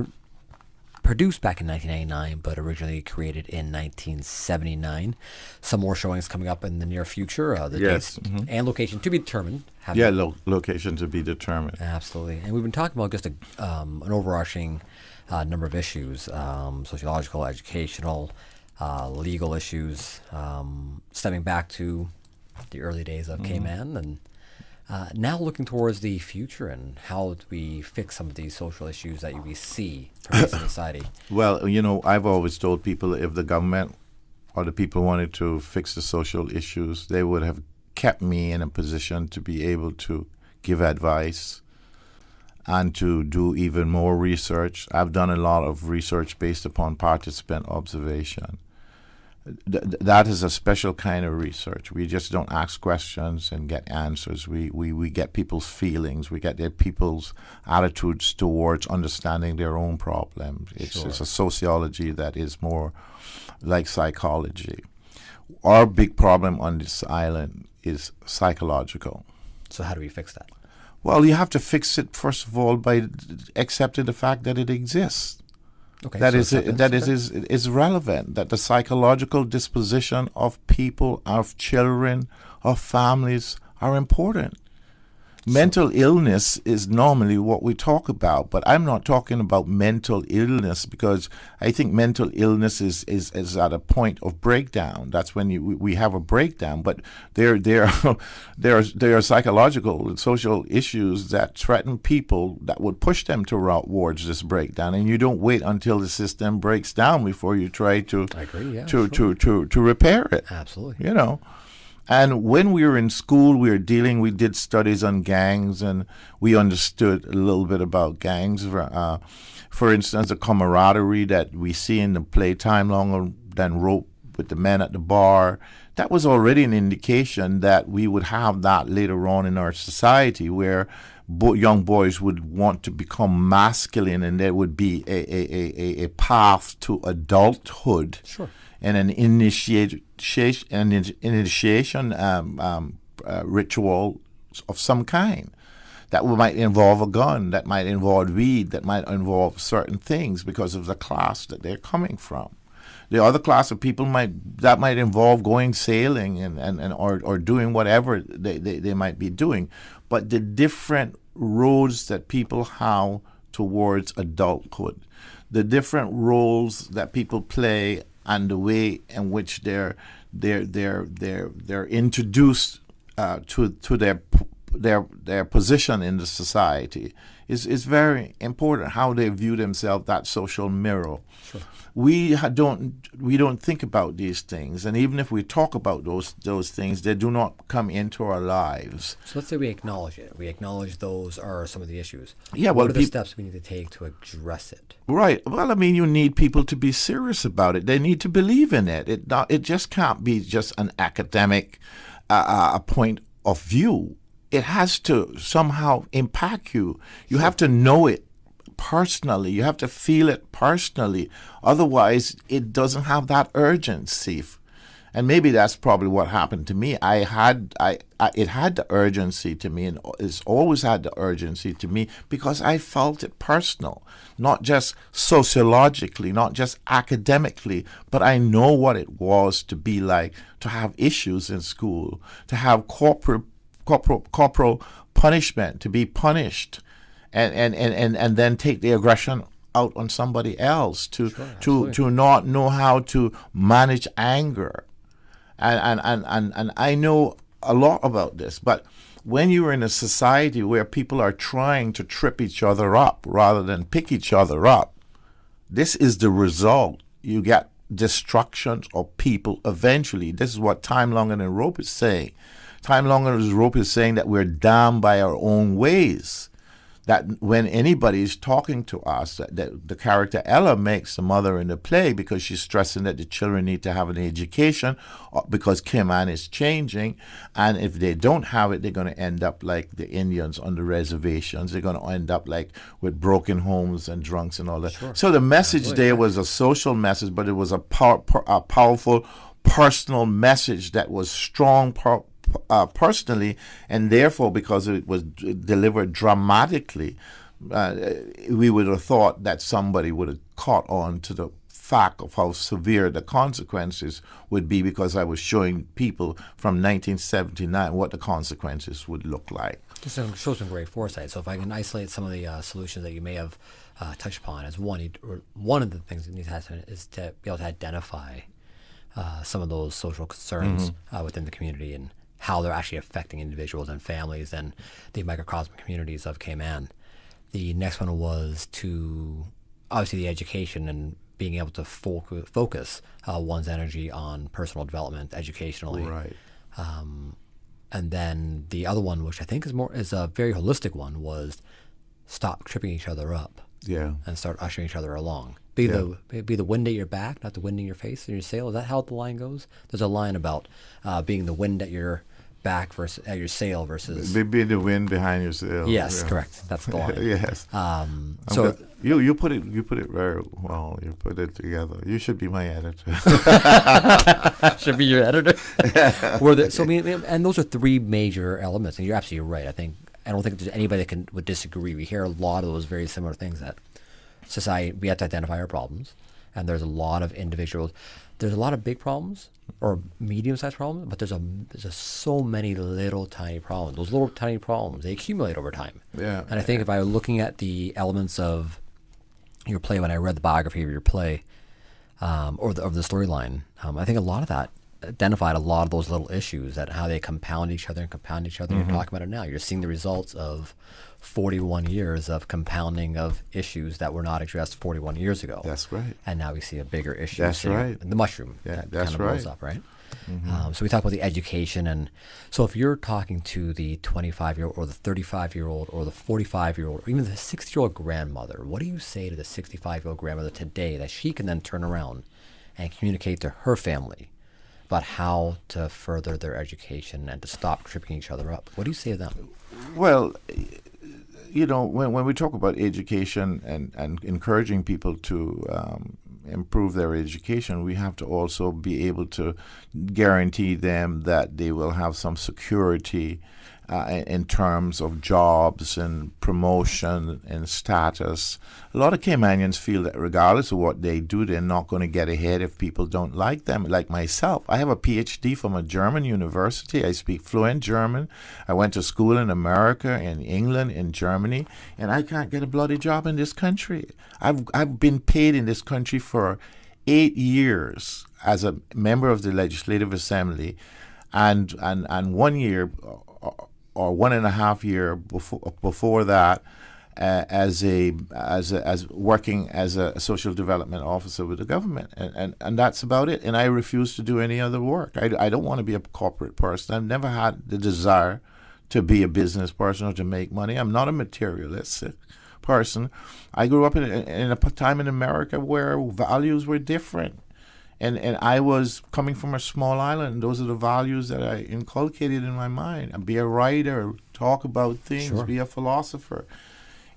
produced back in 1999, but originally created in 1979. Some more showings coming up in the near future. The dates and location to be determined. Location to be determined. Absolutely. And we've been talking about just an overarching number of issues, sociological, educational, legal issues, stemming back to the early days of Cayman, and now looking towards the future and how do we fix some of these social issues that we see pervasive in society. Well, I've always told people if the government or the people wanted to fix the social issues, they would have kept me in a position to be able to give advice and to do even more research. I've done a lot of research based upon participant observation. That is a special kind of research. We just don't ask questions and get answers. We get people's feelings. We get their people's attitudes towards understanding their own problems. It's a sociology that is more like psychology. Our big problem on this island is psychological. So how do we fix that? Well, you have to fix it, first of all, by accepting the fact that it exists. Okay, that is relevant, that the psychological disposition of people, of children, of families are important. mental illness is normally what we talk about, but I'm not talking about mental illness because I think mental illness is at a point of breakdown. That's when we have a breakdown. But there are psychological and social issues that threaten people that would push them towards this breakdown, and you don't wait until the system breaks down before you try to to repair it. Absolutely. You know. And when we were in school, we did studies on gangs, and we understood a little bit about gangs. For instance, the camaraderie that we see in the play Time Longer Than Rope with the men at the bar, that was already an indication that we would have that later on in our society, where young boys would want to become masculine, and there would be a path to adulthood. Sure. And an initiation ritual of some kind that might involve a gun, that might involve weed, that might involve certain things because of the class that they're coming from. The other class of people might involve going sailing or doing whatever they might be doing. But the different roads that people have towards adulthood, the different roles that people play, and the way in which they're introduced to their position in the society is very important. How they view themselves, that social mirror. Sure. We don't think about these things, and even if we talk about those things, they do not come into our lives. So let's say we acknowledge it. We acknowledge those are some of the issues. Yeah. What are the steps we need to take to address it? Right. Well, I mean, you need people to be serious about it. They need to believe in it. It just can't be just an academic point of view. It has to somehow impact you. You have to know it personally. You have to feel it personally. Otherwise, it doesn't have that urgency. And maybe that's probably what happened to me. It had the urgency to me, and it's always had the urgency to me because I felt it personal, not just sociologically, not just academically, but I know what it was to be like, to have issues in school, to have corporal punishment, to be punished, and then take the aggression out on somebody else, to not know how to manage anger. And I know a lot about this, but when you're in a society where people are trying to trip each other up rather than pick each other up, this is the result. You get destruction of people eventually. This is what Time Longer Than Rope is saying. Time Longer Than Rope is saying that we're damned by our own ways. That when anybody is talking to us, that the character Ella makes the mother in the play because she's stressing that the children need to have an education because Cayman is changing, and if they don't have it, they're going to end up like the Indians on the reservations. They're going to end up like with broken homes and drunks and all that. Sure. So the message there was a social message, but it was a powerful personal message that was strong personally, and therefore because it was delivered dramatically, we would have thought that somebody would have caught on to the fact of how severe the consequences would be, because I was showing people from 1979 what the consequences would look like. Just shows some great foresight. So if I can isolate some of the solutions that you may have touched upon, as one of the things that needs to happen is to be able to identify some of those social concerns within the community and how they're actually affecting individuals and families and the microcosm communities of Cayman. The next one was to, obviously, the education and being able to focus one's energy on personal development educationally. Right. And then the other one, which I think is a very holistic one, was stop tripping each other up. Yeah. And start ushering each other along. Be the wind at your back, not the wind in your face in your sail. Is that how the line goes? There's a line about being the wind at your back versus at your sail versus be the wind behind your sail. Yes, correct. That's the line. Yes. So you put it very well. You put it together. You should be my editor. Should be your editor. And those are three major elements. And you're absolutely right. I don't think there's anybody that would disagree. We hear a lot of those very similar things that society, we have to identify our problems, and there's a lot of individuals. There's a lot of big problems or medium-sized problems, but there's so many little tiny problems. Those little tiny problems, they accumulate over time. Yeah. And I think if I were looking at the elements of your play, when I read the biography of your play, or the storyline, I think a lot of that identified a lot of those little issues, that how they compound each other. Mm-hmm. You're talking about it now. You're seeing the results of 41 years of compounding of issues that were not addressed 41 years ago. That's right. And now we see a bigger issue. That's right. The mushroom. Yeah, that that's kind of right. blows up, right? Mm-hmm. So we talk about the education, and so if you're talking to the 25-year-old or the 35-year-old or the 45-year-old or even the 60-year-old grandmother, what do you say to the 65-year-old grandmother today that she can then turn around and communicate to her family about how to further their education and to stop tripping each other up? What do you say to them? Well, when we talk about education and encouraging people to improve their education, we have to also be able to guarantee them that they will have some security in terms of jobs and promotion and status. A lot of Caymanians feel that regardless of what they do, they're not going to get ahead if people don't like them. Like myself, I have a PhD from a German university. I speak fluent German. I went to school in America, in England, in Germany, and I can't get a bloody job in this country. I've been paid in this country for 8 years as a member of the Legislative Assembly, and 1 year or 1.5 years before that, as working as a social development officer with the government, and that's about it. And I refuse to do any other work. I don't want to be a corporate person. I've never had the desire to be a business person or to make money. I'm not a materialistic person. I grew up in a time in America where values were different. And I was coming from a small island. Those are the values that I inculcated in my mind. Be a writer, talk about things, Sure. Be a philosopher.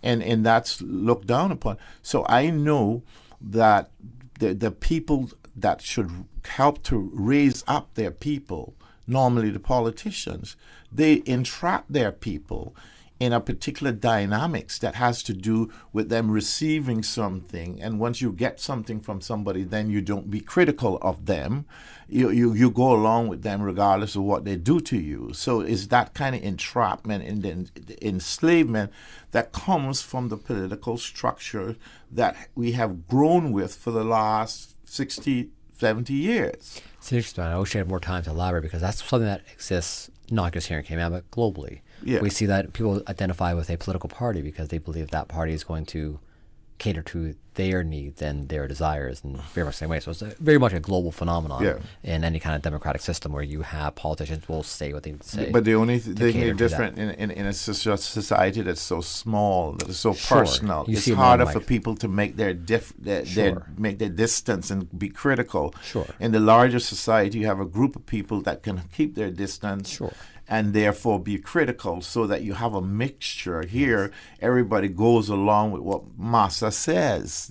And that's looked down upon. So I know that the people that should help to raise up their people, normally the politicians, they entrap their people in a particular dynamics that has to do with them receiving something. And once you get something from somebody, then you don't be critical of them. You go along with them regardless of what they do to you. So it's that kind of entrapment and the enslavement that comes from the political structure that we have grown with for the last 60, 70 years. It's interesting. I wish I had more time to elaborate, because that's something that exists not just here in Cayman, but globally. Yeah. We see that people identify with a political party because they believe that party is going to cater to their needs and their desires in very much the same way. So it's very much a global phenomenon in any kind of democratic system where you have politicians will say what they say. But the only thing is different in a society that's so small, that is so personal. It's harder for people to make their make their distance and be critical. Sure. In the larger society, you have a group of people that can keep their distance. Sure. And therefore be critical, so that you have a mixture. Here, everybody goes along with what Massa says.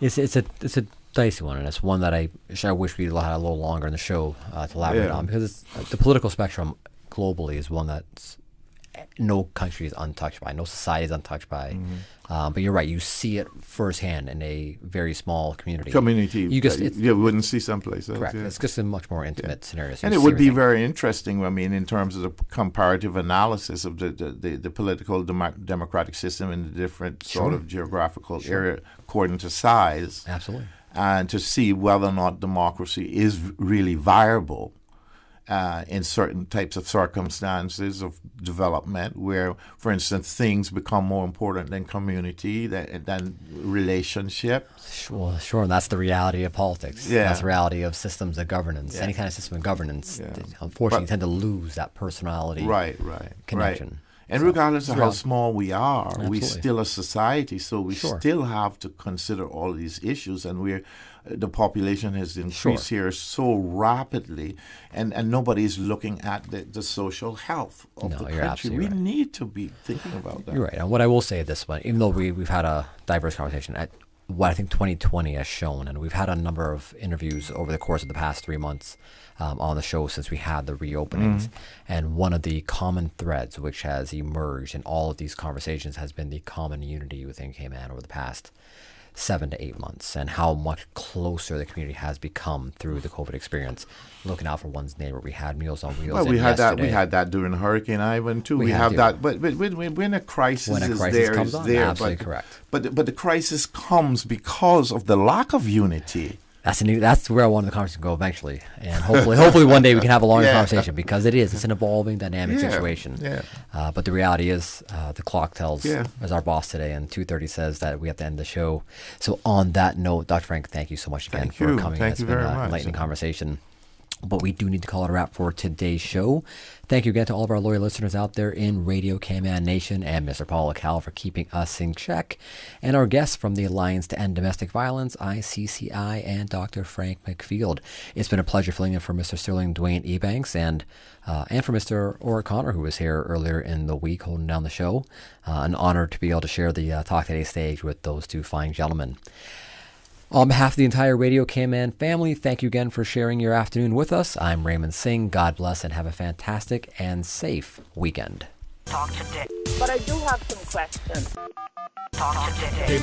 It's a dicey one, and it's one that I wish we had a little longer in the show to elaborate on, because the political spectrum globally is one that's no country is untouched by, no society is untouched by. But you're right, you see it firsthand in a very small community. You wouldn't see someplace else. Correct. Yeah. It's just a much more intimate scenario. So and it would be very interesting, in terms of the comparative analysis of the political democratic system in the different sort of geographical area according to size. Absolutely. And to see whether or not democracy is really viable in certain types of circumstances of development, where, for instance, things become more important than community, than relationship. Sure, and that's the reality of politics. Yeah. That's the reality of systems of governance. Yeah. Any kind of system of governance, unfortunately, tend to lose that personality connection. Right. And regardless of how small we are, Absolutely. we're still a society, so we still have to consider all these issues. And the population has increased here so rapidly, and nobody's looking at the social health of the country. We need to be thinking about that. You're right. And what I will say at this point, even though we've had a diverse conversation, what I think 2020 has shown, and we've had a number of interviews over the course of the past 3 months on the show since we had the reopenings. And one of the common threads which has emerged in all of these conversations has been the common unity within Cayman over the past 7 to 8 months, and how much closer the community has become through the COVID experience. Looking out for one's neighbor. We had Meals on Wheels. Well, we had that. We had that during Hurricane Ivan too. We have that. But when a crisis is there, comes on, absolutely correct. But the crisis comes because of the lack of unity. That's where I want the conversation to go eventually, and hopefully one day we can have a longer conversation, because it's an evolving, dynamic situation. Yeah. But the reality is, the clock tells, as our boss today, and 2:30 says that we have to end the show. So on that note, Dr. Frank, thank you so much again for coming. Thank you very much. Enlightening conversation. But we do need to call it a wrap for today's show. Thank you again to all of our loyal listeners out there in Radio Cayman Nation, and Mr. Paul Cal for keeping us in check, and our guests from the Alliance to End Domestic Violence, ICCI, and Dr. Frank McField. It's been a pleasure filling in for Mr. Sterling Dwayne Ebanks and for Mr. Ora Connor, who was here earlier in the week holding down the show. An honor to be able to share the Talk Today stage with those two fine gentlemen. On behalf of the entire Radio Cayman family, thank you again for sharing your afternoon with us. I'm Raymond Singh. God bless and have a fantastic and safe weekend. Talk today. But I do have some questions. Talk today.